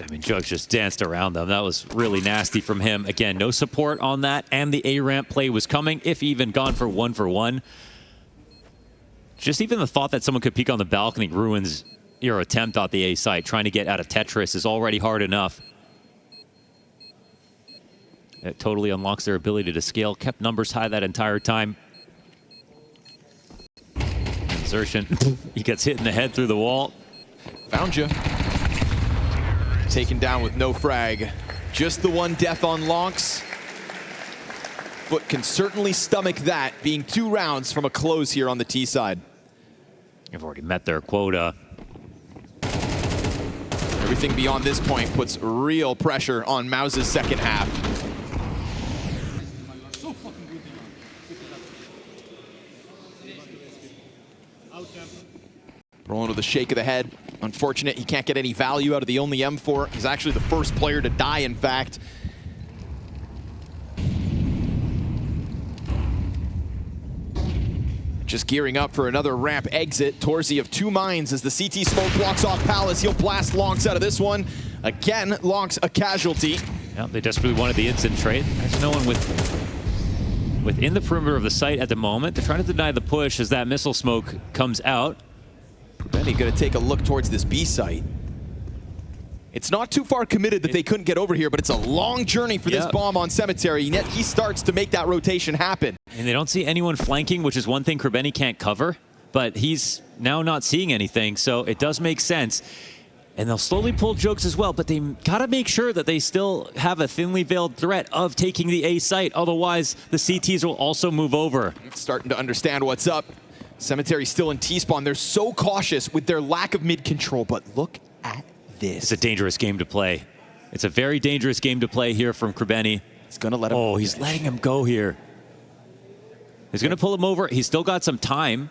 I mean, Jugs just danced around them. That was really nasty from him. Again, no support on that, and the A-ramp play was coming, if even gone for 1-for-1. Just even the thought that someone could peek on the balcony ruins your attempt at the A site. Trying to get out of Tetris is already hard enough. It totally unlocks their ability to scale. Kept numbers high that entire time. xertioN, he gets hit in the head through the wall. Found you. Taken down with no frag. Just the one death on Lonks. FUT can certainly stomach that, being 2 rounds from a close here on the T side. They've already met their quota. Everything beyond this point puts real pressure on MOUZ's second half. Rolling with a shake of the head. Unfortunate he can't get any value out of the only M4. He's actually the first player to die, in fact. Just gearing up for another ramp exit. xertioN of 2 mines as the CT smoke blocks off Palace. He'll blast Lonks out of this one. Again, Lonks a casualty. Yeah, they desperately wanted the instant trade. There's no one within the perimeter of the site at the moment. They're trying to deny the push as that missile smoke comes out. Krebeni gonna take a look towards this B site. It's not too far committed that they couldn't get over here, but it's a long journey for this bomb on Cemetery, and yet he starts to make that rotation happen. And they don't see anyone flanking, which is one thing Krebeni can't cover, but he's now not seeing anything, so it does make sense. And they'll slowly pull Jokes as well, but they gotta make sure that they still have a thinly veiled threat of taking the A site, otherwise the CTs will also move over. Starting to understand what's up. Cemetery still in T-spawn. They're so cautious with their lack of mid control, but look at this. It's a dangerous game to play. It's a very dangerous game to play here from Krebeni. He's gonna let him go. He's letting him go here. He's gonna pull him over. He's still got some time.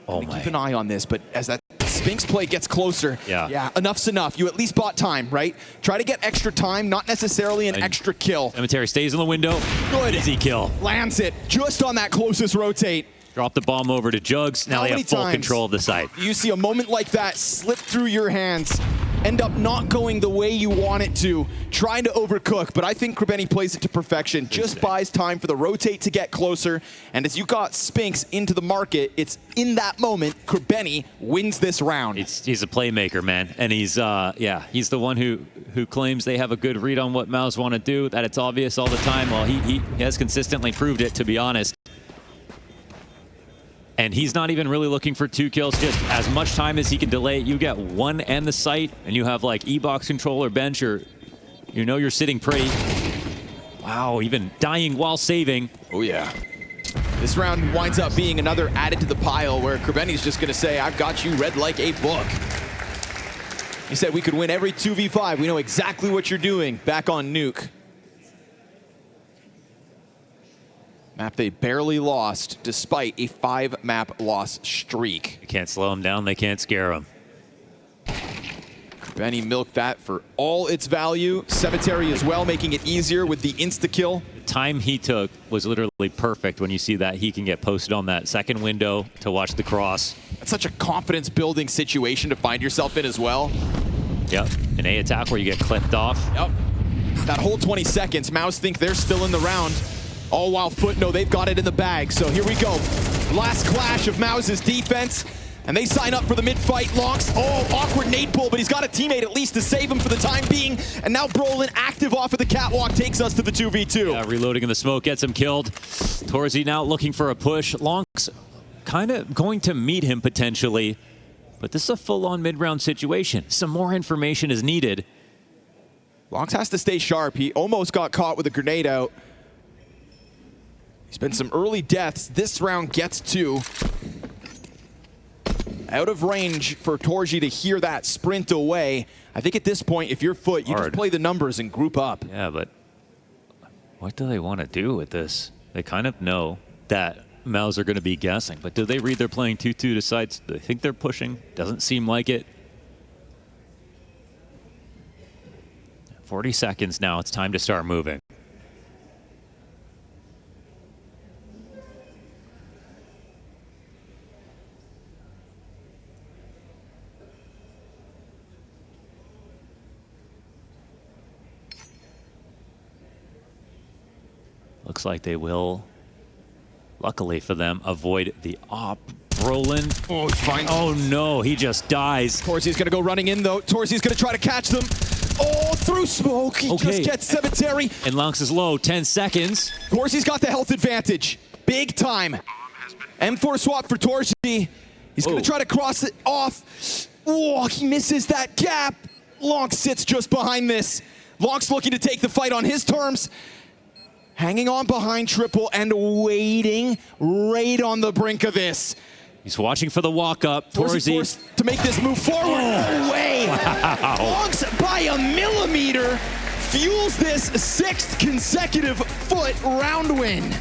Oh my. Keep an eye on this, but as that Spinks play gets closer, yeah, enough's enough. You at least bought time, right? Try to get extra time, not necessarily an extra kill. Cemetery stays in the window. Good. Easy kill. Lands it just on that closest rotate. Drop the bomb over to Jugs. Now they have full control of the site. You see a moment like that slip through your hands, end up not going the way you want it to, trying to overcook, but I think Krebeni plays it to perfection, just buys time for the rotate to get closer, and as you got Spinks into the market, it's in that moment Krebeni wins this round. He's a playmaker, man, and he's he's the one who claims they have a good read on what MOUZ want to do, that it's obvious all the time. Well, he has consistently proved it, to be honest. And he's not even really looking for 2 kills, just as much time as he can delay. You get 1 and the site, and you have like E-box control or bench, or you know you're sitting pretty. Wow, even dying while saving. Oh yeah. This round winds up being another added to the pile where Krebeni's just gonna say, I've got you read like a book. He said we could win every 2v5. We know exactly what you're doing. Back on Nuke. Map they barely lost despite a 5-map loss streak. They can't slow them down, they can't scare them. Benny milked that for all its value. Cemetery as well, making it easier with the insta-kill. The time he took was literally perfect when you see that he can get posted on that second window to watch the cross. That's such a confidence-building situation to find yourself in as well. Yep, an A attack where you get clipped off. Yep. That whole 20 seconds, MOUZ think they're still in the round. All while FUT know they've got it in the bag. So here we go. Last clash of MOUZ's defense. And they sign up for the mid-fight. Lonks, awkward nade pull, but he's got a teammate at least to save him for the time being. And now Brolin, active off of the catwalk, takes us to the 2v2. Yeah, reloading in the smoke, gets him killed. xertioN now looking for a push. Lonks kind of going to meet him potentially. But this is a full-on mid-round situation. Some more information is needed. Lonks has to stay sharp. He almost got caught with a grenade out. There's been some early deaths. This round gets 2. Out of range for xertioN to hear that sprint away. I think at this point, if you're FUT, you just play the numbers and group up. Yeah, but What do they want to do with this? They kind of know that MOUZ are going to be guessing, but do they read they're playing 2-2 to sides? Do they think they're pushing? Doesn't seem like it. 40 seconds now. It's time to start moving. Looks like they will, luckily for them, avoid the op. Brolin. Oh, fine. Oh no, he just dies. Torzy's gonna go running in though. Torzy's gonna try to catch them. Oh, through smoke. He just gets Cemetery. And Lunks is low, 10 seconds. Torzy's got the health advantage. Big time. M4 swap for Torzy. He's gonna try to cross it off. Oh, he misses that gap. Lonks sits just behind this. Lonks looking to take the fight on his terms. Hanging on behind Triple and waiting right on the brink of this. He's watching for the walk-up. Torzy forced to make this move forward. No way! Wow. Lonks by a millimeter fuels this 6th consecutive FUT round win.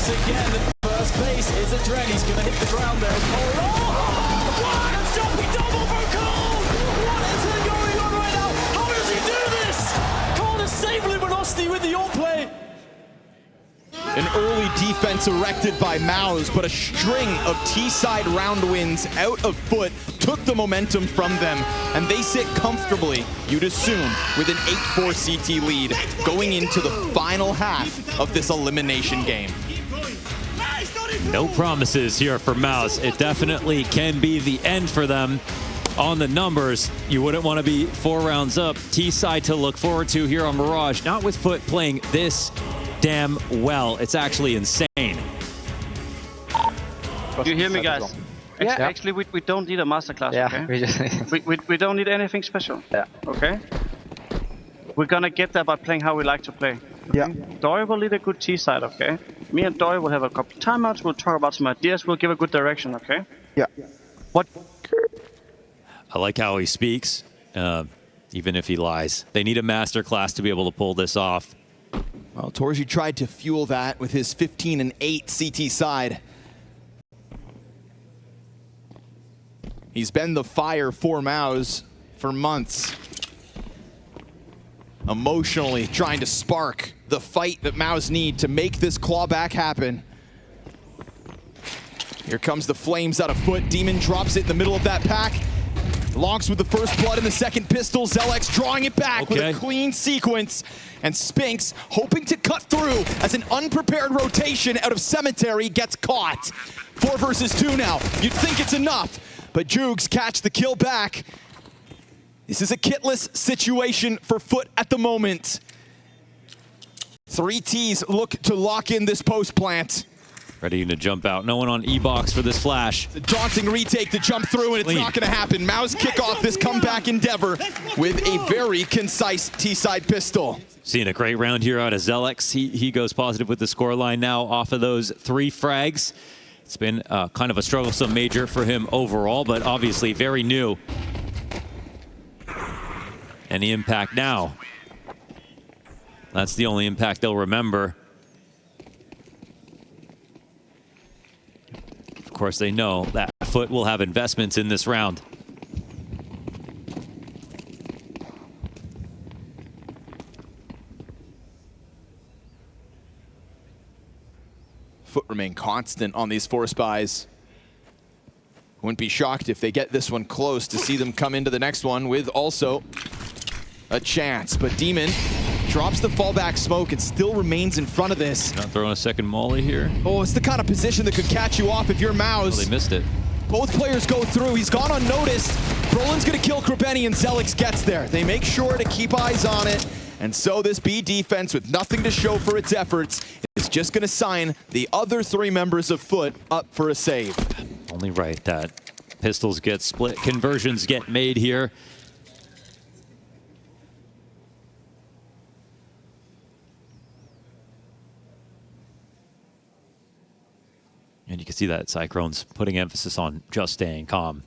Again, the first base is a Dren. He's going to hit the ground there. Oh, what a jumping double for Cole! What is going on right now? How does he do this? Cole is saving velocity with the on play. An early defense erected by MOUZ, but a string of T-side round wins out of FUT took the momentum from them, and they sit comfortably, you'd assume, with an 8-4 CT lead going into the final half of this elimination game. No promises here for MOUZ. It definitely can be the end for them. On the numbers, you wouldn't want to be 4 rounds up. T-side to look forward to here on Mirage, not with FUT playing this damn well. It's actually insane. You hear me, guys? Yeah. Actually, we don't need a masterclass, Yeah, okay? we just We don't need anything special. Yeah. Okay? We're gonna get there by playing how we like to play. Yeah. Dory will lead a good T side, okay? Me and Dory will have a couple timeouts, we'll talk about some ideas, we'll give a good direction, okay? Yeah. What? I like how he speaks, even if he lies. They need a masterclass to be able to pull this off. Well, xertioN tried to fuel that with his 15-8 CT side. He's been the fire for MOUZ for months. Emotionally trying to spark the fight that MOUZ need to make this clawback happen. Here comes the flames out of FUT. Demon drops it in the middle of that pack. Lonks with the first blood in the second pistol. xelex drawing it back with a clean sequence. And Spinks hoping to cut through as an unprepared rotation out of Cemetery gets caught. 4 versus 2 now. You'd think it's enough, but Jugs catch the kill back. This is a kitless situation for FUT at the moment. 3 Ts look to lock in this post plant. Ready to jump out. No one on E-box for this flash. The daunting retake to jump through, and it's not going to happen. MOUZ kick off this comeback endeavor with a very concise T-side pistol. Seeing a great round here out of xelex. He goes positive with the scoreline now off of those 3 frags. It's been kind of a strugglesome major for him overall, but obviously very new. Any impact now? That's the only impact they'll remember. Of course, they know that FUT will have investments in this round. FUT remain constant on these 4 spies. Wouldn't be shocked if they get this one close to see them come into the next one with also a chance. But Demon drops the fallback smoke and still remains in front of this. Not throwing a second molly here. Oh, it's the kind of position that could catch you off if you're MOUZ. Oh, they missed it. Both players go through. He's gone unnoticed. Brolin's going to kill Krabeni and xelex gets there. They make sure to keep eyes on it. And so this B defense, with nothing to show for its efforts, is just going to sign the other 3 members of FUT up for a save. Only right that pistols get split, conversions get made here. And you can see that Cyclone's putting emphasis on just staying calm.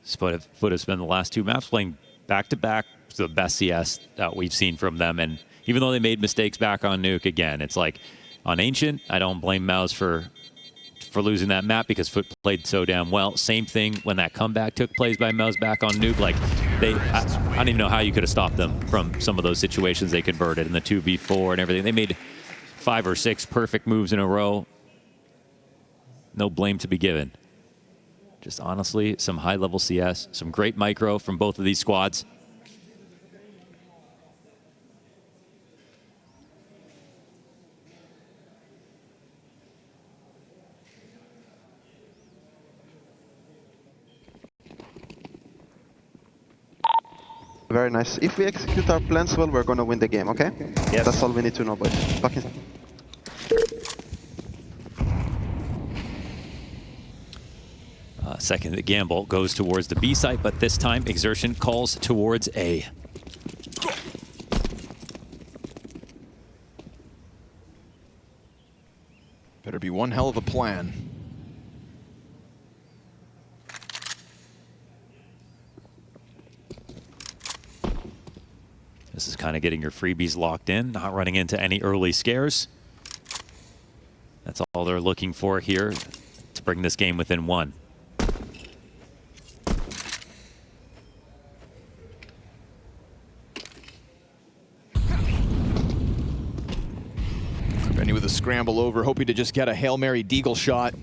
FUT has been the last 2 maps playing back-to-back, the best CS that we've seen from them. And even though they made mistakes back on Nuke, again, it's like on Ancient, I don't blame MOUZ for losing that map because FUT played so damn well. Same thing when that comeback took place by MOUZ back on Nuke. Like I don't even know how you could have stopped them from some of those situations they converted in the 2v4 and everything. They made 5 or 6 perfect moves in a row. No blame to be given. Just honestly, some high-level CS, some great micro from both of these squads. Very nice. If we execute our plans well, we're gonna win the game, okay? Yes. That's all we need to know, boys. Fucking... Second, the gamble goes towards the B site, but this time xertioN calls towards A. Better be one hell of a plan. This is kind of getting your freebies locked in, not running into any early scares. That's all they're looking for here to bring this game within 1. the scramble over, hoping to just get a Hail Mary Deagle shot.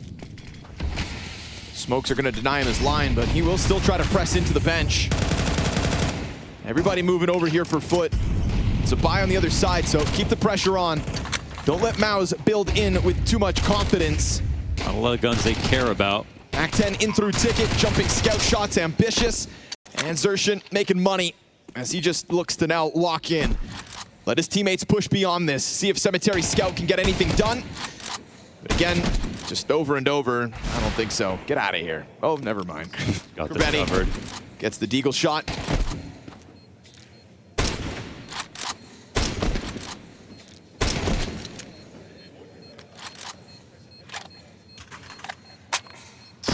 Smokes are going to deny him his line, but he will still try to press into the bench. Everybody moving over here for FUT. It's a buy on the other side, so keep the pressure on. Don't let MOUZ build in with too much confidence. Not a lot of guns they care about. Mac-10 in through ticket, jumping scout shots, ambitious. And xertioN making money as he just looks to now lock in. Let his teammates push beyond this, see if Cemetery Scout can get anything done. But again, just over and over, I don't think so. Get out of here. Oh, never mind. Got this covered. Gets the Deagle shot.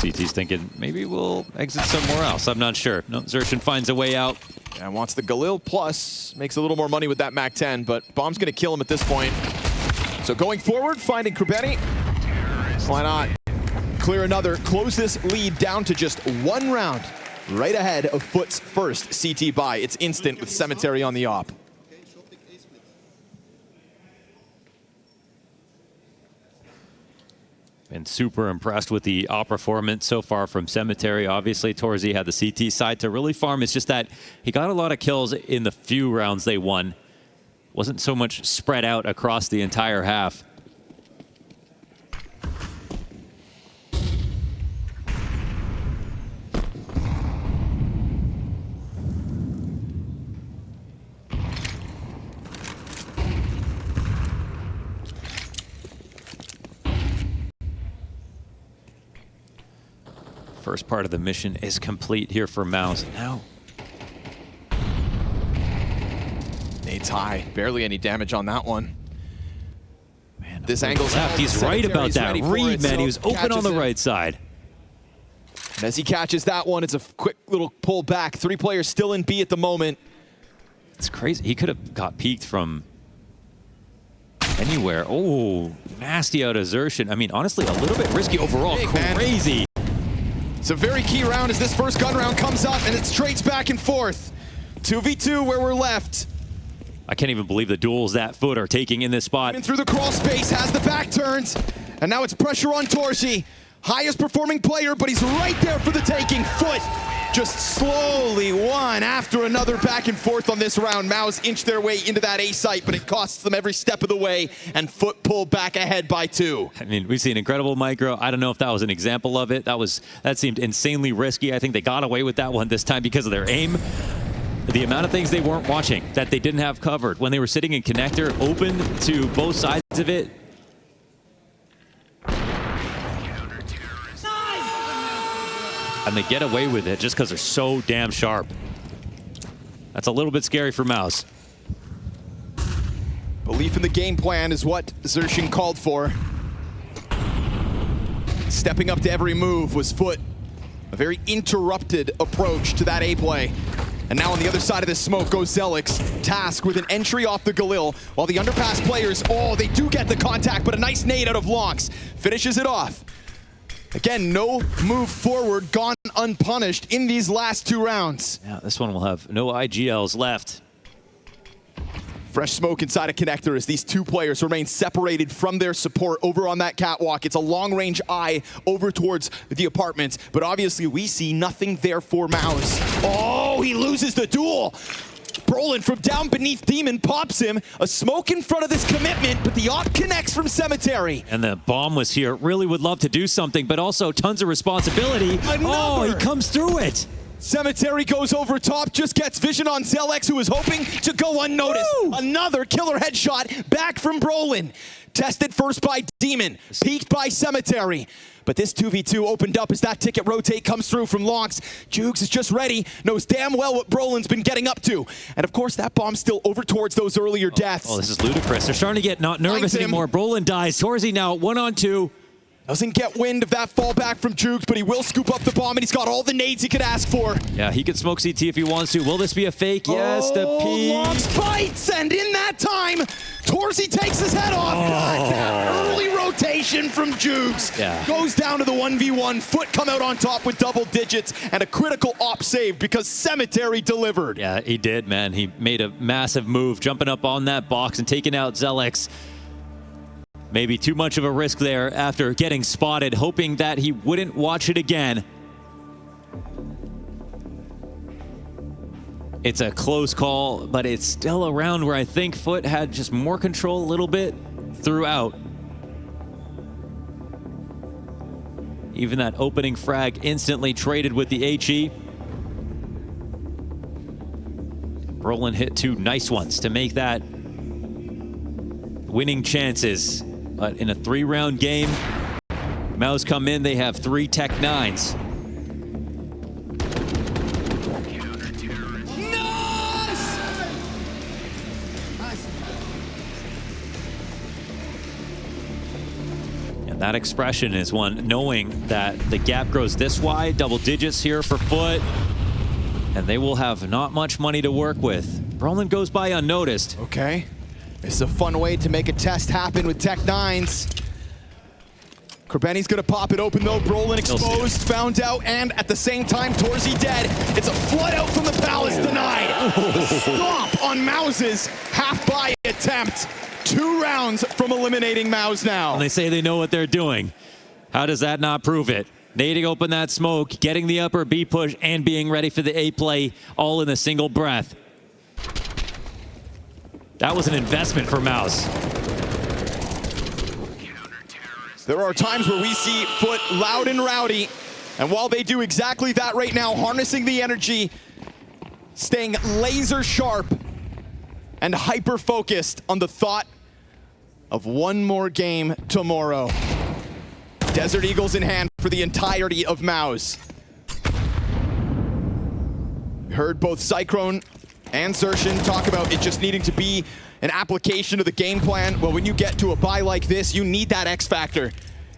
CT's thinking maybe we'll exit somewhere else. I'm not sure. No, xertioN finds a way out. And wants the Galil plus, makes a little more money with that Mac-10, but Bomb's gonna kill him at this point. So going forward, finding Krabeni. Why not? Clear another, close this lead down to just 1 round. Right ahead of FUT's first CT buy. It's instant with Cemetery on the op. Been super impressed with the op performance so far from Cemetery. Obviously, xertioN had the CT side to really farm. It's just that he got a lot of kills in the few rounds they won. Wasn't so much spread out across the entire half. First part of the mission is complete here for MOUZ. Now, Nate's high, barely any damage on that one. Man, this angle's left. He's right about that read, man. He was open on the right side. And as he catches that one, it's a quick little pull back. 3 players still in B at the moment. It's crazy. He could have got peeked from anywhere. Oh, nasty out of xertioN. I mean, honestly, a little bit risky overall. Crazy. It's a very key round as this first gun round comes up and it's trades back and forth. 2v2 where we're left. I can't even believe the duels that FUT are taking in this spot. In through the crawl space, has the back turns, and now it's pressure on xertioN. Highest performing player, but he's right there for the taking. FUT just slowly one after another back and forth on this round. MOUZ inched their way into that A site, but it costs them every step of the way, and FUT pulled back ahead by 2. I mean, we've seen incredible micro. I don't know if that was an example of it. That seemed insanely risky. I think they got away with that one this time because of their aim. The amount of things they weren't watching that they didn't have covered when they were sitting in connector, open to both sides of it. And they get away with it just because they're so damn sharp. That's a little bit scary for MOUZ. Belief in the game plan is what xertioN called for. Stepping up to every move was FUT. A very interrupted approach to that A play. And now on the other side of this smoke goes xelex, tasked with an entry off the Galil, while the underpass players, oh, they do get the contact, but a nice nade out of Lonks. Finishes it off. Again, no move forward gone unpunished in these last 2 rounds. Yeah, this one will have no IGLs left. Fresh smoke inside a connector as these 2 players remain separated from their support over on that catwalk. It's a long-range eye over towards the apartments, but obviously we see nothing there for MOUZ. Oh, he loses the duel. Brolin from down beneath Demon pops him. A smoke in front of this commitment, but the op connects from Cemetery. And the bomb was here. Really would love to do something, but also tons of responsibility. Oh, he comes through it. Cemetery goes over top, just gets vision on xelex, who is hoping to go unnoticed. Woo! Another killer headshot back from Brolin. Tested first by Demon, peeked by Cemetery. But this 2v2 opened up as that ticket rotate comes through from Lonks. Jukes is just ready, knows damn well what Brolin's been getting up to. And of course, that bomb's still over towards those earlier deaths. Oh, this is ludicrous. They're starting to get not nervous anymore. Brolin dies. xertioN now 1-on-2. Doesn't get wind of that fallback from Jukes, but he will scoop up the bomb, and he's got all the nades he could ask for. Yeah, he could smoke CT if he wants to. Will this be a fake? Yes, the peek. Lonks bites, and in that time, xertioN takes his head off. God, that early rotation from Jukes goes down to the 1v1. FUT come out on top with double digits, and a critical op save because Cemetery delivered. Yeah, he did, man. He made a massive move, jumping up on that box and taking out xelex. Maybe too much of a risk there after getting spotted, hoping that he wouldn't watch it again. It's a close call, but it's still a round where I think FUT had just more control a little bit throughout. Even that opening frag instantly traded with the HE. Brolin hit 2 nice ones to make that winning chances. But in a 3-round game, MOUZ come in, they have 3 Tech 9s. And that expression is one knowing that the gap grows this wide, double digits here for FUT, and they will have not much money to work with. Brolin goes by unnoticed. Okay. This is a fun way to make a test happen with Tech 9s. Krebeni's gonna pop it open though. Brolin exposed, found out, and at the same time, torzsi dead. It's a flood out from the Palace, denied. The stop on MOUZ's half-buy attempt. 2 rounds from eliminating MOUZ now. And they say they know what they're doing. How does that not prove it? Nading open that smoke, getting the upper B push, and being ready for the A play all in a single breath. That was an investment for MOUZ. There are times where we see FUT loud and rowdy, and while they do exactly that right now, harnessing the energy, staying laser sharp, and hyper-focused on the thought of one more game tomorrow. Desert Eagles in hand for the entirety of MOUZ. We heard both Cyclone and xertioN talk about it just needing to be an application of the game plan. Well, when you get to a bye like this, you need that X factor.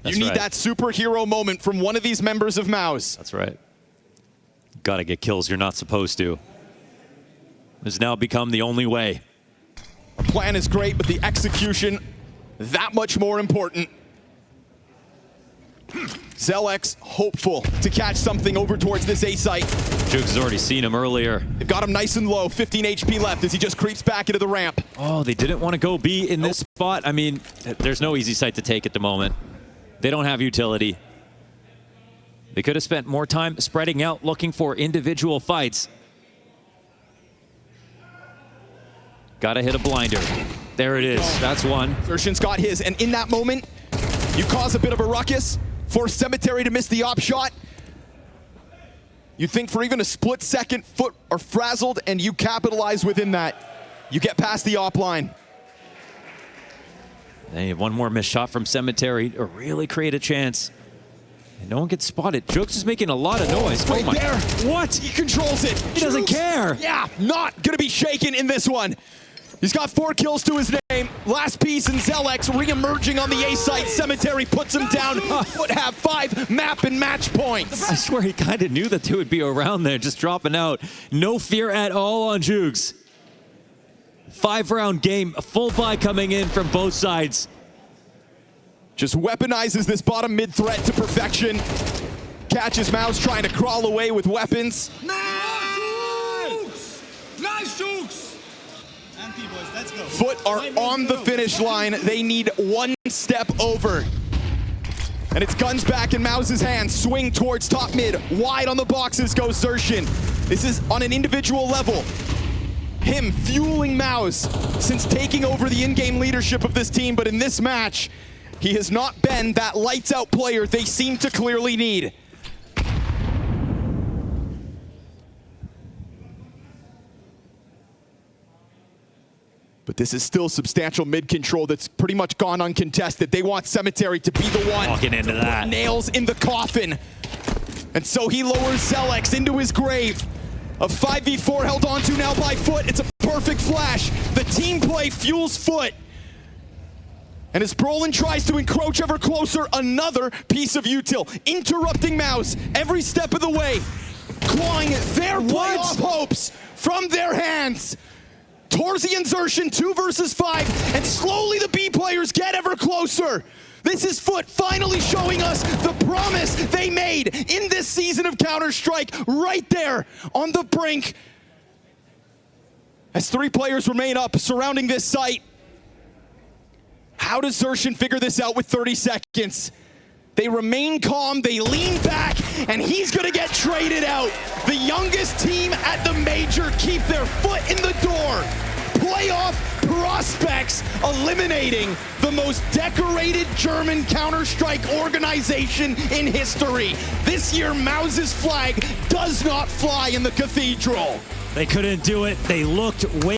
You need that superhero moment from one of these members of MOUZ. That's right. Gotta get kills you're not supposed to. Has now become the only way. A plan is great, but the execution, that much more important. xelex hopeful to catch something over towards this A site. Jukes has already seen him earlier. They've got him nice and low, 15 HP left as he just creeps back into the ramp. Oh, they didn't want to go B in this spot. I mean, there's no easy site to take at the moment. They don't have utility. They could have spent more time spreading out, looking for individual fights. Gotta hit a blinder. There it is. That's one. xertioN's got his, and in that moment, you cause a bit of a ruckus, force Cemetery to miss the op shot. You think for even a split second, FUT are frazzled, and you capitalize within that. You get past the op line. They have one more missed shot from Cemetery to really create a chance. And no one gets spotted. Jukes is making a lot of noise. Right my. there. What? He controls it. He doesn't care. Yeah, not gonna be shaken in this one. He's got 4 kills to his name. Last piece in xelex, re-emerging on the A site. Cemetery puts him down. FUT have 5 map and match points. I swear he kind of knew that they would be around there, just dropping out. No fear at all on Jukes. 5-round game, a full buy coming in from both sides. Just weaponizes this bottom mid threat to perfection. Catches MOUZ trying to crawl away with weapons. Nice Jukes! FUT are on the finish line. They need 1 step over. And it's guns back in MOUZ's hands. Swing towards top mid. Wide on the boxes goes xertioN. This is on an individual level. Him fueling MOUZ since taking over the in-game leadership of this team. But in this match, he has not been that lights-out player they seem to clearly need. But this is still substantial mid control that's pretty much gone uncontested. They want Cemetery to be the one walking into that. Nails in the coffin. And so he lowers xelex into his grave. A 5v4 held onto now by FUT. It's a perfect flash. The team play fuels FUT. And as Brolin tries to encroach ever closer, another piece of util, interrupting MOUZ every step of the way, clawing their playoff hopes from their hands. torzsi and xertioN 2 versus 5, and slowly the B players get ever closer. This is FUT finally showing us the promise they made in this season of Counter-Strike, right there on the brink. As 3 players remain up surrounding this site. How does xertioN figure this out with 30 seconds? They remain calm, they lean back, and he's gonna get traded out. The youngest team at the Major keep their foot in the door. Playoff prospects eliminating the most decorated German Counter-Strike organization in history. This year, MOUZ's flag does not fly in the cathedral. They couldn't do it. They looked way